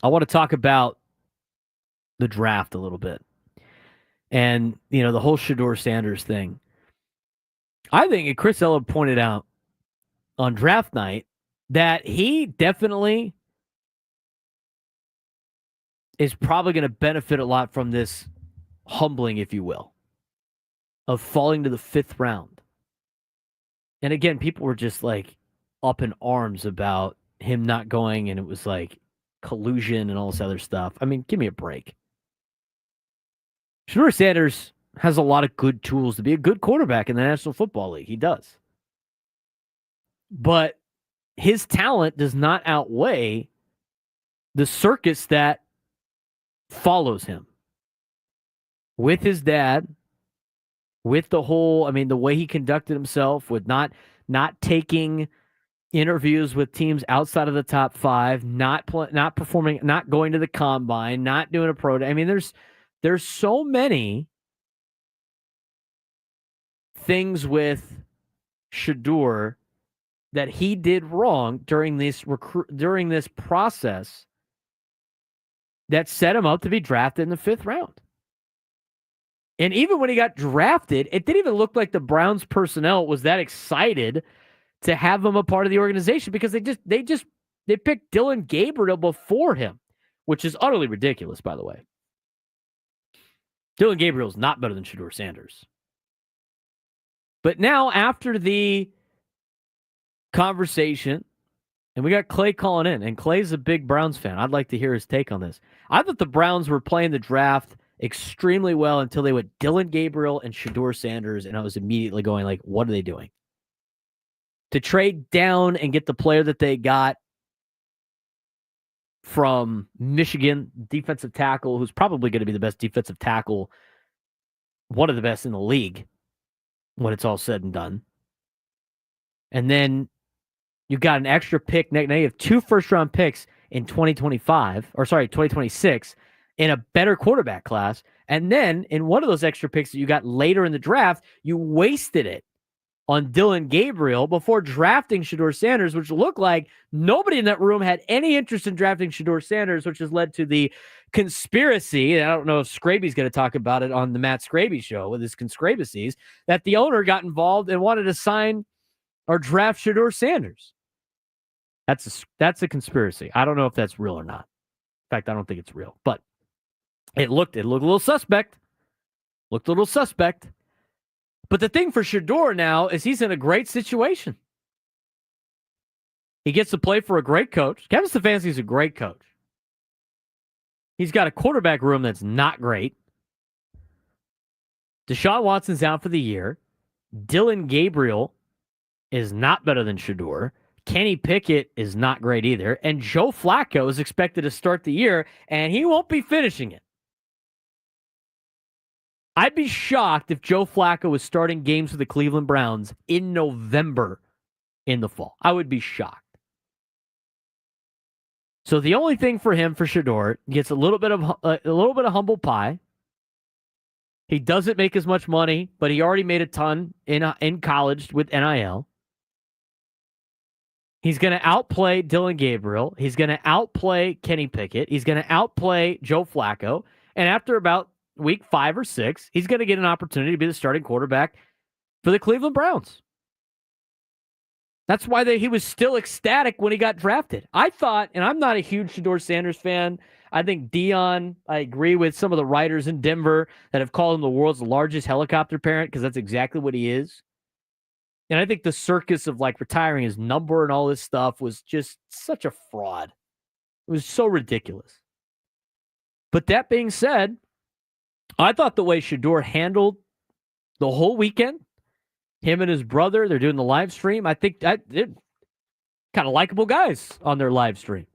I want to talk about the draft a little bit. And, the whole Shedeur Sanders thing. I think, and Chris Ella pointed out on draft night, that he definitely is probably going to benefit a lot from this humbling, if you will, of falling to the 5th round. And again, people were just like up in arms about him not going, and it was like collusion and all this other stuff. I mean, give me a break. Shedeur Sanders has a lot of good tools to be a good quarterback in the National Football League. He does. But his talent does not outweigh the circus that follows him. With his dad with the whole, the way he conducted himself with not taking interviews with teams outside of the top 5, not performing, not going to the combine, not doing a pro day. There's so many things with Shedeur that he did wrong during this process that set him up to be drafted in the 5th round. And even when he got drafted, it didn't even look like the Browns personnel was that excited to have him a part of the organization because they picked Dylan Gabriel before him, which is utterly ridiculous, by the way. Dylan Gabriel is not better than Shedeur Sanders. But now, after the conversation, and we got Clay calling in, and Clay's a big Browns fan. I'd like to hear his take on this. I thought the Browns were playing the draft extremely well until they went Dylan Gabriel and Shedeur Sanders, and I was immediately going, like, what are they doing? To trade down and get the player that they got from Michigan, defensive tackle, who's probably going to be the best defensive tackle, one of the best in the league when it's all said and done. And then you got an extra pick. Now you have 2 first-round picks in 2026 in a better quarterback class. And then in one of those extra picks that you got later in the draft, you wasted it on Dylan Gabriel before drafting Shedeur Sanders, which looked like nobody in that room had any interest in drafting Shedeur Sanders, which has led to the conspiracy. And I don't know if Scraby's going to talk about it on the Matt Scraby show with his conspiracies, that the owner got involved and wanted to sign or draft Shedeur Sanders. That's a conspiracy. I don't know if that's real or not. In fact, I don't think it's real, but it looked a little suspect. But the thing for Shedeur now is he's in a great situation. He gets to play for a great coach. Kevin Stefanski's a great coach. He's got a quarterback room that's not great. Deshaun Watson's out for the year. Dylan Gabriel is not better than Shedeur. Kenny Pickett is not great either. And Joe Flacco is expected to start the year, and he won't be finishing it. I'd be shocked if Joe Flacco was starting games for the Cleveland Browns in November in the fall. I would be shocked. So the only thing for him, for Shedeur, gets a little bit of humble pie. He doesn't make as much money, but he already made a ton in college with NIL. He's going to outplay Dylan Gabriel. He's going to outplay Kenny Pickett. He's going to outplay Joe Flacco. And after about week 5 or 6, he's going to get an opportunity to be the starting quarterback for the Cleveland Browns. That's why he was still ecstatic when he got drafted. I thought, and I'm not a huge Shedeur Sanders fan. I think Dion, I agree with some of the writers in Denver that have called him the world's largest helicopter parent, because that's exactly what he is. And I think the circus of like retiring his number and all this stuff was just such a fraud. It was so ridiculous. But that being said, I thought the way Shedeur handled the whole weekend, him and his brother, they're doing the live stream. I think they're kind of likable guys on their live stream.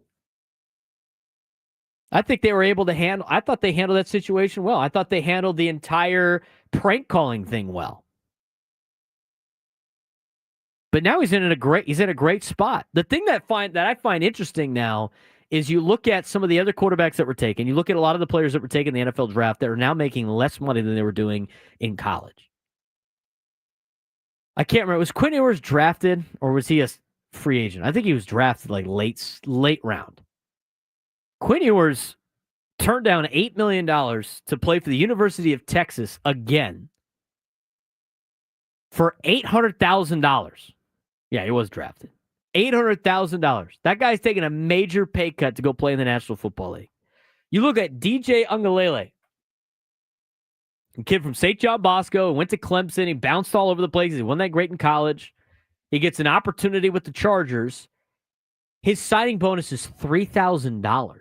I think they were able to I thought they handled that situation well. I thought they handled the entire prank calling thing well. But now he's in a great spot. The thing that I find interesting now is you look at some of the other quarterbacks that were taken. You look at a lot of the players that were taken in the NFL draft that are now making less money than they were doing in college. I can't remember. Was Quinn Ewers drafted or was he a free agent? I think he was drafted like late round. Quinn Ewers turned down $8 million to play for the University of Texas again for $800,000. Yeah, he was drafted. $800,000. That guy's taking a major pay cut to go play in the National Football League. You look at DJ Ungalele, a kid from St. John Bosco, went to Clemson. He bounced all over the place. He won that great in college. He gets an opportunity with the Chargers. His signing bonus is $3,000.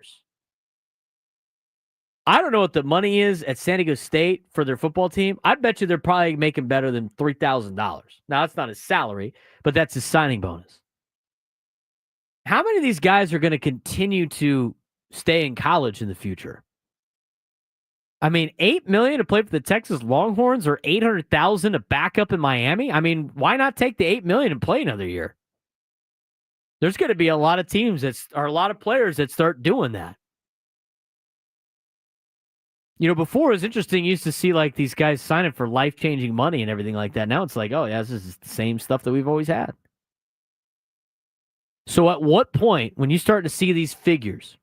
I don't know what the money is at San Diego State for their football team. I bet you they're probably making better than $3,000. Now, that's not his salary, but that's his signing bonus. How many of these guys are going to continue to stay in college in the future? I mean, $8 million to play for the Texas Longhorns or $800,000 to back up in Miami. I mean, why not take the $8 million and play another year? There's going to be a lot of teams or a lot of players that start doing that. You know, before it was interesting. You used to see like these guys signing for life-changing money and everything like that. Now it's like, oh yeah, this is the same stuff that we've always had. So at what point, when you start to see these figures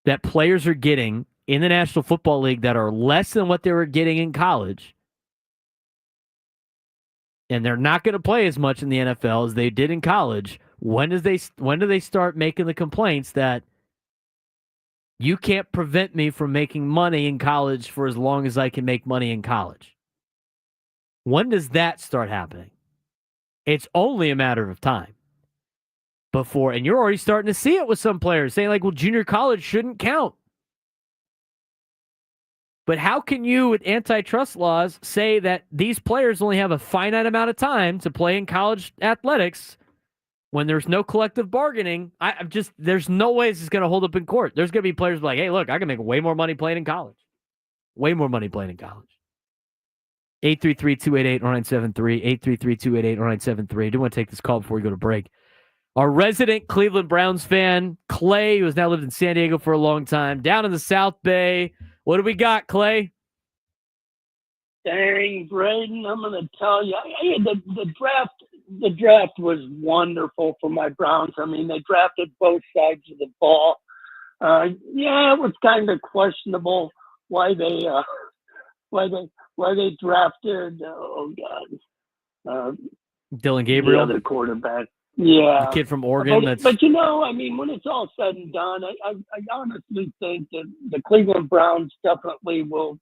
that players are getting in the National Football League that are less than what they were getting in college, and they're not going to play as much in the NFL as they did in college, when do they start making the complaints that you can't prevent me from making money in college for as long as I can make money in college? When does that start happening? It's only a matter of time before, and you're already starting to see it with some players saying like, well, junior college shouldn't count. But how can you, with antitrust laws, say that these players only have a finite amount of time to play in college athletics when there's no collective bargaining? There's no way this is going to hold up in court. There's going to be players like, hey, look, I can make way more money playing in college. Way more money playing in college. 833-288-0973, 833-288-0973. I do want to take this call before we go to break. Our resident Cleveland Browns fan, Clay, who has now lived in San Diego for a long time, down in the South Bay. What do we got, Clay? Dang, Braden, I'm going to tell you, the draft was wonderful for my Browns. I mean, they drafted both sides of the ball. It was kind of questionable why they drafted. Dylan Gabriel, the other quarterback. Yeah, the kid from Oregon. But I mean, when it's all said and done, I honestly think that the Cleveland Browns definitely will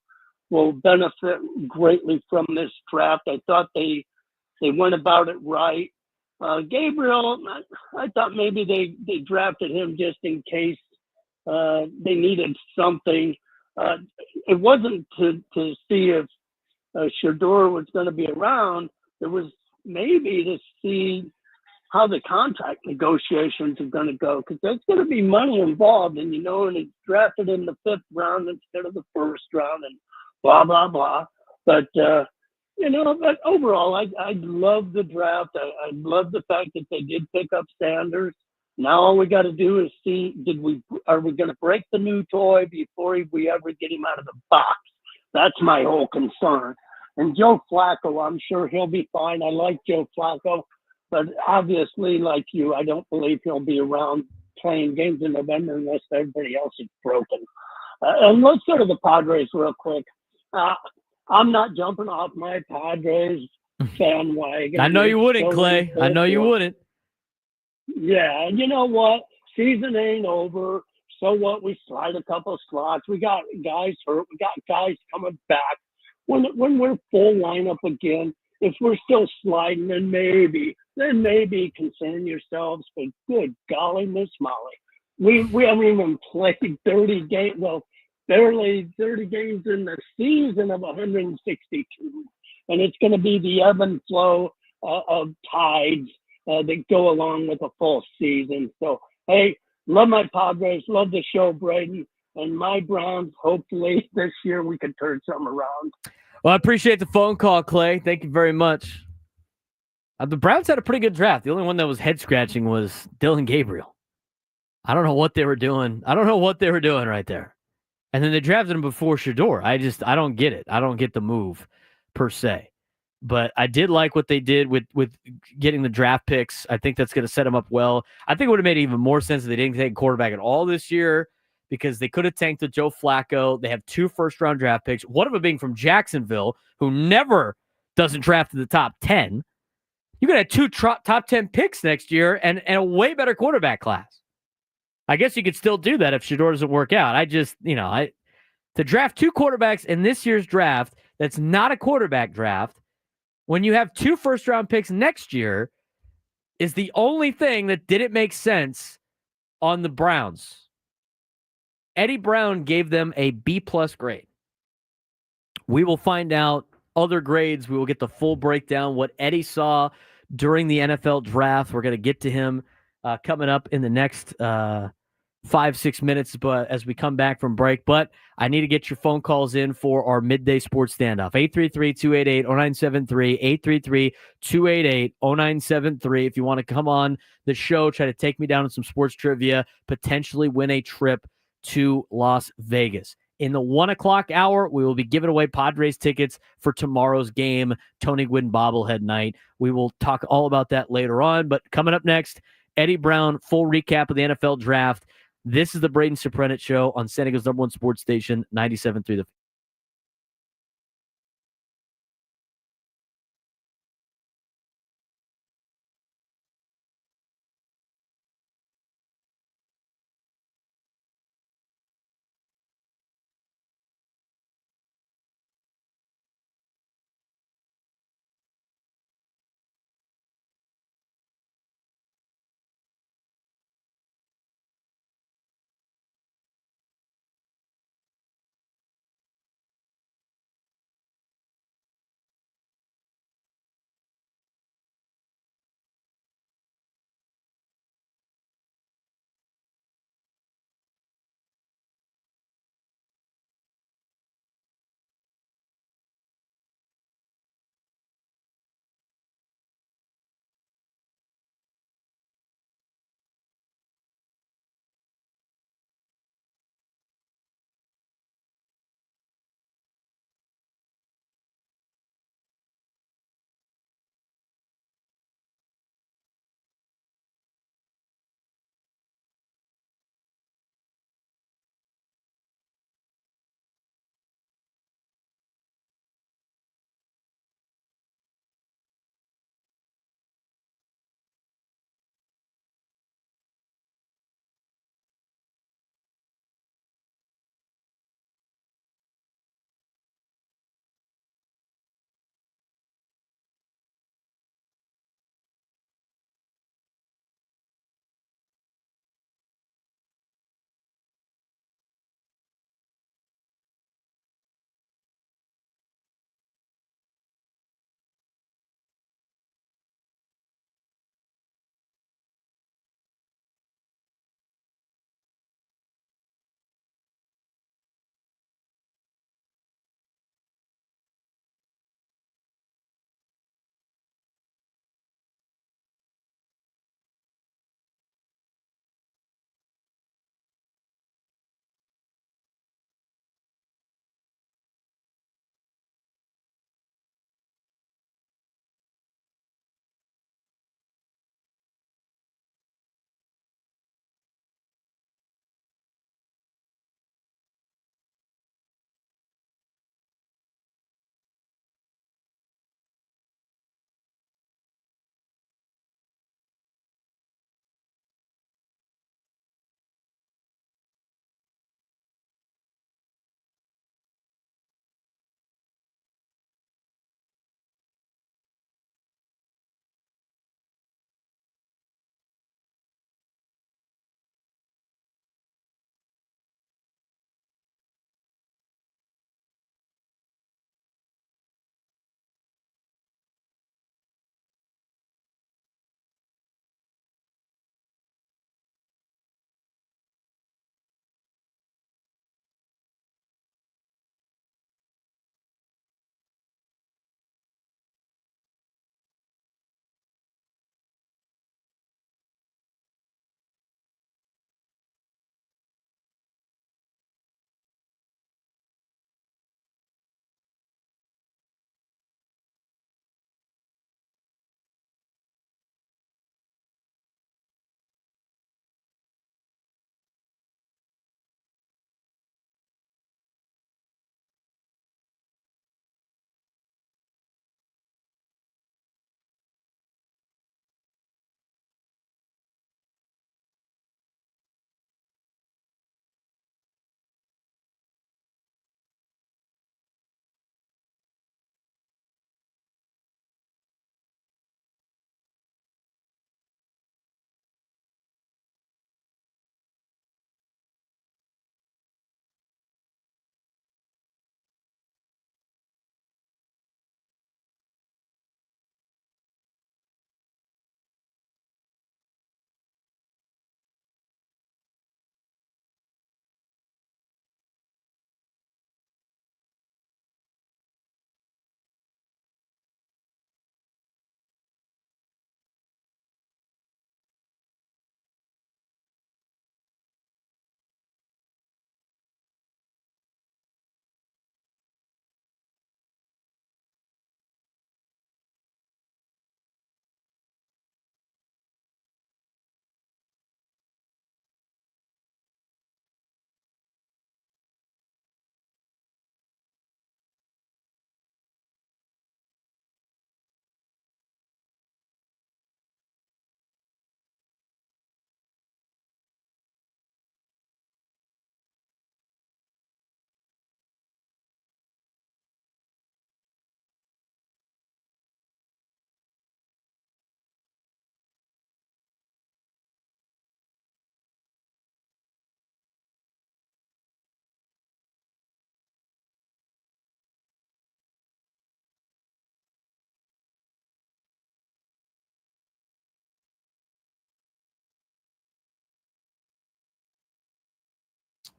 benefit greatly from this draft. I thought they went about it right. Gabriel, I thought maybe they drafted him just in case they needed something. It wasn't to see if Shedeur was going to be around. It was maybe to see how the contract negotiations are going to go, because there's going to be money involved, and and he's drafted in the 5th round instead of the 1st round, and blah blah blah. But but overall, I love the draft. I love the fact that they did pick up Sanders. Now all we got to do is see, are we going to break the new toy before we ever get him out of the box? That's my whole concern. And Joe Flacco, I'm sure he'll be fine. I like Joe Flacco. But obviously, like you, I don't believe he'll be around playing games in November unless everybody else is broken. And let's go to the Padres real quick. I'm not jumping off my Padres bandwagon. I know you wouldn't, Clay. I know you wouldn't. Yeah, and you know what? Season ain't over. So what? We slide a couple slots. We got guys hurt. We got guys coming back. When we're full lineup again, if we're still sliding, then maybe concern yourselves. But good golly, Miss Molly, we haven't even played 30 games. Well, barely 30 games in the season of 162, and it's going to be the ebb and flow of tides that go along with a full season. So hey, love my Padres, love the show, Braden, and my Browns. Hopefully this year we can turn something around. Well, I appreciate the phone call, Clay. Thank you very much. The Browns had a pretty good draft. The only one that was head-scratching was Dylan Gabriel. I don't know what they were doing. Right there. And then they drafted him before Shedeur. I don't get it. I don't get the move, per se. But I did like what they did with getting the draft picks. I think that's going to set them up well. I think it would have made even more sense if they didn't take a quarterback at all this year, because they could have tanked with Joe Flacco. They have 2 first-round draft picks, one of them being from Jacksonville, who never doesn't draft in the top 10. You could have 2 top 10 picks next year and a way better quarterback class. I guess you could still do that if Shedeur doesn't work out. To draft 2 quarterbacks in this year's draft that's not a quarterback draft, when you have 2 first-round picks next year, is the only thing that didn't make sense on the Browns. Eddie Brown gave them a B+ grade. We will find out other grades. We will get the full breakdown, what Eddie saw during the NFL draft. We're going to get to him coming up in the next 5-6 minutes, but as we come back from break. But I need to get your phone calls in for our midday sports standoff. 833-288-0973, 833-288-0973. If you want to come on the show, try to take me down in some sports trivia, potentially win a trip to Las Vegas. In the 1 o'clock hour, we will be giving away Padres tickets for tomorrow's game, Tony Gwynn bobblehead night. We will talk all about that later on. But coming up next, Eddie Brown, full recap of the NFL draft. This is the Braden Surprenant Show on San Diego's #1 sports station, 97.3 The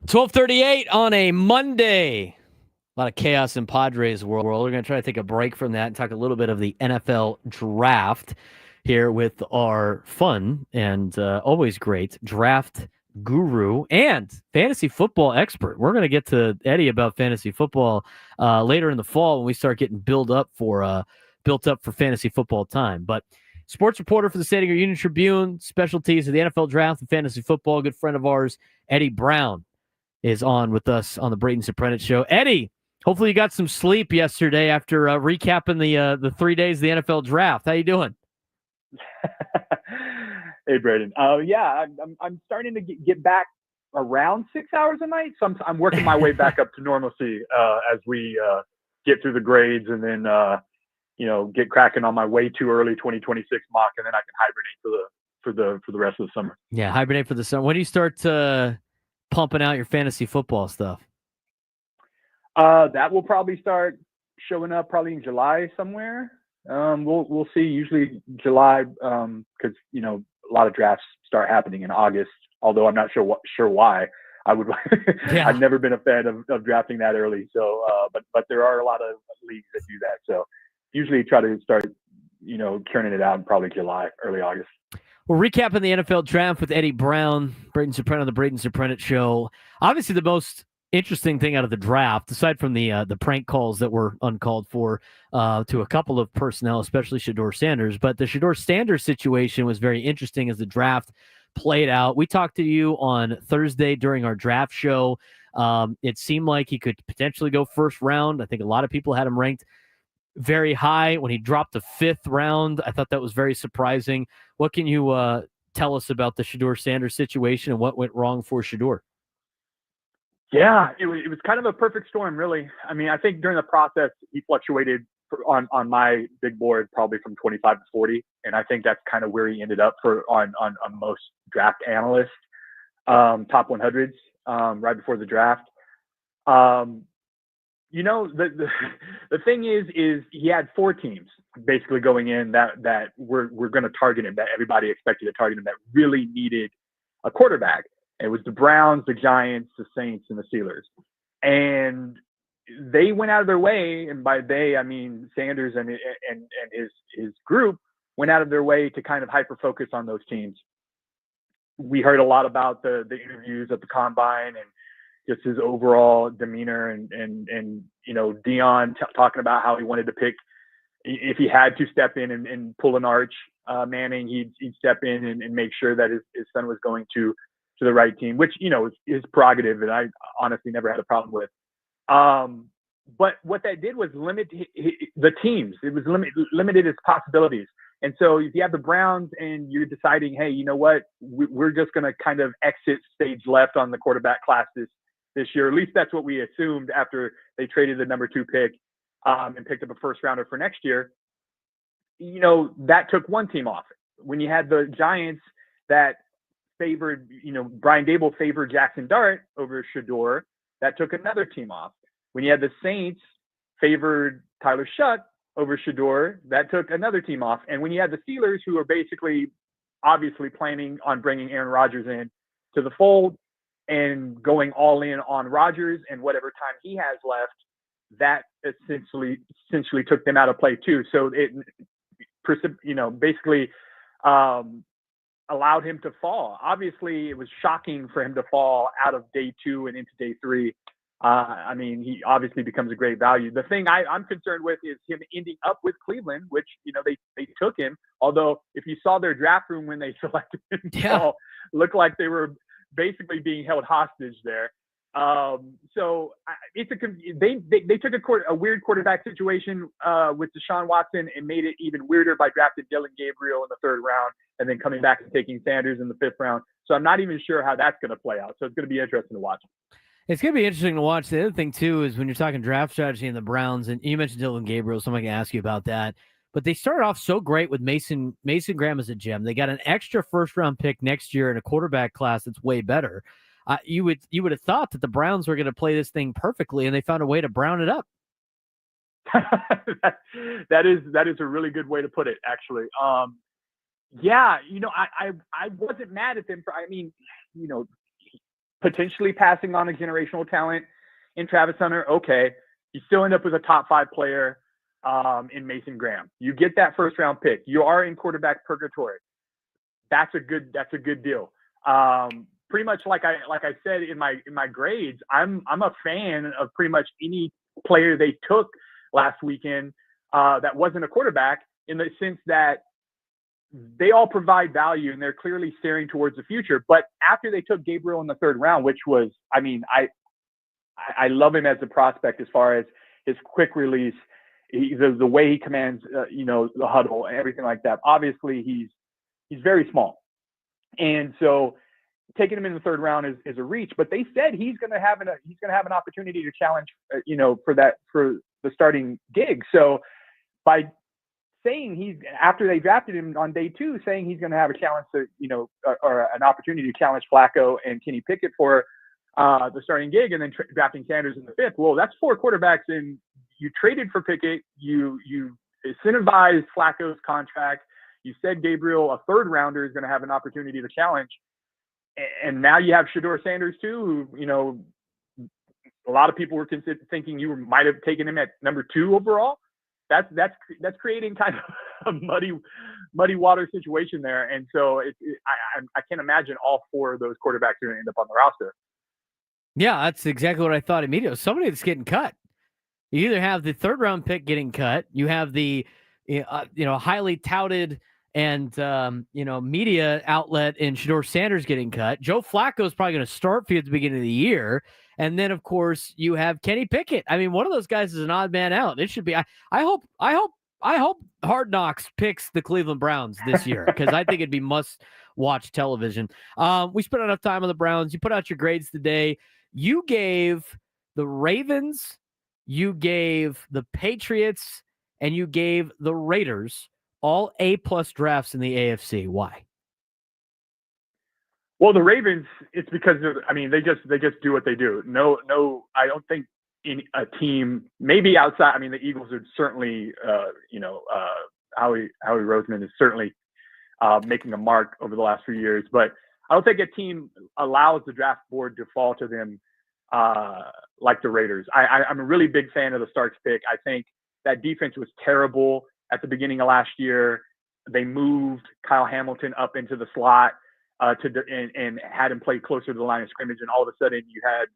12:38 on a Monday. A lot of chaos in Padres world. We're going to try to take a break from that and talk a little bit of the NFL draft here with our fun and always great draft guru and fantasy football expert. We're going to get to Eddie about fantasy football later in the fall when we start getting built up for fantasy football time. But sports reporter for the Shedeur Union-Tribune, specialties of the NFL draft and fantasy football, a good friend of ours, Eddie Brown, is on with us on the Braden Surprenant show. Eddie, hopefully you got some sleep yesterday after recapping the 3 days of the NFL draft. How you doing? Hey, Braden. Yeah, I'm starting to get back around 6 hours a night. So I'm working my way back up to normalcy as we get through the grades and then get cracking on my way too early 2026 mock, and then I can hibernate for the rest of the summer. Yeah, hibernate for the summer. When do you start pumping out your fantasy football stuff? That will probably start showing up probably in July somewhere. We'll see. Usually July, because a lot of drafts start happening in August. Although I'm not sure why. I would. Yeah. I've never been a fan of drafting that early. So, but there are a lot of leagues that do that. So usually try to start churning it out in probably July, early August. We're recapping the NFL draft with Eddie Brown, Braden Surprenant on the Braden Surprenant show. Obviously, the most interesting thing out of the draft, aside from the prank calls that were uncalled for to a couple of personnel, especially Shedeur Sanders, but the Shedeur Sanders situation was very interesting as the draft played out. We talked to you on Thursday during our draft show. It seemed like he could potentially go first round. I think a lot of people had him ranked very high. When he dropped the 5th round, I thought that was very surprising. What can you tell us about the Shedeur Sanders situation and what went wrong for Shedeur? Yeah, it was kind of a perfect storm, really. I mean, I think during the process, he fluctuated on my big board probably from 25 to 40, and I think that's kind of where he ended up on most draft analysts, top 100s right before the draft. The thing is he had 4 teams basically going in that were going to target him, that everybody expected to target him, that really needed a quarterback. It was the Browns, the Giants, the Saints, and the Steelers. And they went out of their way, and by they, I mean Sanders and his group went out of their way to kind of hyper-focus on those teams. We heard a lot about the interviews at the Combine and just his overall demeanor and Dion talking about how he wanted to pick, if he had to step in and pull an Arch Manning, he'd step in and make sure that his son was going to the right team, which, is prerogative, and I honestly never had a problem with. But what that did was limit the teams. It was limited his possibilities. And so if you have the Browns and you're deciding, hey, you know what, we're just going to kind of exit stage left on the quarterback class this year. At least that's what we assumed after they traded the number 2 pick and picked up a first rounder for next year. That took one team off. When you had the Giants that favored, Brian Dable favored Jackson Dart over Shedeur, that took another team off. When you had the Saints favored Tyler Shuck over Shedeur, that took another team off. And when you had the Steelers, who are basically obviously planning on bringing Aaron Rodgers in to the fold and going all in on Rodgers and whatever time he has left, that essentially took them out of play too. So it, basically allowed him to fall. Obviously, it was shocking for him to fall out of day 2 and into day 3. I mean, he obviously becomes a great value. The thing I'm concerned with is him ending up with Cleveland, which, they took him. Although if you saw their draft room when they selected him, looked like they were basically being held hostage there. So it's they took a weird quarterback situation with Deshaun Watson and made it even weirder by drafting Dylan Gabriel in the 3rd round and then coming back and taking Sanders in the 5th round. So I'm not even sure how that's going to play out. So it's going to be interesting to watch. It's going to be interesting to watch. The other thing, too, is when you're talking draft strategy in the Browns, and you mentioned Dylan Gabriel, so I'm going to ask you about that. But they started off so great with Mason Graham as a gem. They got an extra first-round pick next year in a quarterback class that's way better. You would have thought that the Browns were going to play this thing perfectly, and they found a way to brown it up. that is a really good way to put it, actually. I wasn't mad at them for. I mean, potentially passing on a generational talent in Travis Hunter. Okay, you still end up with a top 5 player in Mason Graham. You get that first round pick. You are in quarterback purgatory. That's a good deal. Pretty much like I said in my grades, I'm a fan of pretty much any player they took last weekend that wasn't a quarterback, in the sense that they all provide value and they're clearly staring towards the future. But after they took Gabriel in the 3rd round, which was, I mean, I love him as a prospect as far as his quick release, the way he commands, the huddle and everything like that. Obviously, he's very small, and so taking him in the 3rd round is a reach. But they said he's going to have an opportunity to challenge, for the starting gig. So by saying after they drafted him on day 2, saying he's going to have a challenge to, or an opportunity to challenge Flacco and Kenny Pickett for the starting gig, and then drafting Sanders in the 5th. Well, that's 4 quarterbacks, and you traded for Pickett. You incentivized Flacco's contract. You said Gabriel, a 3rd rounder, is going to have an opportunity to challenge. And now you have Shedeur Sanders too, who, a lot of people were thinking you might have taken him at number 2 overall. That's creating kind of a muddy water situation there. And so I can't imagine all 4 of those quarterbacks are going to end up on the roster. Yeah, that's exactly what I thought immediately. Somebody that's getting cut. You either have the 3rd round pick getting cut, you have the highly touted and media outlet in Shedeur Sanders getting cut. Joe Flacco is probably going to start for you at the beginning of the year, and then of course you have Kenny Pickett. I mean, one of those guys is an odd man out. It should be. I hope Hard Knocks picks the Cleveland Browns this year, because I think it'd be must-watch television. We spent enough time on the Browns. You put out your grades today. You gave the Ravens, you gave the Patriots, and you gave the Raiders all A+ drafts in the AFC. Why? Well, the Ravens, it's because they just do what they do. No, I don't think in a team, maybe outside. I mean, the Eagles are certainly, Howie Roseman is certainly making a mark over the last few years, but I don't think a team allows the draft board to fall to them like the Raiders. I'm a really big fan of the Starks pick. I think that defense was terrible at the beginning of last year. They moved Kyle Hamilton up into the slot and had him play closer to the line of scrimmage, and all of a sudden you had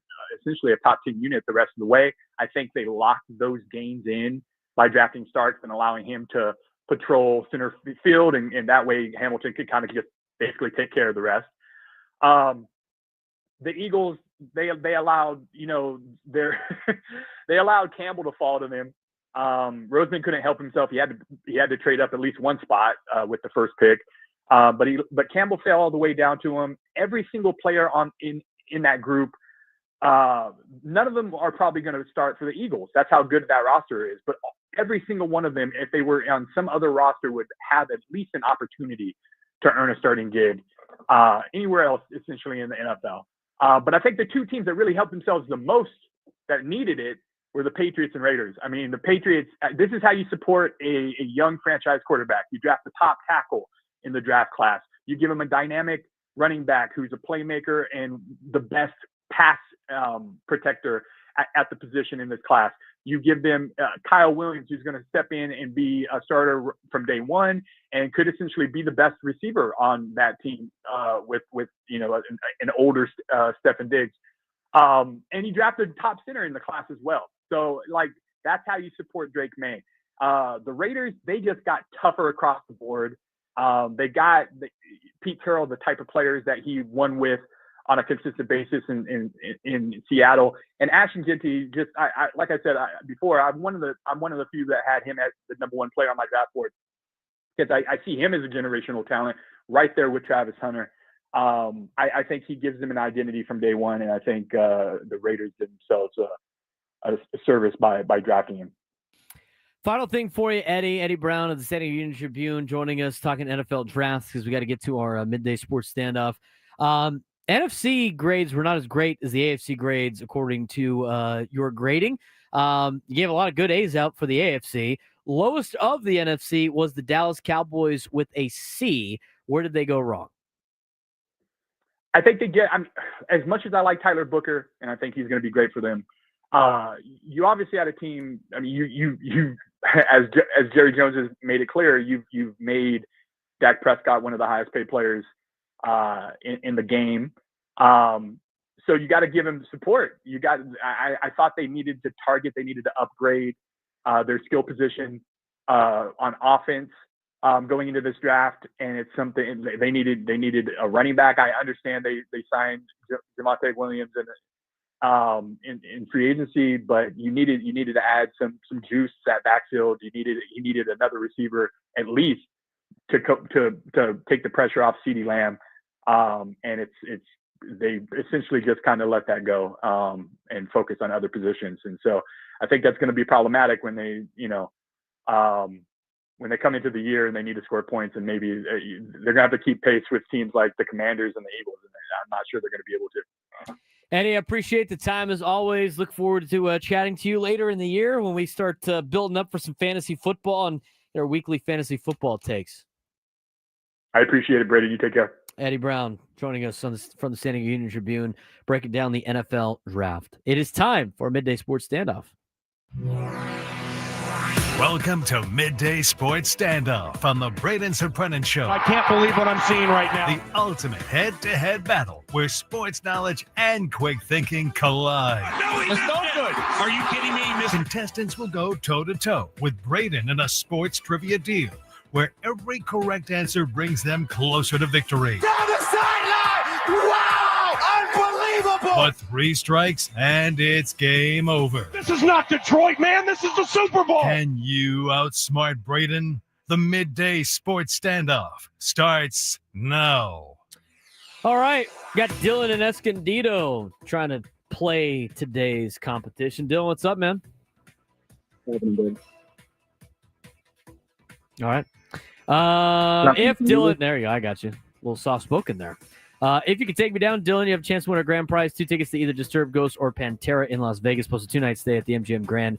essentially a top 10 unit the rest of the way. I think they locked those gains in by drafting Starks and allowing him to patrol center field, and that way Hamilton could kind of just basically take care of the rest. The Eagles, they allowed, they allowed Campbell to fall to them. Roseman couldn't help himself. He had to trade up at least one spot with the first pick. But Campbell fell all the way down to him. Every single player in that group, none of them are probably going to start for the Eagles. That's how good that roster is. But every single one of them, if they were on some other roster, would have at least an opportunity to earn a starting gig anywhere else, essentially in the NFL. But I think the 2 teams that really helped themselves the most that needed it were the Patriots and Raiders. I mean, the Patriots, this is how you support a young franchise quarterback. You draft the top tackle in the draft class. You give him a dynamic running back who's a playmaker and the best pass protector at the position in this class. You give them Kyle Williams, who's going to step in and be a starter from day one and could essentially be the best receiver on that team with an older Stefan Diggs. And he drafted top center in the class as well. So, that's how you support Drake May. The Raiders, they just got tougher across the board. They got Pete Carroll, the type of players that he won with on a consistent basis in Seattle, and Ashton Jeanty. Just like I said before, I'm one of the few that had him as the number 1 player on my draft board, because I see him as a generational talent right there with Travis Hunter. I think he gives them an identity from day one, and I think the Raiders did themselves a service by drafting him. Final thing for you, Eddie Brown of the Diego Union-Tribune joining us talking NFL drafts, because we got to get to our midday sports standoff. NFC grades were not as great as the AFC grades, according to your grading. You gave a lot of good A's out for the AFC. Lowest of the NFC was the Dallas Cowboys with a C. Where did they go wrong? I think they get. I mean, as much as I like Tyler Booker, and I think he's going to be great for them. You obviously had a team. I mean, you as Jerry Jones has made it clear, you've made Dak Prescott one of the highest paid players in the game. So you got to give him support. I thought they needed to target. They needed to upgrade their skill position on offense going into this draft, and it's something they needed. They needed a running back. I understand they signed Javonte Williams in free agency, but you needed to add some juice at backfield. You needed another receiver at least to take the pressure off CeeDee Lamb, and they essentially just kind of let that go and focus on other positions. And so I think that's going to be problematic when they come into the year and they need to score points, and maybe they're going to have to keep pace with teams like the Commanders and the Eagles, and I'm not sure they're going to be able to. Eddie, I appreciate the time as always. Look forward to chatting to you later in the year when we start building up for some fantasy football and their weekly fantasy football takes. I appreciate it, Brady. You take care. Eddie Brown joining us from the San Diego Union-Tribune, breaking down the NFL draft. It is time for a Midday Sports Standoff. Welcome to Midday Sports Standoff on the Braden Surprenant Show. I can't believe what I'm seeing right now. The ultimate head-to-head battle where sports knowledge and quick thinking collide. No, it's no good. Are you kidding me? Contestants will go toe-to-toe with Braden in a sports trivia deal where every correct answer brings them closer to victory. Down the sideline! Wow! Unbelievable! But 3 strikes and it's game over. This is not Detroit, man. This is the Super Bowl. Can you outsmart Braden? The Midday Sports Standoff starts now. All right. Got Dylan and Escondido trying to play today's competition. Dylan, what's up, man? All right. If Dylan, there you go. I got you. A little soft spoken there. If you could take me down, Dylan, you have a chance to win a grand prize. 2 tickets to either Disturbed Ghost or Pantera in Las Vegas, plus a 2-night stay at the MGM Grand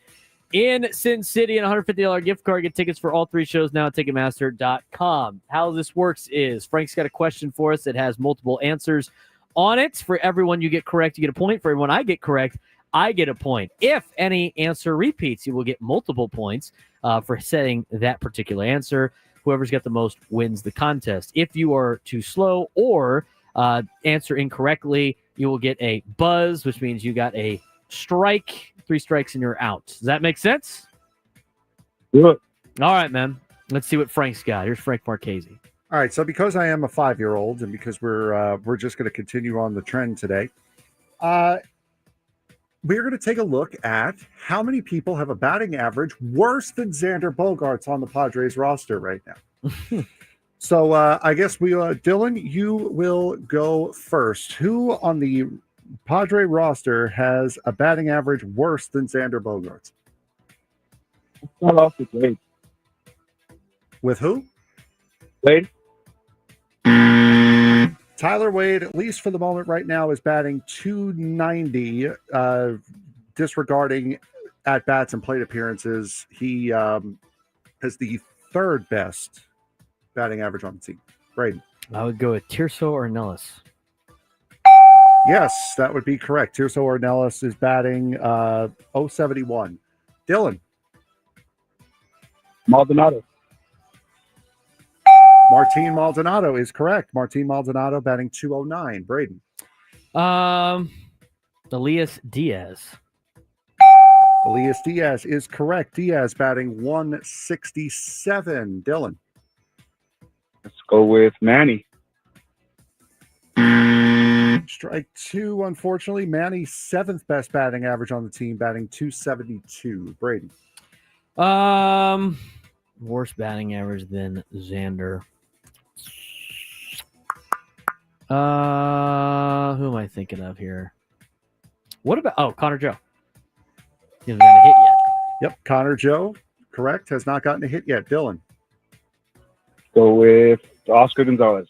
in Sin City and a $150 gift card. Get tickets for all 3 shows now at Ticketmaster.com. How this works is Frank's got a question for us that has multiple answers on it. For everyone you get correct, you get a point. For everyone I get correct, I get a point. If any answer repeats, you will get multiple points for setting that particular answer. Whoever's got the most wins the contest. If you are too slow or answer incorrectly, you will get a buzz, which means you got a strike. 3 strikes and you're out. Does that make sense? Yeah. All right, man. Let's see what Frank's got. Here's Frank Marchese. All right, so because I am a 5-year-old and because we're just going to continue on the trend today, we're going to take a look at how many people have a batting average worse than Xander Bogaerts on the Padres roster right now. So I guess Dylan, you will go first. Who on the Padre roster has a batting average worse than Xander Bogaerts? Start off with Wade. With who? Wade. Tyler Wade, at least for the moment right now, is batting .290, disregarding at-bats and plate appearances. He has the 3rd best batting average on the team. Braden. I would go with Tirso Ornelas. Yes, that would be correct. Tirso Ornelas is batting .071. Dylan. Maldonado. Martin Maldonado is correct. Martin Maldonado batting .209. Braden. Elias Diaz. Elias Diaz is correct. Diaz batting .167. Dylan. Let's go with Manny. Strike 2, unfortunately. Manny's 7th best batting average on the team, batting .272. Braden. Worse batting average than Xander. Who am I thinking of here? What about Connor Joe? He hasn't got a hit yet. Yep, Connor Joe, correct, has not gotten a hit yet. Dylan. Go with Oscar Gonzalez.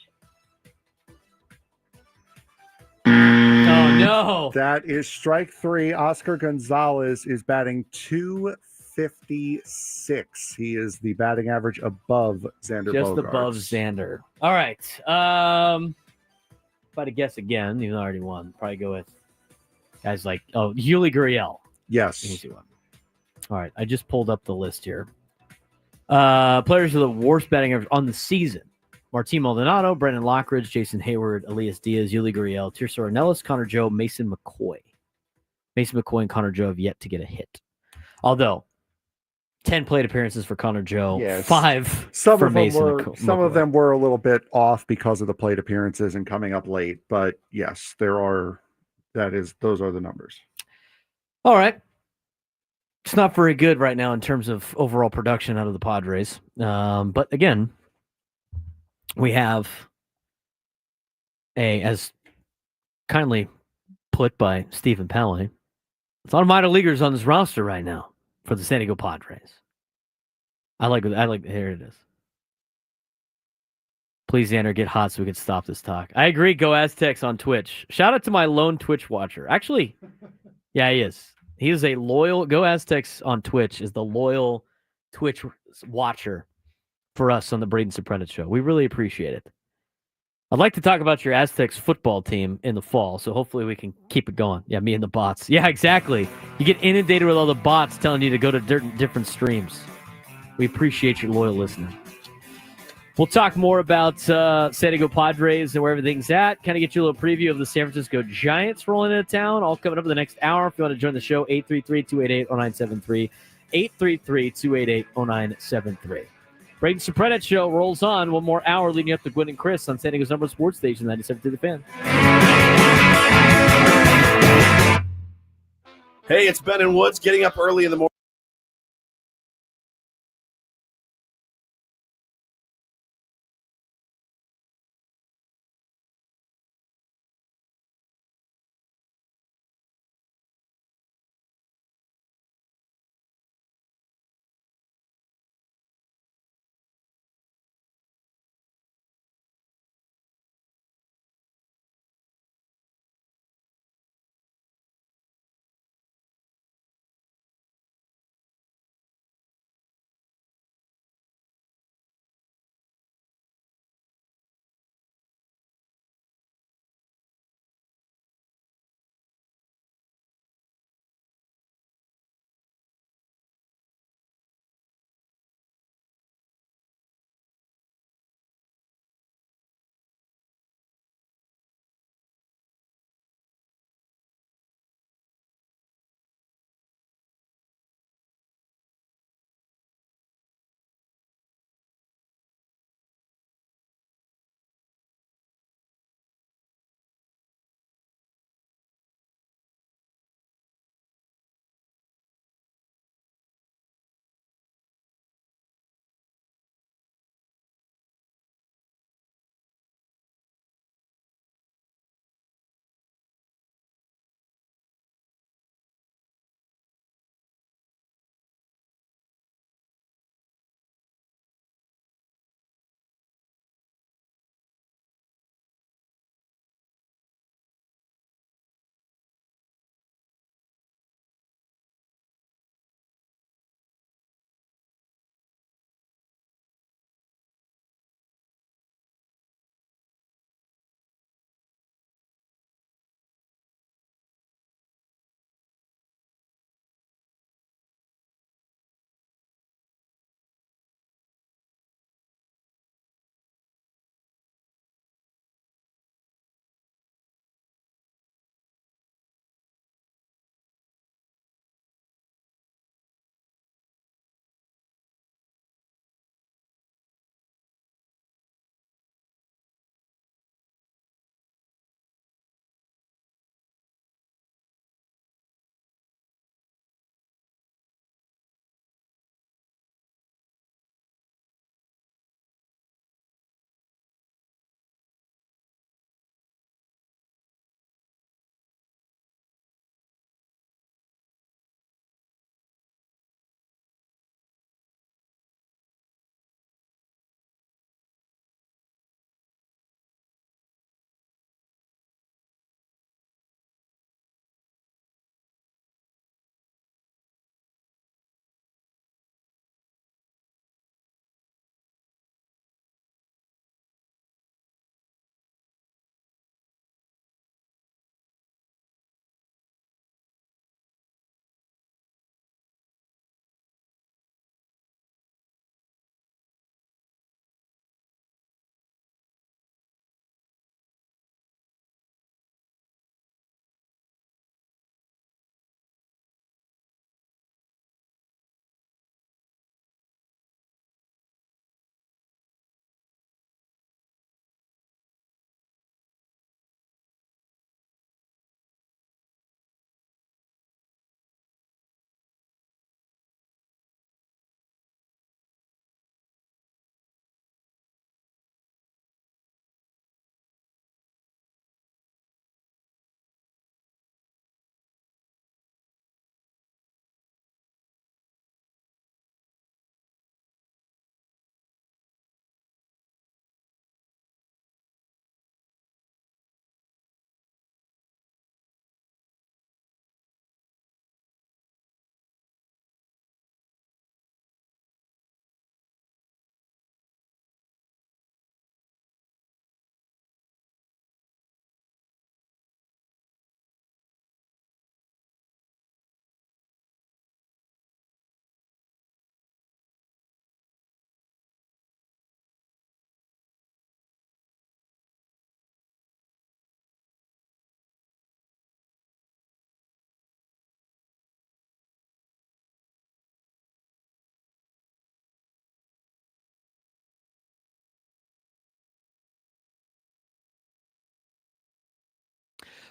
Oh no. That is strike 3. Oscar Gonzalez is batting .256. He is the batting average above Xander Just Bogaerts. above Xander. All right. if I had to guess again, even though I already won, probably go with guys like Yuli Gurriel. Yes. Easy one. All right, I just pulled up the list here. Players with the worst batting average on the season: Martín Maldonado, Brendan Lockridge, Jason Hayward, Elias Diaz, Yuli Gurriel, Tirso Ornelas, Connor Joe, Mason McCoy. Mason McCoy and Connor Joe have yet to get a hit. Although 10 plate appearances for Connor Joe, Yes. 5 Some for of them Mason were McCoy. some of them were a little bit off because of the plate appearances and coming up late. But yes, those are the numbers. All right. It's not very good right now in terms of overall production out of the Padres. But again, we have as kindly put by Stephen Pally, a lot of minor leaguers on this roster right now for the San Diego Padres. I like here it is. Please, Xander, get hot so we can stop this talk. I agree. Go Aztecs on Twitch. Shout out to my lone Twitch watcher. Actually, yeah, he is. He is a loyal Go Aztecs on Twitch is the loyal Twitch watcher for us on the Braden Surprenant show. We really appreciate it. I'd like to talk about your Aztecs football team in the fall, so hopefully we can keep it going. Yeah, me and the bots. Yeah, exactly. You get inundated with all the bots telling you to go to different streams. We appreciate your loyal listener. We'll talk more about San Diego Padres and where everything's at. Kind of get you a little preview of the San Francisco Giants rolling into town. All coming up in the next hour. If you want to join the show, 833-288-0973. 833-288-0973. Braden Surprenant show rolls on. One more hour leading up to Gwen and Chris on San Diego's number sports station, 97.3 The Fan. Hey, it's Ben and Woods getting up early in the morning.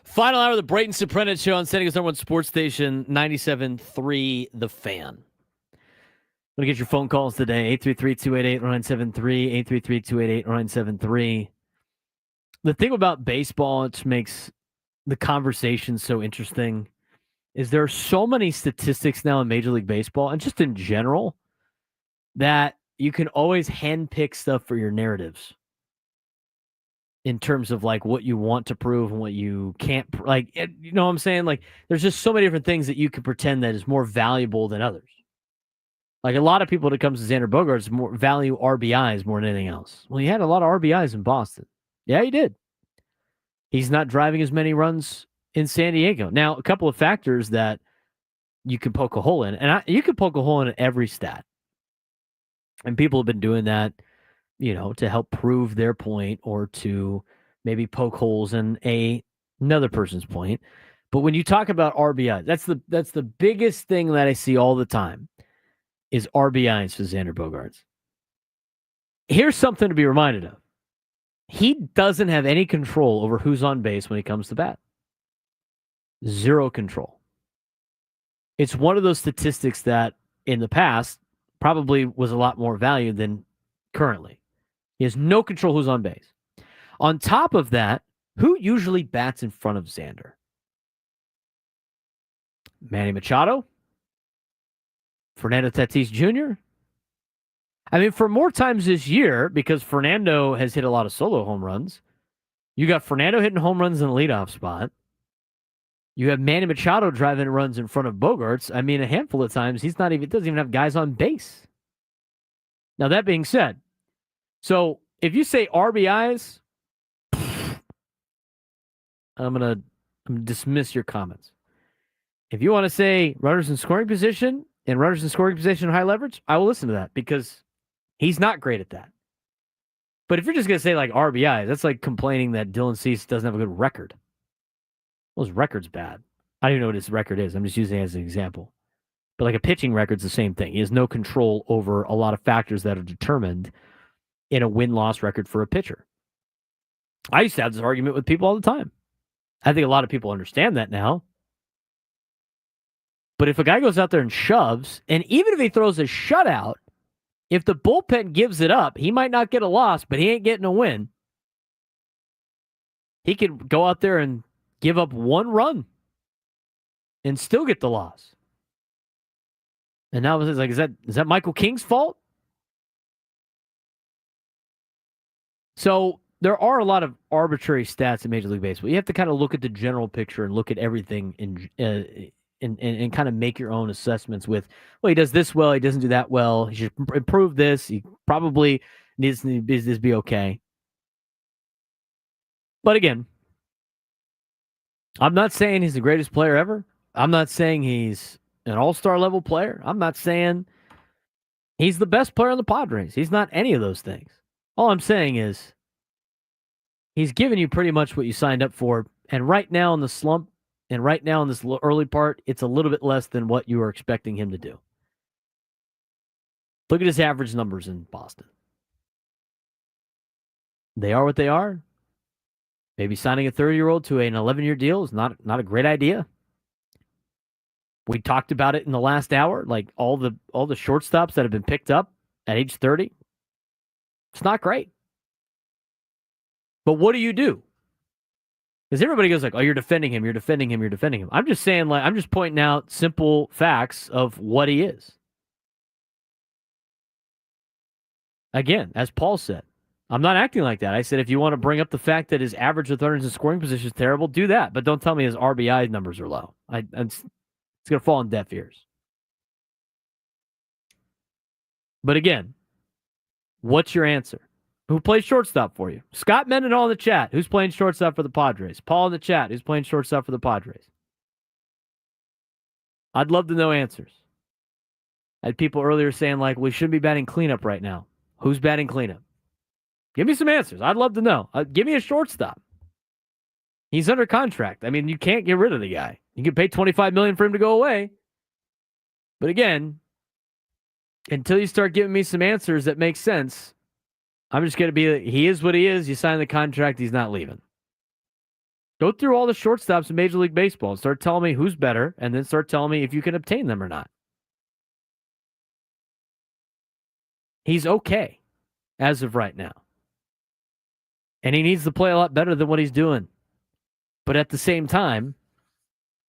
Final hour of the Braden Surprenant Show on San Diego's #1 sports station, 97.3 The Fan. I'm going to get your phone calls today, 833-288-0973, 833-288-0973. The thing about baseball, which makes the conversation so interesting, is there are so many statistics now in Major League Baseball, and just in general, that you can always handpick stuff for your narratives in terms of like what you want to prove and what you can't, you know what I'm saying? Like, there's just so many different things that you could pretend that is more valuable than others. Like, a lot of people, when it comes to Xander Bogaerts, more value RBIs more than anything else. Well, he had a lot of RBIs in Boston. Yeah, he did. He's not driving as many runs in San Diego. Now, a couple of factors that you can poke a hole in, and you can poke a hole in every stat. And people have been doing that, to help prove their point or to maybe poke holes in another person's point. But when you talk about RBI, that's the biggest thing that I see all the time is RBIs for Xander Bogaerts. Here's something to be reminded of. He doesn't have any control over who's on base when he comes to bat. Zero control. It's one of those statistics that in the past probably was a lot more valued than currently. He has no control who's on base. On top of that, who usually bats in front of Xander? Manny Machado? Fernando Tatis Jr.? I mean, for more times this year, because Fernando has hit a lot of solo home runs, you got Fernando hitting home runs in the leadoff spot. You have Manny Machado driving runs in front of Bogaerts. I mean, a handful of times he doesn't even have guys on base. Now, that being said, so if you say RBIs, I'm gonna dismiss your comments. If you want to say runners in scoring position and runners in scoring position high leverage, I will listen to that because he's not great at that. But if you're just gonna say like RBIs, that's like complaining that Dylan Cease doesn't have a good record. Well, his record's bad. I don't even know what his record is. I'm just using it as an example. But like a pitching record's the same thing. He has no control over a lot of factors that are determined in a win-loss record for a pitcher. I used to have this argument with people all the time. I think a lot of people understand that now. But if a guy goes out there and shoves, and even if he throws a shutout, if the bullpen gives it up, he might not get a loss, but he ain't getting a win. He could go out there and give up one run and still get the loss. And now it's like, is that Michael King's fault? So there are a lot of arbitrary stats in Major League Baseball. You have to kind of look at the general picture and look at everything and kind of make your own assessments with, well, he does this well, he doesn't do that well, he should improve this, he probably needs to be okay. But again, I'm not saying he's the greatest player ever. I'm not saying he's an all-star level player. I'm not saying he's the best player on the Padres. He's not any of those things. All I'm saying is he's given you pretty much what you signed up for. And right now in the slump, and right now in this early part, it's a little bit less than what you were expecting him to do. Look at his average numbers in Boston. They are what they are. Maybe signing a 30-year-old to an 11-year deal is not a great idea. We talked about it in the last hour, like all the shortstops that have been picked up at age 30. It's not great. But what do you do? Because everybody goes like, oh, you're defending him. I'm just saying, I'm just pointing out simple facts of what he is. Again, as Paul said, I'm not acting like that. I said, if you want to bring up the fact that his average with runners in scoring position is terrible, do that. But don't tell me his RBI numbers are low. It's going to fall on deaf ears. But again, what's your answer? Who plays shortstop for you? Scott Mendenhall in the chat. Who's playing shortstop for the Padres? Paul in the chat. Who's playing shortstop for the Padres? I'd love to know answers. I had people earlier saying, we shouldn't be batting cleanup right now. Who's batting cleanup? Give me some answers. I'd love to know. Give me a shortstop. He's under contract. I mean, you can't get rid of the guy. You can pay $25 million for him to go away. But again, until you start giving me some answers that make sense, I'm just going to be, he is what he is. You sign the contract, he's not leaving. Go through all the shortstops in Major League Baseball and start telling me who's better, and then start telling me if you can obtain them or not. He's okay as of right now. And he needs to play a lot better than what he's doing. But at the same time,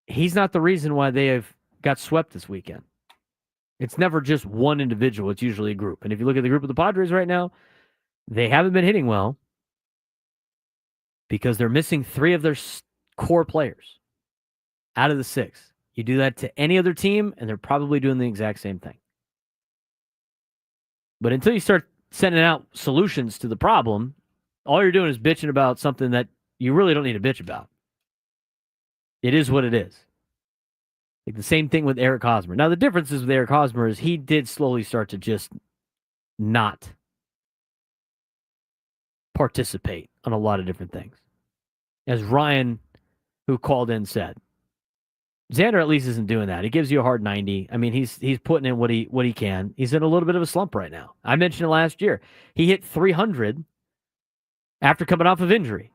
he's not the reason why they have got swept this weekend. It's never just one individual. It's usually a group. And if you look at the group of the Padres right now, they haven't been hitting well because they're missing 3 of their core players out of the 6. You do that to any other team, and they're probably doing the exact same thing. But until you start sending out solutions to the problem, all you're doing is bitching about something that you really don't need to bitch about. It is what it is. Like the same thing with Eric Hosmer. Now, the difference is with Eric Hosmer is he did slowly start to just not participate on a lot of different things. As Ryan, who called in, said, Xander at least isn't doing that. He gives you a hard 90. I mean, he's putting in what he can. He's in a little bit of a slump right now. I mentioned it last year. He hit 300 after coming off of injury.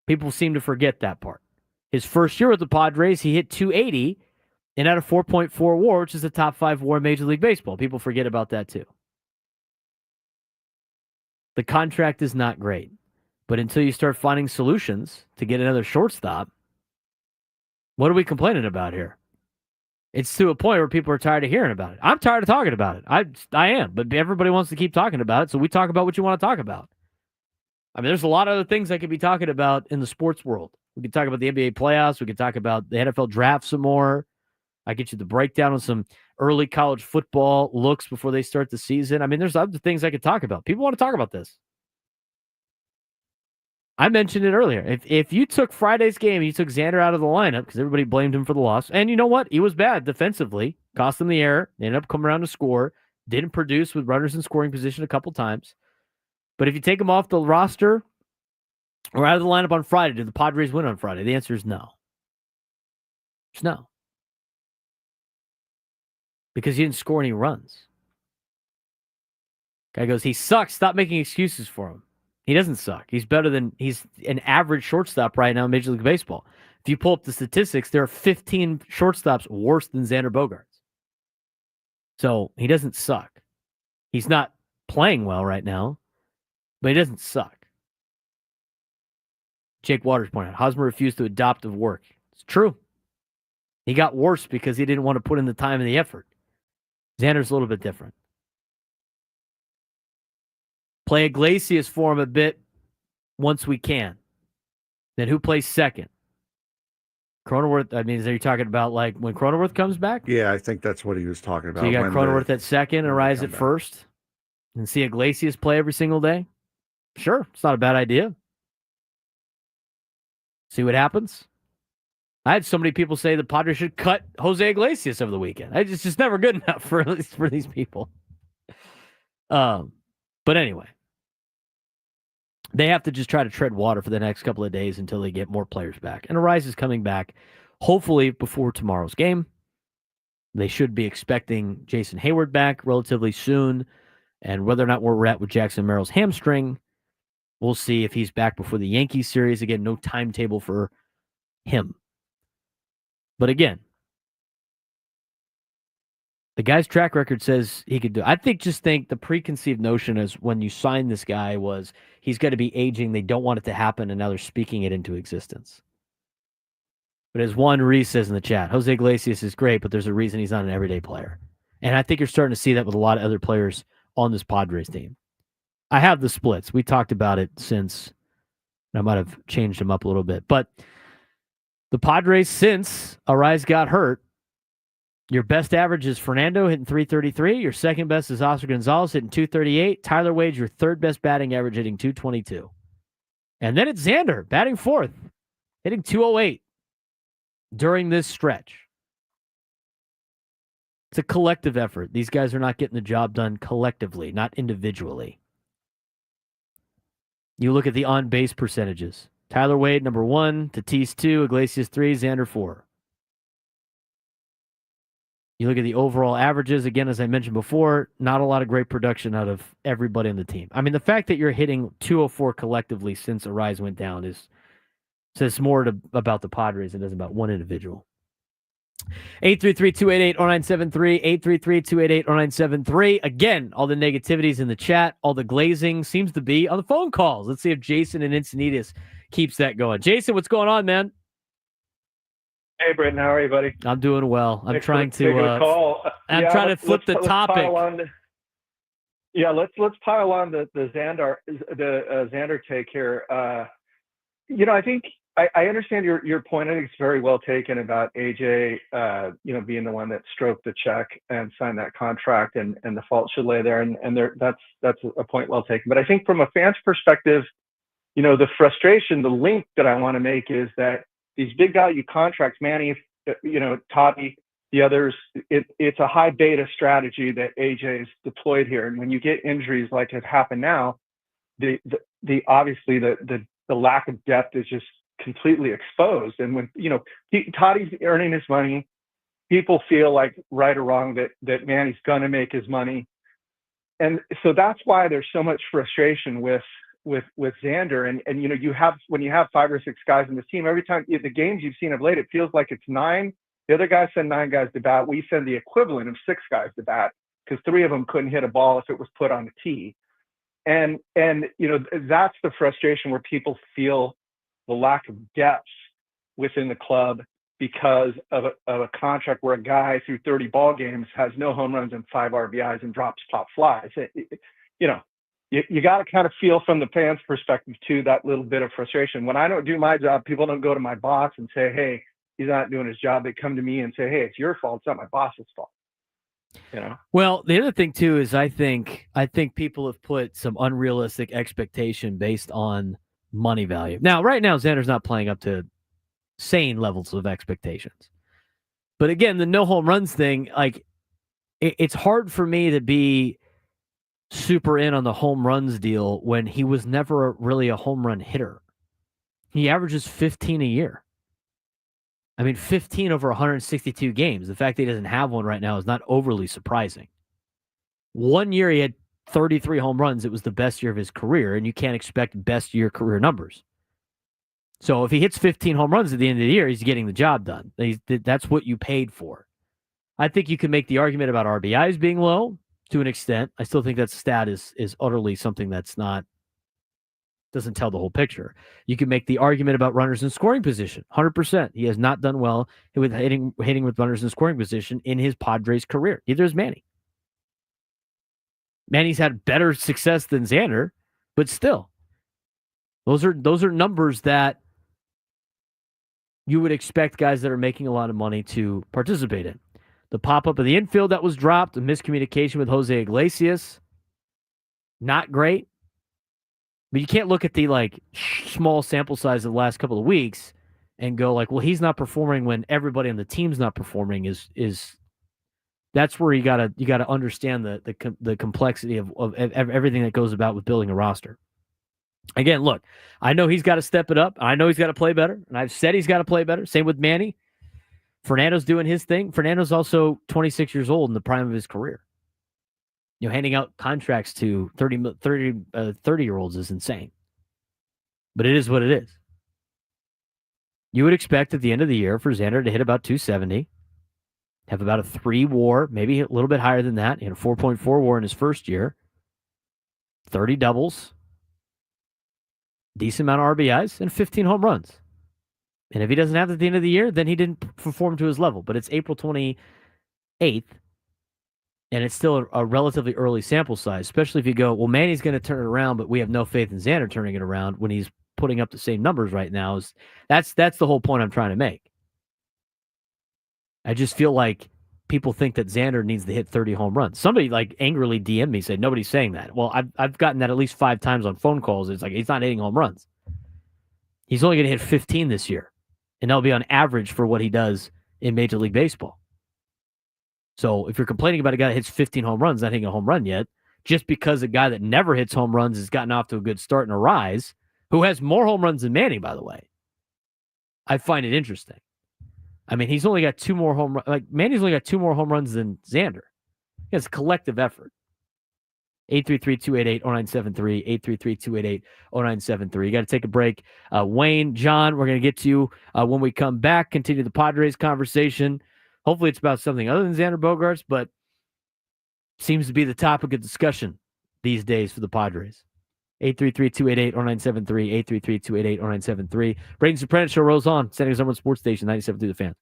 People seem to forget that part. His first year with the Padres, he hit 280 and had a 4.4 WAR, which is the top 5 WAR in Major League Baseball. People forget about that too. The contract is not great, but until you start finding solutions to get another shortstop, what are we complaining about here? It's to a point where people are tired of hearing about it. I'm tired of talking about it. I am, but everybody wants to keep talking about it, so we talk about what you want to talk about. I mean, there's a lot of other things I could be talking about in the sports world. We could talk about the NBA playoffs. We could talk about the NFL draft some more. I get you the breakdown on some early college football looks before they start the season. I mean, there's other things I could talk about. People want to talk about this. I mentioned it earlier. If you took Friday's game and you took Xander out of the lineup because everybody blamed him for the loss, and you know what? He was bad defensively. Cost them the error. They ended up coming around to score. Didn't produce with runners in scoring position a couple times. But if you take him off the roster or out of the lineup on Friday, did the Padres win on Friday? The answer is no. It's no. Because he didn't score any runs. Guy goes, he sucks. Stop making excuses for him. He doesn't suck. He's an average shortstop right now in Major League Baseball. If you pull up the statistics, there are 15 shortstops worse than Xander Bogaerts. So he doesn't suck. He's not playing well right now, but he doesn't suck. Jake Waters pointed out, Hosmer refused to adoptive work. It's true. He got worse because he didn't want to put in the time and the effort. Xander's a little bit different. Play Iglesias for him a bit once we can. Then who plays second? Cronenworth, I mean, are you talking about like when Cronenworth comes back? Yeah, I think that's what he was talking about. So you got Cronenworth at second, Arraez at first, and see Iglesias play every single day? Sure, it's not a bad idea. See what happens? I had so many people say the Padres should cut Jose Iglesias over the weekend. It's just never good enough for these people. But anyway, they have to just try to tread water for the next couple of days until they get more players back. And Arraez is coming back, hopefully before tomorrow's game. They should be expecting Jason Hayward back relatively soon. And whether or not we're at with Jackson Merrill's hamstring, we'll see if he's back before the Yankees series. Again, no timetable for him. But again, the guy's track record says he could do it. I think the preconceived notion is when you sign this guy was he's going to be aging. They don't want it to happen, and now they're speaking it into existence. But as Juan Reese says in the chat, Jose Iglesias is great, but there's a reason he's not an everyday player. And I think you're starting to see that with a lot of other players on this Padres team. I have the splits. We talked about it since I might have changed them up a little bit. But the Padres, since Arraez got hurt, your best average is Fernando hitting 333. Your second best is Oscar Gonzalez hitting 238. Tyler Wade, your third best batting average, hitting 222. And then it's Xander batting fourth, hitting 208 during this stretch. It's a collective effort. These guys are not getting the job done collectively, not individually. You look at the on-base percentages. Tyler Wade, number 1, Tatis 2, Iglesias 3, Xander 4. You look at the overall averages, again, as I mentioned before, not a lot of great production out of everybody on the team. I mean, the fact that you're hitting 204 collectively since Arraez went down is Says more about the Padres than it does about one individual. 833-288-0973, 833-288-0973. Again, all the negativities in the chat, all the glazing seems to be on the phone calls. Let's see if Jason in Encinitas keeps that going. Jason, what's going on, man? Hey, Braden, how are you, buddy? I'm doing well. I'm trying to call. I'm trying to flip the topic. Let's pile on the Xander take here. I think I understand your point. I think it's very well taken about AJ, being the one that stroked the check and signed that contract, and the fault should lay there. And that's a point well taken. But I think from a fan's perspective, the frustration, the link that I want to make is that these big value contracts, Manny, Toddy, the others, it's a high beta strategy that AJ's deployed here. And when you get injuries like has happened now, the obviously the lack of depth is just completely exposed. And when Toddy's earning his money, people feel like, right or wrong, that Manny's gonna make his money. And so that's why there's so much frustration with Xander. And when you have 5 or 6 guys in this team, every time the games you've seen of late, it feels like it's 9. The other guys send 9 guys to bat. We send the equivalent of 6 guys to bat because 3 of them couldn't hit a ball if it was put on the tee. And that's the frustration where people feel the lack of depth within the club because of a contract where a guy through 30 ball games has no home runs and 5 RBIs and drops pop flies. You got to kind of feel from the fans' perspective too, that little bit of frustration. When I don't do my job, people don't go to my boss and say, hey, he's not doing his job. They come to me and say, hey, it's your fault. It's not my boss's fault. Well, the other thing too is I think people have put some unrealistic expectation based on money value. Now, right now, Xander's not playing up to sane levels of expectations. But again, the no home runs thing, like it's hard for me to be super in on the home runs deal when he was never really a home run hitter. He averages 15 a year. 15 over 162 games. The fact that he doesn't have one right now is not overly surprising. One year he had 33 home runs. It was the best year of his career, and you can't expect best year career numbers. So if he hits 15 home runs at the end of the year, he's getting the job done. That's what you paid for. I think you can make the argument about RBIs being low to an extent. I still think that stat is utterly something that's doesn't tell the whole picture. You can make the argument about runners in scoring position. 100%. He has not done well with hitting with runners in scoring position in his Padres career. Neither has Manny. Manny's had better success than Xander, but still, those are numbers that you would expect guys that are making a lot of money to participate in. The pop-up of the infield that was dropped, a miscommunication with Jose Iglesias, not great. But you can't look at the small sample size of the last couple of weeks and go well, he's not performing when everybody on the team's not performing. Is that's where you gotta understand the complexity of everything that goes about with building a roster. Again, look, I know he's got to step it up. I know he's got to play better, and I've said he's got to play better. Same with Manny. Fernando's doing his thing. Fernando's also 26 years old in the prime of his career. Handing out contracts to 30-year-olds is insane. But it is what it is. You would expect at the end of the year for Xander to hit about 270, have about a 3 WAR, maybe a little bit higher than that, and a 4.4 WAR in his first year, 30 doubles, decent amount of RBIs, and 15 home runs. And if he doesn't have it at the end of the year, then he didn't perform to his level. But it's April 28th. And it's still a relatively early sample size, especially if you go, well, Manny's going to turn it around, but we have no faith in Xander turning it around when he's putting up the same numbers right now. That's the whole point I'm trying to make. I just feel like people think that Xander needs to hit 30 home runs. Somebody angrily DM'd me, said, nobody's saying that. Well, I've gotten that at least 5 times on phone calls. It's he's not hitting home runs. He's only going to hit 15 this year, and that'll be on average for what he does in Major League Baseball. So if you're complaining about a guy that hits 15 home runs, not hitting a home run yet, just because a guy that never hits home runs has gotten off to a good start in Arraez, who has more home runs than Manny, by the way, I find it interesting. He's only got 2 more home runs. Manny's only got 2 more home runs than Xander. He has a collective effort. 833-288-0973, 833-288-0973. You got to take a break. Wayne, John, we're going to get to you when we come back, continue the Padres conversation. Hopefully it's about something other than Xander Bogaerts, but seems to be the topic of discussion these days for the Padres. 833-288-0973, 833-288-0973. Braden Surprenant Show rolls on. San Diego Sports Station, 97.3 The Fan.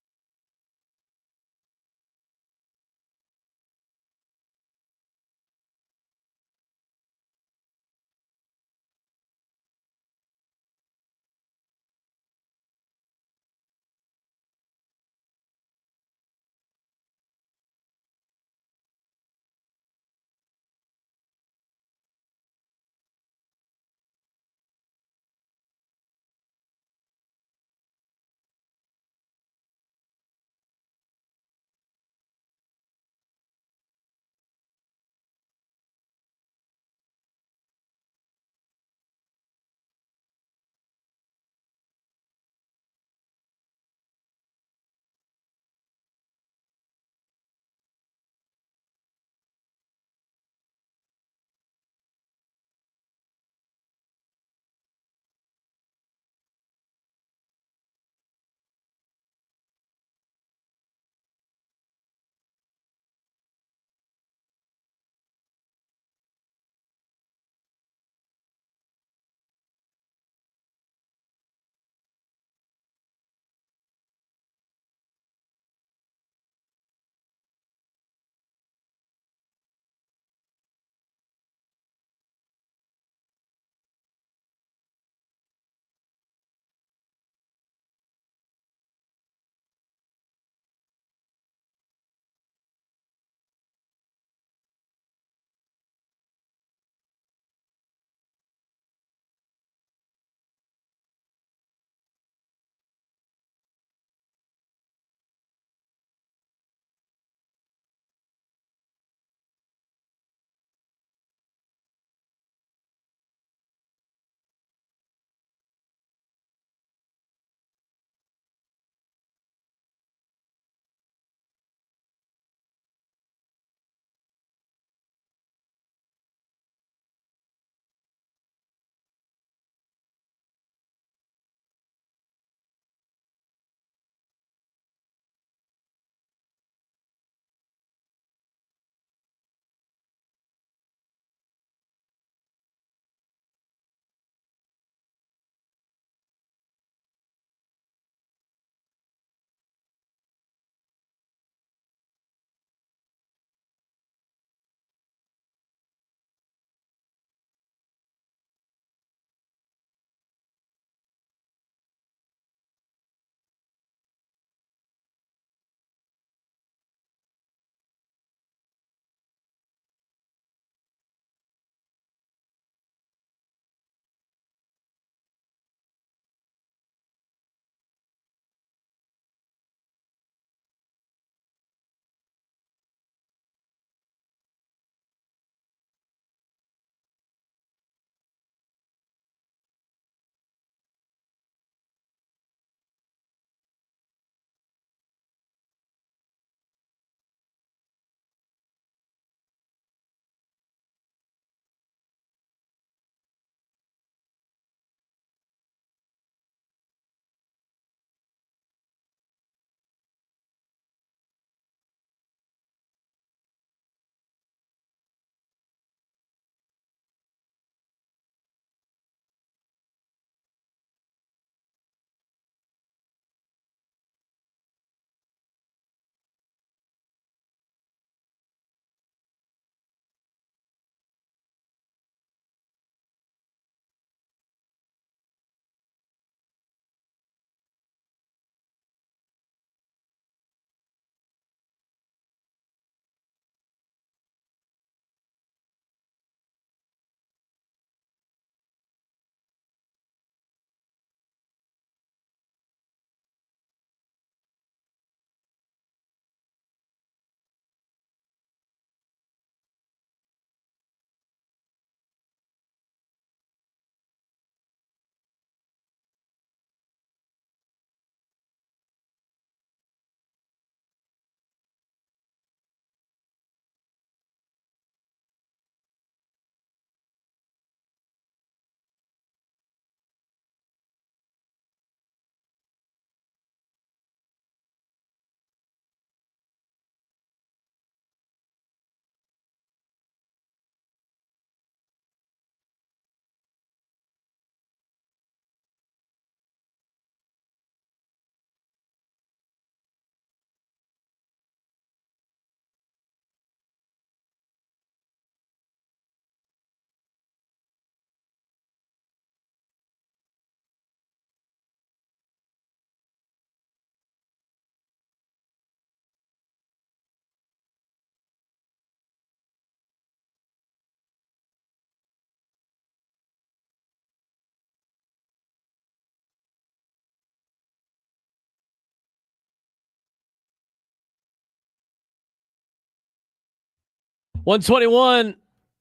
121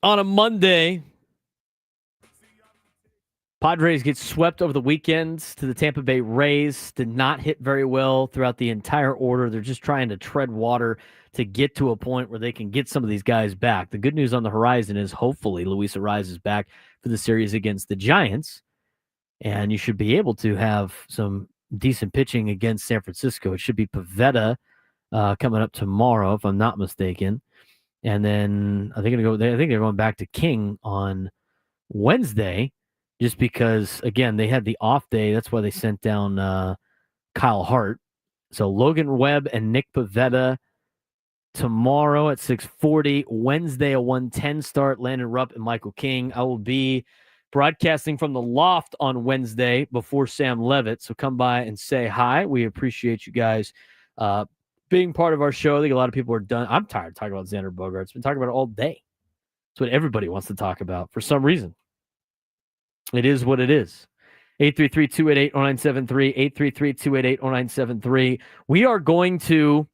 on a Monday. Padres get swept over the weekend to the Tampa Bay Rays. Did not hit very well throughout the entire order. They're just trying to tread water to get to a point where they can get some of these guys back. The good news on the horizon is hopefully Luis Arraez is back for the series against the Giants. And you should be able to have some decent pitching against San Francisco. It should be Pivetta coming up tomorrow, if I'm not mistaken. And then I think they're going back to King on Wednesday, just because, again, they had the off day. That's why they sent down Kyle Hart. So Logan Webb and Nick Pivetta tomorrow at 6:40. Wednesday, a 1:10 start. Landon Rupp and Michael King. I will be broadcasting from the loft on Wednesday before Sam Levitt. So come by and say hi. We appreciate you guys being part of our show. I think a lot of people are done. I'm tired of talking about Xander Bogaerts. Been talking about it all day. It's what everybody wants to talk about for some reason. It is what it is. 833-288-0973, 833-288-0973. We are going to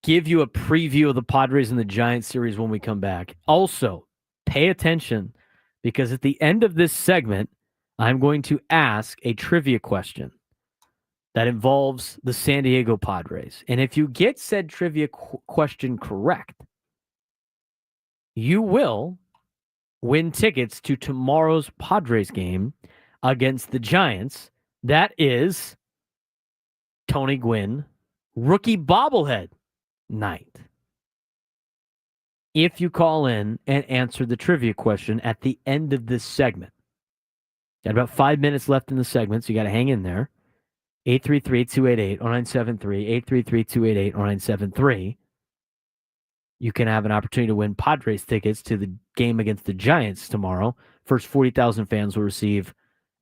give you a preview of the Padres and the Giants series when we come back. Also, pay attention, because at the end of this segment, I'm going to ask a trivia question that involves the San Diego Padres. And if you get said trivia question correct, you will win tickets to tomorrow's Padres game against the Giants. That is Tony Gwynn rookie bobblehead night. If you call in and answer the trivia question at the end of this segment. Got about 5 minutes left in the segment, so you got to hang in there. 833-288-0973, 833-288-0973. You can have an opportunity to win Padres tickets to the game against the Giants tomorrow. First 40,000 fans will receive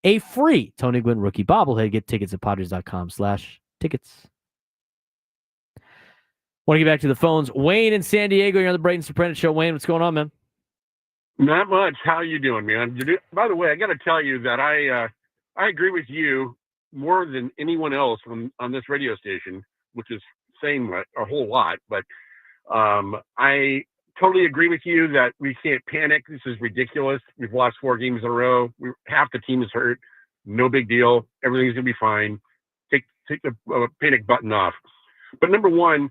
a free Tony Gwynn rookie bobblehead. Get tickets at padres.com/tickets. Want to get back to the phones. Wayne in San Diego, you're on the Braden Surprenant Show. Wayne, what's going on, man? Not much. How you doing, man? By the way, I got to tell you that I agree with you more than anyone else on this radio station, which is saying a whole lot. But I totally agree with you that we can't panic. This is ridiculous. We've lost 4 games in a row. Half the team is hurt. No big deal. Everything's going to be fine. Take the panic button off. But number one,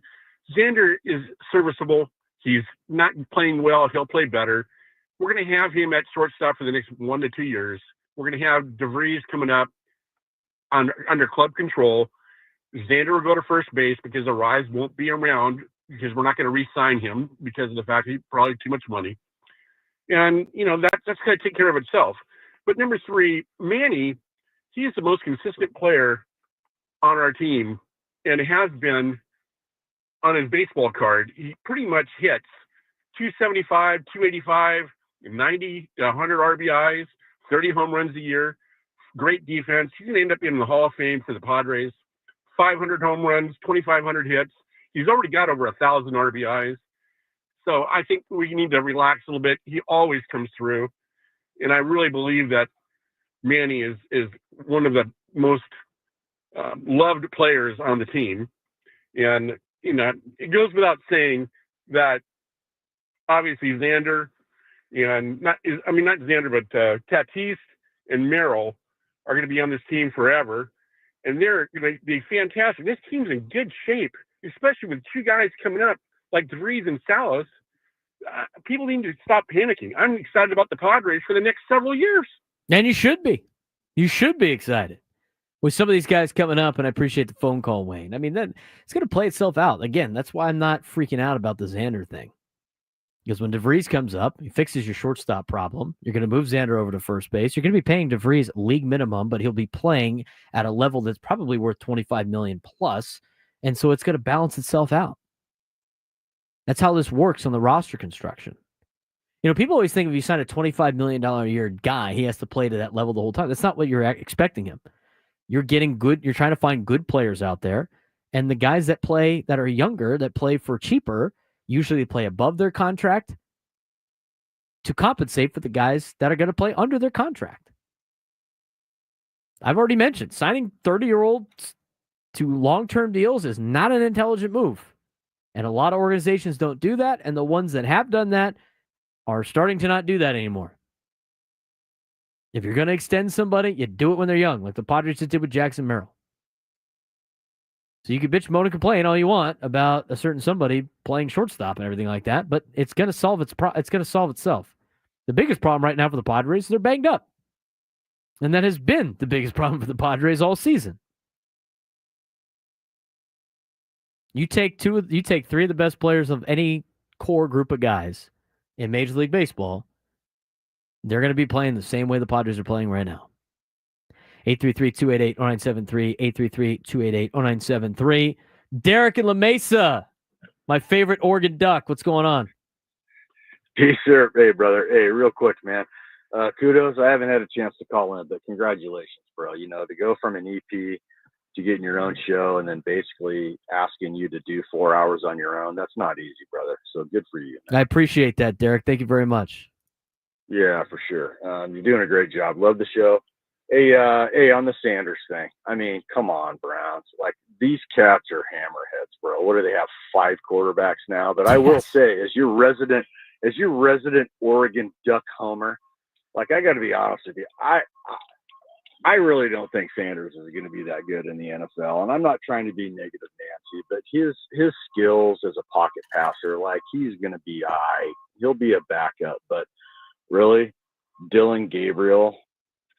Xander is serviceable. He's not playing well. He'll play better. We're going to have him at shortstop for the next 1 to 2 years. We're going to have DeVries coming up under club control. Xander will go to first base because Arraez won't be around, because we're not going to re-sign him because of the fact he's probably too much money. And, that's going to take care of itself. But number 3, Manny, he is the most consistent player on our team and has been on his baseball card. He pretty much hits 275, 285, 90 to 100 RBIs, 30 home runs a year, great defense. He's going to end up in the Hall of Fame for the Padres. 500 home runs, 2,500 hits. He's already got over 1,000 RBIs. So I think we need to relax a little bit. He always comes through. And I really believe that Manny is one of the most loved players on the team. And, it goes without saying that obviously Xander and not Xander, but Tatis and Merrill are going to be on this team forever. And they're going to be fantastic. This team's in good shape, especially with 2 guys coming up like DeVries and Salas. People need to stop panicking. I'm excited about the Padres for the next several years. And you should be. You should be excited with some of these guys coming up, and I appreciate the phone call, Wayne. I mean, it's going to play itself out. Again, that's why I'm not freaking out about the Xander thing. Because when DeVries comes up, he fixes your shortstop problem. You're going to move Xander over to first base. You're going to be paying DeVries league minimum, but he'll be playing at a level that's probably worth $25 million plus. And so it's going to balance itself out. That's how this works on the roster construction. People always think if you sign a $25 million a year guy, he has to play to that level the whole time. That's not what you're expecting him. You're trying to find good players out there. And the guys that are younger, that play for cheaper, usually play above their contract to compensate for the guys that are going to play under their contract. I've already mentioned signing 30-year-olds to long-term deals is not an intelligent move. And a lot of organizations don't do that, and the ones that have done that are starting to not do that anymore. If you're going to extend somebody, you do it when they're young, like the Padres did with Jackson Merrill. So you can bitch, moan, and complain all you want about a certain somebody playing shortstop and everything like that, but it's going to solve it's going to solve itself. The biggest problem right now for the Padres is they're banged up. And that has been the biggest problem for the Padres all season. You take three of the best players of any core group of guys in Major League Baseball, they're going to be playing the same way the Padres are playing right now. 833-288-0973, 833-288-0973. Derek in La Mesa, my favorite Oregon Duck. What's going on? Hey, sir. Hey, brother. Hey, real quick, man. Kudos. I haven't had a chance to call in, but congratulations, bro. You know, to go from an EP to getting your own show and then basically asking you to do 4 hours on your own, that's not easy, brother. So good for you, man. I appreciate that, Derek. Thank you very much. Yeah, for sure. You're doing a great job. Love the show. Hey, on the Sanders thing. I mean, come on, Browns. Like, these cats are hammerheads, bro. What do they have? 5 quarterbacks now? But I will say, as your resident Oregon Duck homer, like, I got to be honest with you, I really don't think Sanders is going to be that good in the NFL. And I'm not trying to be negative Nancy, but his skills as a pocket passer, like, he's going to be he'll be a backup. But really, Dylan Gabriel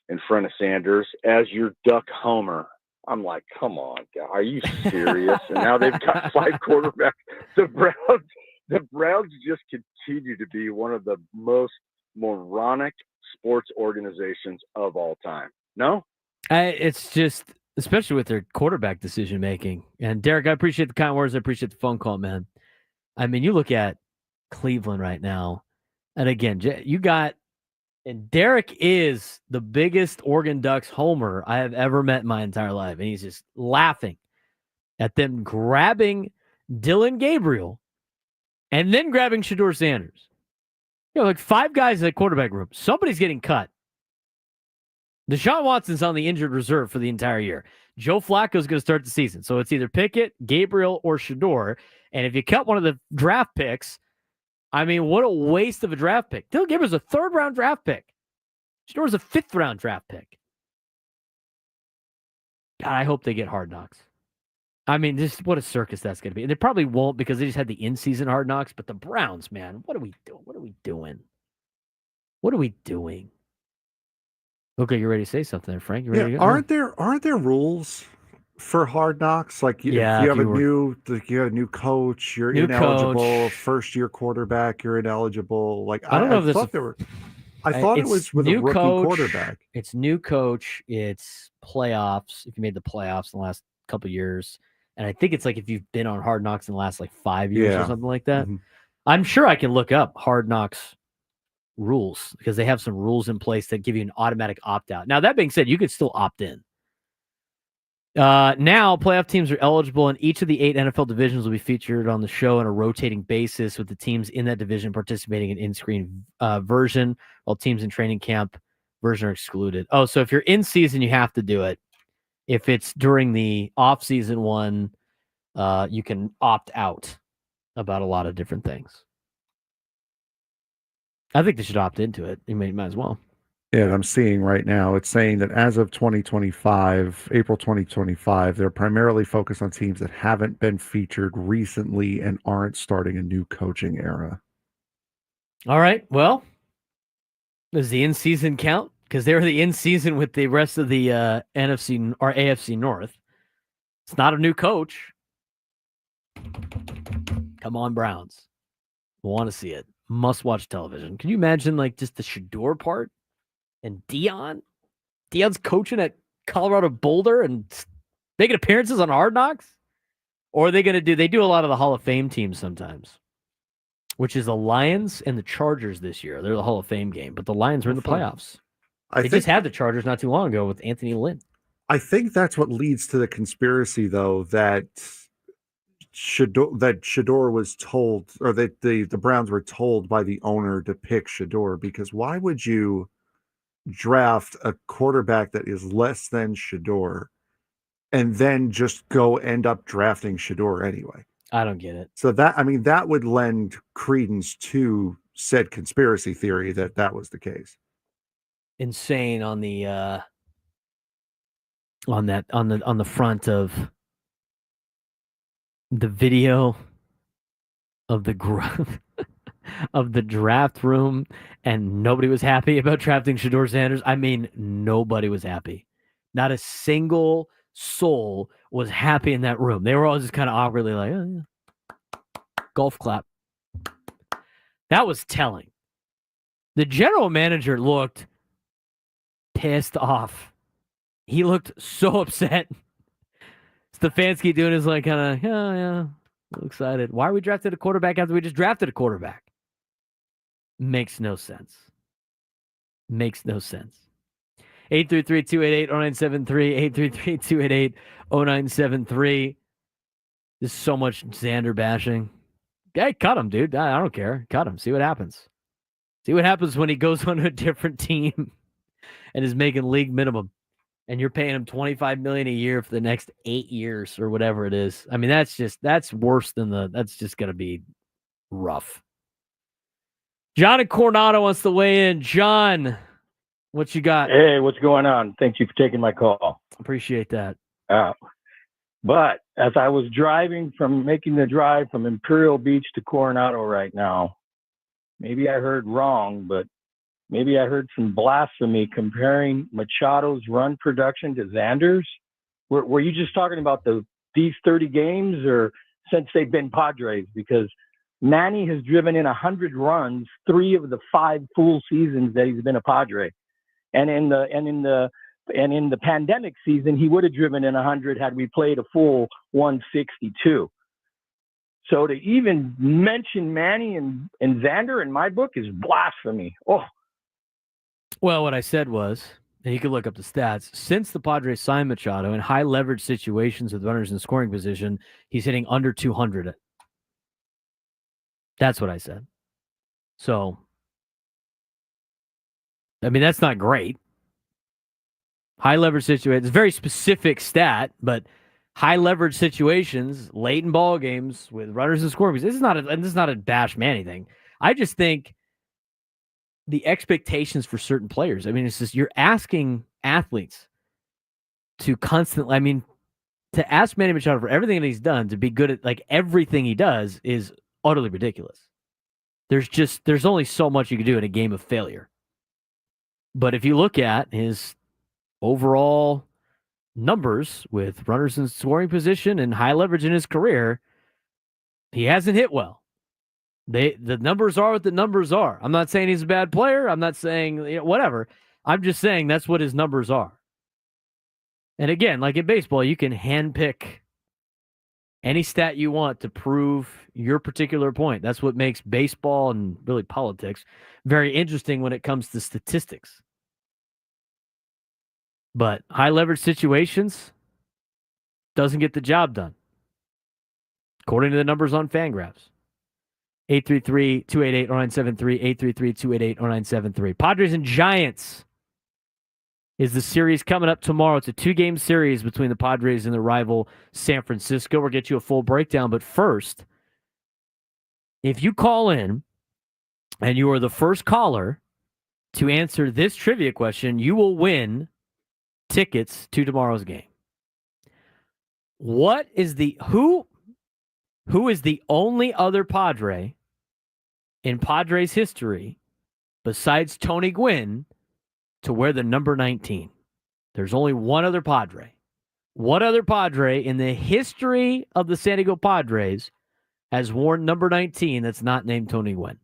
in front of Sanders as your Duck homer, I'm like, come on, guy, are you serious? And now they've got 5 quarterbacks. The Browns just continue to be one of the most moronic sports organizations of all time. No? It's just, especially with their quarterback decision making. And Derek, I appreciate the kind words. I appreciate the phone call, man. I mean, you look at Cleveland right now, and again, you got, and Derek is the biggest Oregon Ducks homer I have ever met in my entire life. And he's just laughing at them grabbing Dylan Gabriel and then grabbing Shedeur Sanders. You know, like 5 guys in the quarterback room. Somebody's getting cut. Deshaun Watson's on the injured reserve for the entire year. Joe Flacco's going to start the season. So it's either Pickett, Gabriel, or Shedeur. And if you cut one of the draft picks, I mean, what a waste of a draft pick. Dylan Gabriel's a 3rd-round draft pick. Shedeur's a 5th-round draft pick. God, I hope they get Hard Knocks. I mean, just what a circus that's going to be. And they probably won't because they just had the in-season Hard Knocks. But the Browns, man, what are we doing? What are we doing? What are we doing? Okay, you're ready to say something there, Frank? You ready to go? Aren't there rules for Hard Knocks? Like, if you have a new coach, you're ineligible. First-year quarterback, you're ineligible. Like, I don't know if this I thought it was with a rookie quarterback. It's new coach. It's playoffs. If you made the playoffs in the last couple of years, and I think it's like if you've been on Hard Knocks in the last like 5 years or something like that. Mm-hmm. I'm sure I can look up Hard Knocks rules because they have some rules in place that give you an automatic opt-out. Now, that being said, you could still opt in. Now, playoff teams are eligible, and each of the 8 NFL divisions will be featured on the show on a rotating basis, with the teams in that division participating in in-screen version, while teams in training camp version are excluded. Oh, so if you're in season, you have to do it. If it's during the off-season one, you can opt out about a lot of different things. I think they should opt into it. You might as well. Yeah, I'm seeing right now, it's saying that as of 2025, April 2025, they're primarily focused on teams that haven't been featured recently and aren't starting a new coaching era. All right. Well, does the in-season count? Because they were the in-season with the rest of the NFC or AFC North. It's not a new coach. Come on, Browns. Want to see it. Must-watch television. Can you imagine, like, just the Shedeur part? And Deion's coaching at Colorado Boulder and making appearances on Hard Knocks? Or are they going to they do a lot of the Hall of Fame teams sometimes, which is the Lions and the Chargers this year. They're the Hall of Fame game, but the Lions are in the playoffs. They just had the Chargers not too long ago with Anthony Lynn. I think that's what leads to the conspiracy, though, that Shedeur was told, or that the Browns were told by the owner to pick Shedeur, because why would you draft a quarterback that is less than Shedeur and then just go end up drafting Shedeur anyway? I don't get it. So that would lend credence to said conspiracy theory that was the case. Insane on the on the front of the video of the of the draft room, and nobody was happy about drafting Shedeur Sanders. I mean, nobody was happy. Not a single soul was happy in that room. They were all just kind of awkwardly like, oh, yeah. Golf clap. That was telling. The general manager looked pissed off. He looked so upset. Stefanski doing his like kind of, yeah, excited. Why are we drafted a quarterback after we just drafted a quarterback? Makes no sense. Makes no sense. 833-288-0973, 833-288-0973. There's so much Xander bashing. Hey, cut him, dude. I don't care. Cut him. See what happens. See what happens when he goes on to a different team and is making league minimum, and you're paying him $25 million a year for the next 8 years or whatever it is. I mean, that's worse than that's just gonna be rough. John in Coronado wants to weigh in. John, what you got? Hey, what's going on? Thank you for taking my call. Appreciate that. But as I was making the drive from Imperial Beach to Coronado right now, maybe I heard wrong, but maybe I heard some blasphemy comparing Machado's run production to Xander's. Were you just talking about these 30 games, or since they've been Padres? Because Manny has driven in 100 runs 3 of the 5 full seasons that he's been a Padre, and in the pandemic season he would have driven in 100 had we played a full 162. So to even mention Manny and Xander in my book is blasphemy. Oh. Well, what I said was, and you can look up the stats, since the Padres signed Machado in high leverage situations with runners in scoring position, he's hitting under 200. That's what I said. So, I mean, that's not great. High leverage situations, very specific stat, but high leverage situations, late in ball games with runners in scoring position. This is not a bash Manny thing. I just think the expectations for certain players. I mean, it's just you're asking athletes to constantly. I mean, to ask Manny Machado for everything that he's done to be good at like everything he does is utterly ridiculous. There's only so much you can do in a game of failure. But if you look at his overall numbers with runners in scoring position and high leverage in his career, he hasn't hit well. The numbers are what the numbers are. I'm not saying he's a bad player. I'm not saying whatever. I'm just saying that's what his numbers are. And again, like in baseball, you can handpick any stat you want to prove your particular point. That's what makes baseball and really politics very interesting when it comes to statistics. But high leverage situations doesn't get the job done, according to the numbers on Fangraphs. 833-288-0973, 833-288-0973. Padres and Giants is the series coming up tomorrow. It's a 2-game series between the Padres and the rival San Francisco. We'll get you a full breakdown. But first, if you call in and you are the first caller to answer this trivia question, you will win tickets to tomorrow's game. Who is the only other Padre in Padres history besides Tony Gwynn to wear the number 19? There's only one other Padre. What other Padre in the history of the San Diego Padres has worn number 19 that's not named Tony Gwynn?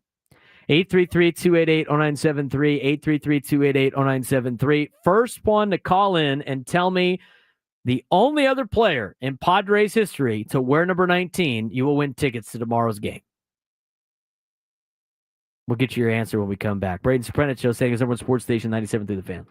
833-288-0973, 833-288-0973. First one to call in and tell me the only other player in Padres history to wear number 19, you will win tickets to tomorrow's game. We'll get you your answer when we come back. Braden Surprenant Show, saying it's number one sports station, 97.3 The Fan.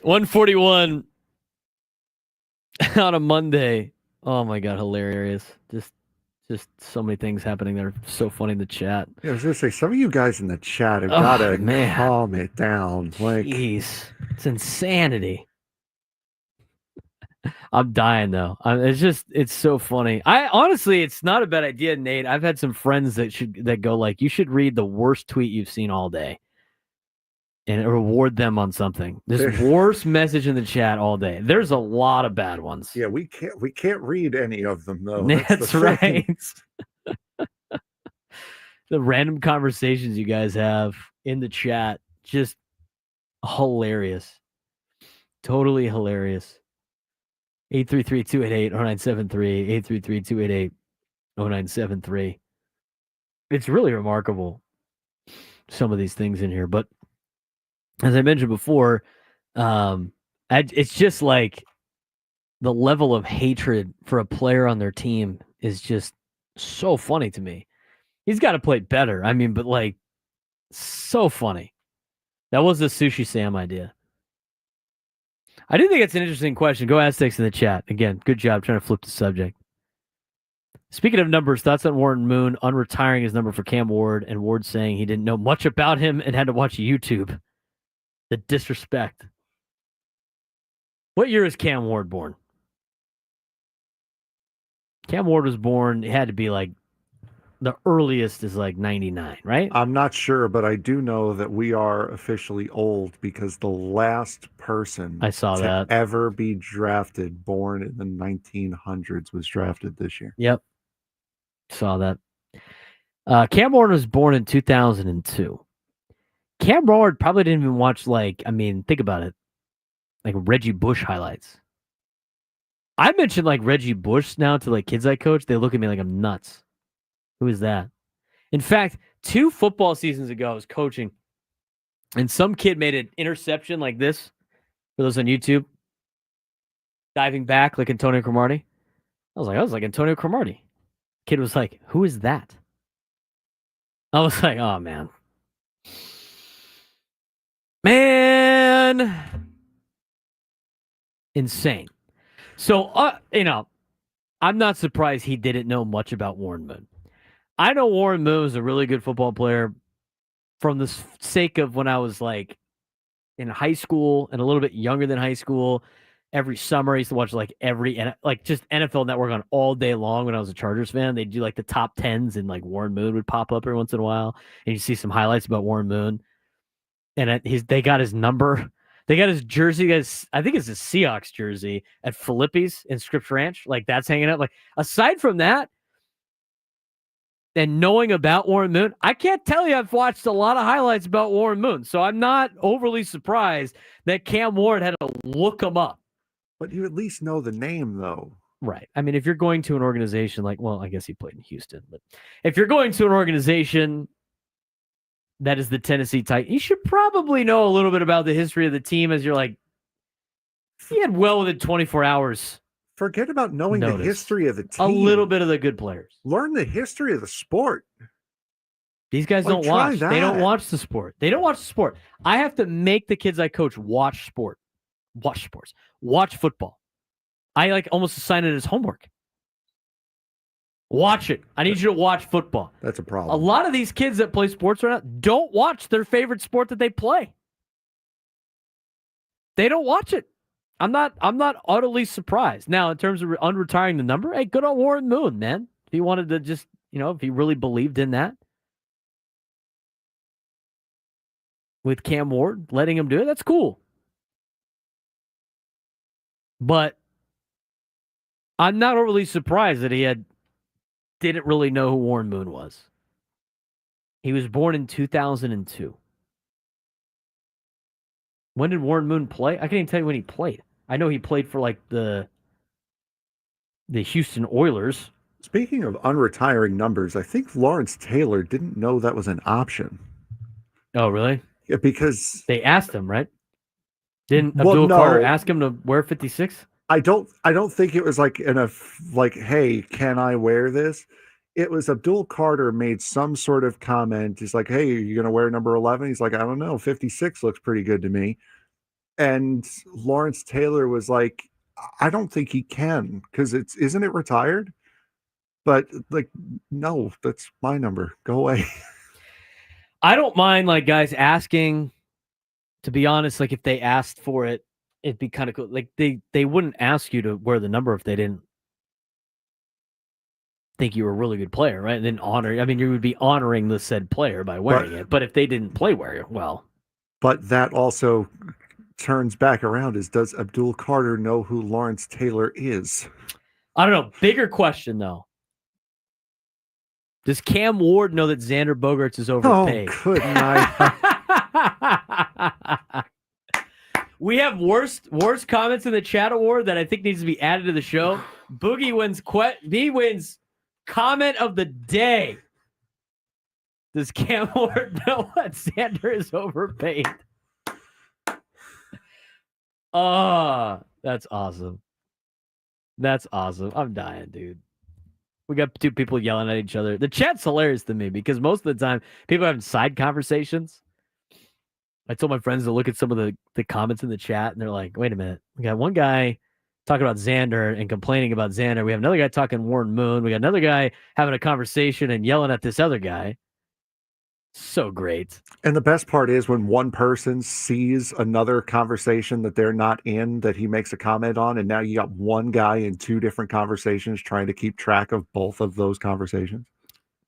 141 on a Monday. Oh my God, hilarious! Just so many things happening there. So funny in the chat. Yeah, I was gonna say some of you guys in the chat have Oh, gotta man. calm it down. Like, Jeez, it's insanity. I'm dying though. It's so funny. Honestly, it's not a bad idea, Nate. I've had some friends that go like, you should read the worst tweet you've seen all day, and reward them on something. This worst message in the chat all day. There's a lot of bad ones. yeah, we can't read any of them though. That's the right. thing. The random conversations you guys have in the chat, just hilarious. Totally hilarious. 833-288-0973. 833-288-0973. It's really remarkable, some of these things in here. But as I mentioned before, it's just like the level of hatred for a player on their team is just so funny to me. He's got to play better. I mean, but like, so funny. That was the Sushi Sam idea. I do think it's an interesting question. Go Aztecs in the chat. Again, good job trying to flip the subject. Speaking of numbers, thoughts on Warren Moon unretiring his number for Cam Ward, and Ward saying he didn't know much about him and had to watch YouTube. The disrespect. What year is Cam Ward born? Cam Ward was born, it had to be like, the earliest is like 99, right? I'm not sure, but I do know that we are officially old because the last person I saw that ever be drafted, born in the 1900s, was drafted this year. Yep. Saw that. Cam Ward was born in 2002. Cam Ward probably didn't even watch, like, I mean, think about it. Like Reggie Bush highlights. I mentioned like Reggie Bush now to like kids I coach. They look at me like I'm nuts. Who is that? In fact, 2 football seasons ago, I was coaching, and some kid made an interception like this, for those on YouTube, diving back like Antonio Cromartie. I was like Antonio Cromartie. Kid was like, who is that? I was like, oh, man. Man. Insane. So, I'm not surprised he didn't know much about Warren Moon. I know Warren Moon is a really good football player from the sake of when I was like in high school and a little bit younger than high school. Every summer, I used to watch like just NFL Network on all day long when I was a Chargers fan. They'd do like the top 10s and like Warren Moon would pop up every once in a while. And you see some highlights about Warren Moon. And they got his number. They got his jersey. I think it's a Seahawks jersey at Philippi's in Scripps Ranch. Like that's hanging up. Like aside from that, and knowing about Warren Moon, I can't tell you I've watched a lot of highlights about Warren Moon. So I'm not overly surprised that Cam Ward had to look him up. But you at least know the name, though. Right. I mean, if you're going to an organization like, well, I guess he played in Houston, but if you're going to an organization that is the Tennessee Titans, you should probably know a little bit about the history of the team as you're like, he had well within 24 hours. Forget about knowing the history of the team. A little bit of the good players. Learn the history of the sport. These guys don't watch. They don't watch the sport. They don't watch the sport. I have to make the kids I coach watch sport. Watch sports. Watch football. I like almost assign it as homework. Watch it. I need you to watch football. That's a problem. A lot of these kids that play sports right now don't watch their favorite sport that they play. They don't watch it. I'm not utterly surprised. Now, in terms of unretiring the number, hey, good on Warren Moon, man. If he wanted to just, if he really believed in that. With Cam Ward, letting him do it, that's cool. But I'm not overly surprised that he didn't really know who Warren Moon was. He was born in 2002. When did Warren Moon play? I can't even tell you when he played. I know he played for like the Houston Oilers. Speaking of unretiring numbers, I think Lawrence Taylor didn't know that was an option. Oh, really? Yeah, because they asked him, right? Didn't Abdul Carter ask him to wear 56? I don't think it was like hey, can I wear this? It was Abdul Carter made some sort of comment. He's like, hey, are you going to wear number 11? He's like, I don't know. 56 looks pretty good to me. And Lawrence Taylor was like, I don't think he can, because isn't it retired? But like, no, that's my number. Go away. I don't mind like guys asking. To be honest, like if they asked for it, it'd be kind of cool. Like they wouldn't ask you to wear the number if they didn't think you were a really good player, right? And then you would be honoring the said player by wearing it. But if they didn't play wear it, well. But that also turns back around is, does Abdul Carter know who Lawrence Taylor is? I don't know. Bigger question, though. Does Cam Ward know that Xander Bogaerts is overpaid? Oh, good night. We have worst comments in the chat award that I think needs to be added to the show. Boogie wins comment of the day. Does Cam Ward know that Xander is overpaid? Oh, that's awesome. That's awesome. I'm dying, dude. We got two people yelling at each other. The chat's hilarious to me because most of the time people are having side conversations. I told my friends to look at some of the comments in the chat, and they're like, wait a minute. We got one guy talking about Xander and complaining about Xander. We have another guy talking Warren Moon. We got another guy having a conversation and yelling at this other guy. So great. And the best part is when one person sees another conversation that they're not in, that he makes a comment on, and now you got one guy in two different conversations trying to keep track of both of those conversations.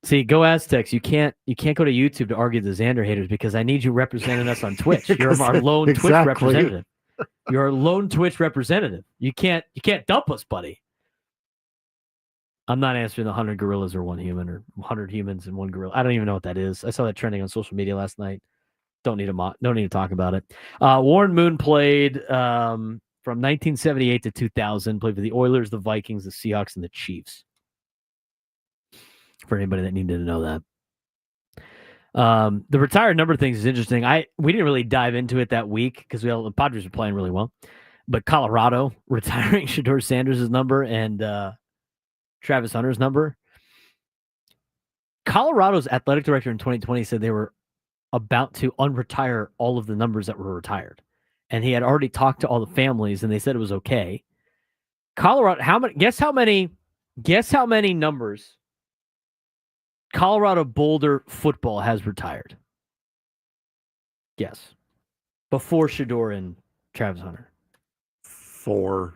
See, go Aztecs. You can't go to YouTube to argue the Xander haters because I need you representing us on Twitch. You're our lone Twitch representative. You're a lone Twitch representative. You can't dump us, buddy. I'm not answering the 100 gorillas or one human or 100 humans and one gorilla. I don't even know what that is. I saw that trending on social media last night. Don't need to talk about it. Warren Moon played from 1978 to 2000. Played for the Oilers, the Vikings, the Seahawks, and the Chiefs. For anybody that needed to know that. The retired number things is interesting. We didn't really dive into it that week because the Padres were playing really well. But Colorado retiring Shedeur Sanders' number and Travis Hunter's number. Colorado's athletic director in 2020 said they were about to unretire all of the numbers that were retired. And he had already talked to all the families and they said it was okay. Colorado, guess how many numbers Colorado Boulder football has retired? Guess. Before Shedeur and Travis Hunter. 4.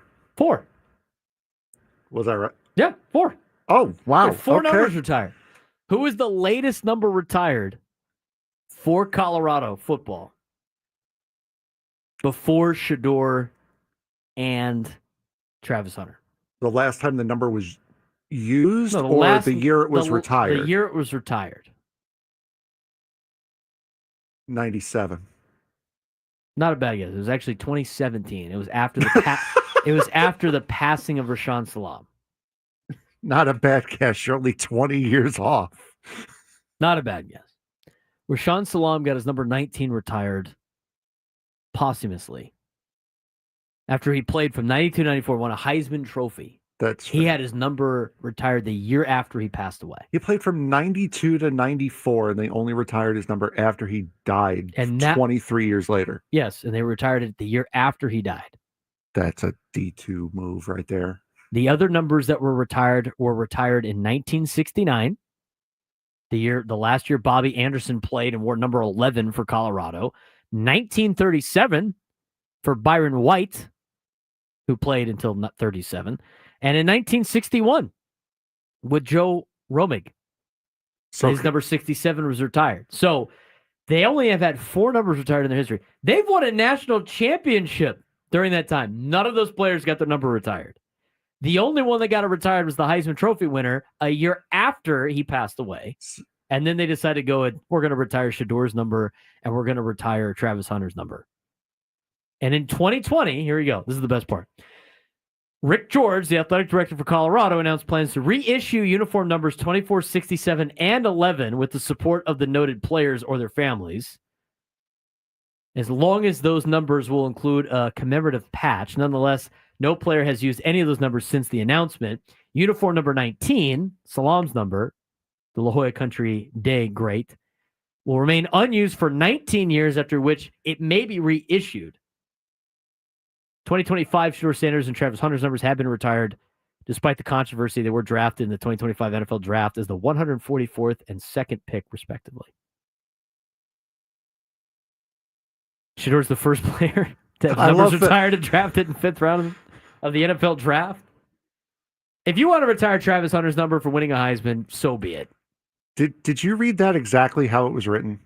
Was that right? Yeah, 4. Oh, wow. 4 numbers retired. Who is the latest number retired for Colorado football before Shedeur and Travis Hunter? The last time the number was used the year it was retired? The year it was retired. 97. Not a bad guess. It was actually 2017. It was after the passing of Rashaan Salam. Not a bad guess. You're only 20 years off. Not a bad guess. Rashaan Salam got his number 19 retired posthumously after he played from 92-94, won a Heisman Trophy. He had his number retired the year after he passed away. He played from 92 to 94, and they only retired his number after he died 23 years later. Yes, and they retired it the year after he died. That's a D2 move right there. The other numbers that were retired in 1969, the last year Bobby Anderson played and wore number 11 for Colorado. 1937 for Byron White, who played until 37. And in 1961 with Joe Romig. His number 67 was retired. So they only have had 4 numbers retired in their history. They've won a national championship during that time. None of those players got their number retired. The only one that got it retired was the Heisman Trophy winner a year after he passed away. And then they decided to go, we're going to retire Shedeur's number and we're going to retire Travis Hunter's number. And in 2020, here we go. This is the best part. Rick George, the athletic director for Colorado, announced plans to reissue uniform numbers 24, 67, and 11 with the support of the noted players or their families, as long as those numbers will include a commemorative patch. Nonetheless, no player has used any of those numbers since the announcement. Uniform number 19, Salam's number, the La Jolla Country Day great, will remain unused for 19 years, after which it may be reissued. 2025 Shedeur Sanders and Travis Hunter's numbers have been retired despite the controversy. They were drafted in the 2025 NFL Draft as the 144th and 2nd pick, respectively. Shedeur's the first player to have numbers retired and drafted in 5th round of the NFL Draft. If you want to retire Travis Hunter's number for winning a Heisman, so be it. Did you read that exactly how it was written?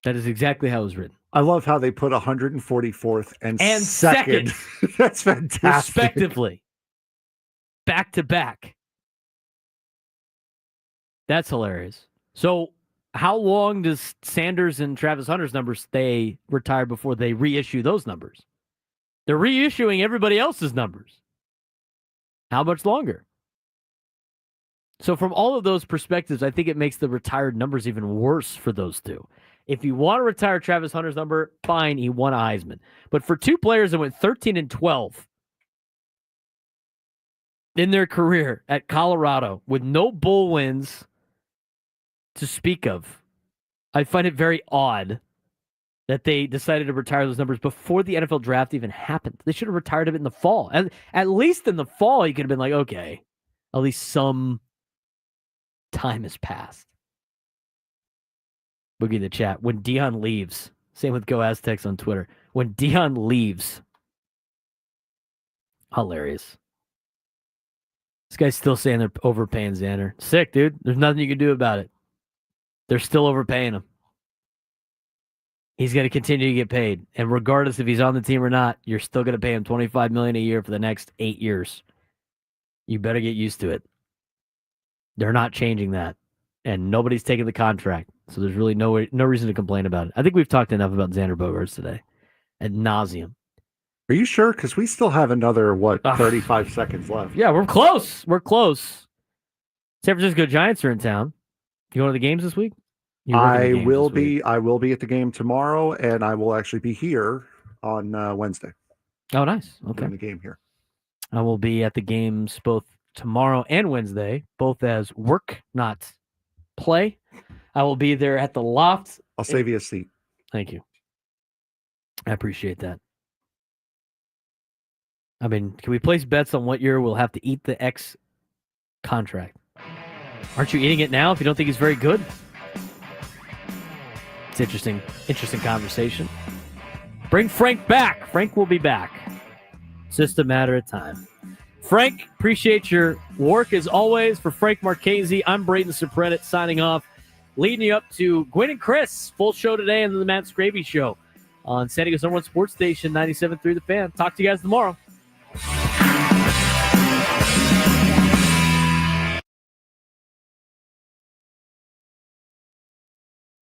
That is exactly how it was written. I love how they put 144th and 2nd. That's fantastic. Respectively. Back to back. That's hilarious. So how long does Sanders and Travis Hunter's numbers stay retired before they reissue those numbers? They're reissuing everybody else's numbers. How much longer? So from all of those perspectives, I think it makes the retired numbers even worse for those two. If you want to retire Travis Hunter's number, fine, he won a Heisman. But for two players that went 13-12 in their career at Colorado with no bowl wins to speak of, I find it very odd that they decided to retire those numbers before the NFL draft even happened. They should have retired them in the fall. At least in the fall, you could have been like, okay, at least some time has passed. Boogie in the chat. When Dion leaves, same with Go Aztecs on Twitter. When Dion leaves, hilarious. This guy's still saying they're overpaying Xander. Sick, dude. There's nothing you can do about it. They're still overpaying him. He's going to continue to get paid. And regardless if he's on the team or not, you're still going to pay him $25 million a year for the next 8 years. You better get used to it. They're not changing that. And nobody's taking the contract. So there's really no reason to complain about it. I think we've talked enough about Xander Bogaerts today. Ad nauseum. Are you sure? Because we still have another, 35 seconds left. Yeah, we're close. We're close. San Francisco Giants are in town. You going to the games this week? I will be at the game tomorrow, and I will actually be here on Wednesday. Oh, nice. Okay. In the game here. I will be at the games both tomorrow and Wednesday, both as work, not play. I will be there at the Loft. I'll save you a seat. Thank you. I appreciate that. I mean, can we place bets on what year we'll have to eat the X contract? Aren't you eating it now if you don't think he's very good? It's interesting conversation. Bring Frank back. Frank will be back. It's just a matter of time. Frank, appreciate your work as always. For Frank Marchese, I'm Braden Surprenant signing off, leading you up to Gwen and Chris. Full show today and the Matt Scraby Show on San Diego's #1 sports station, 97.3 The Fan. Talk to you guys tomorrow.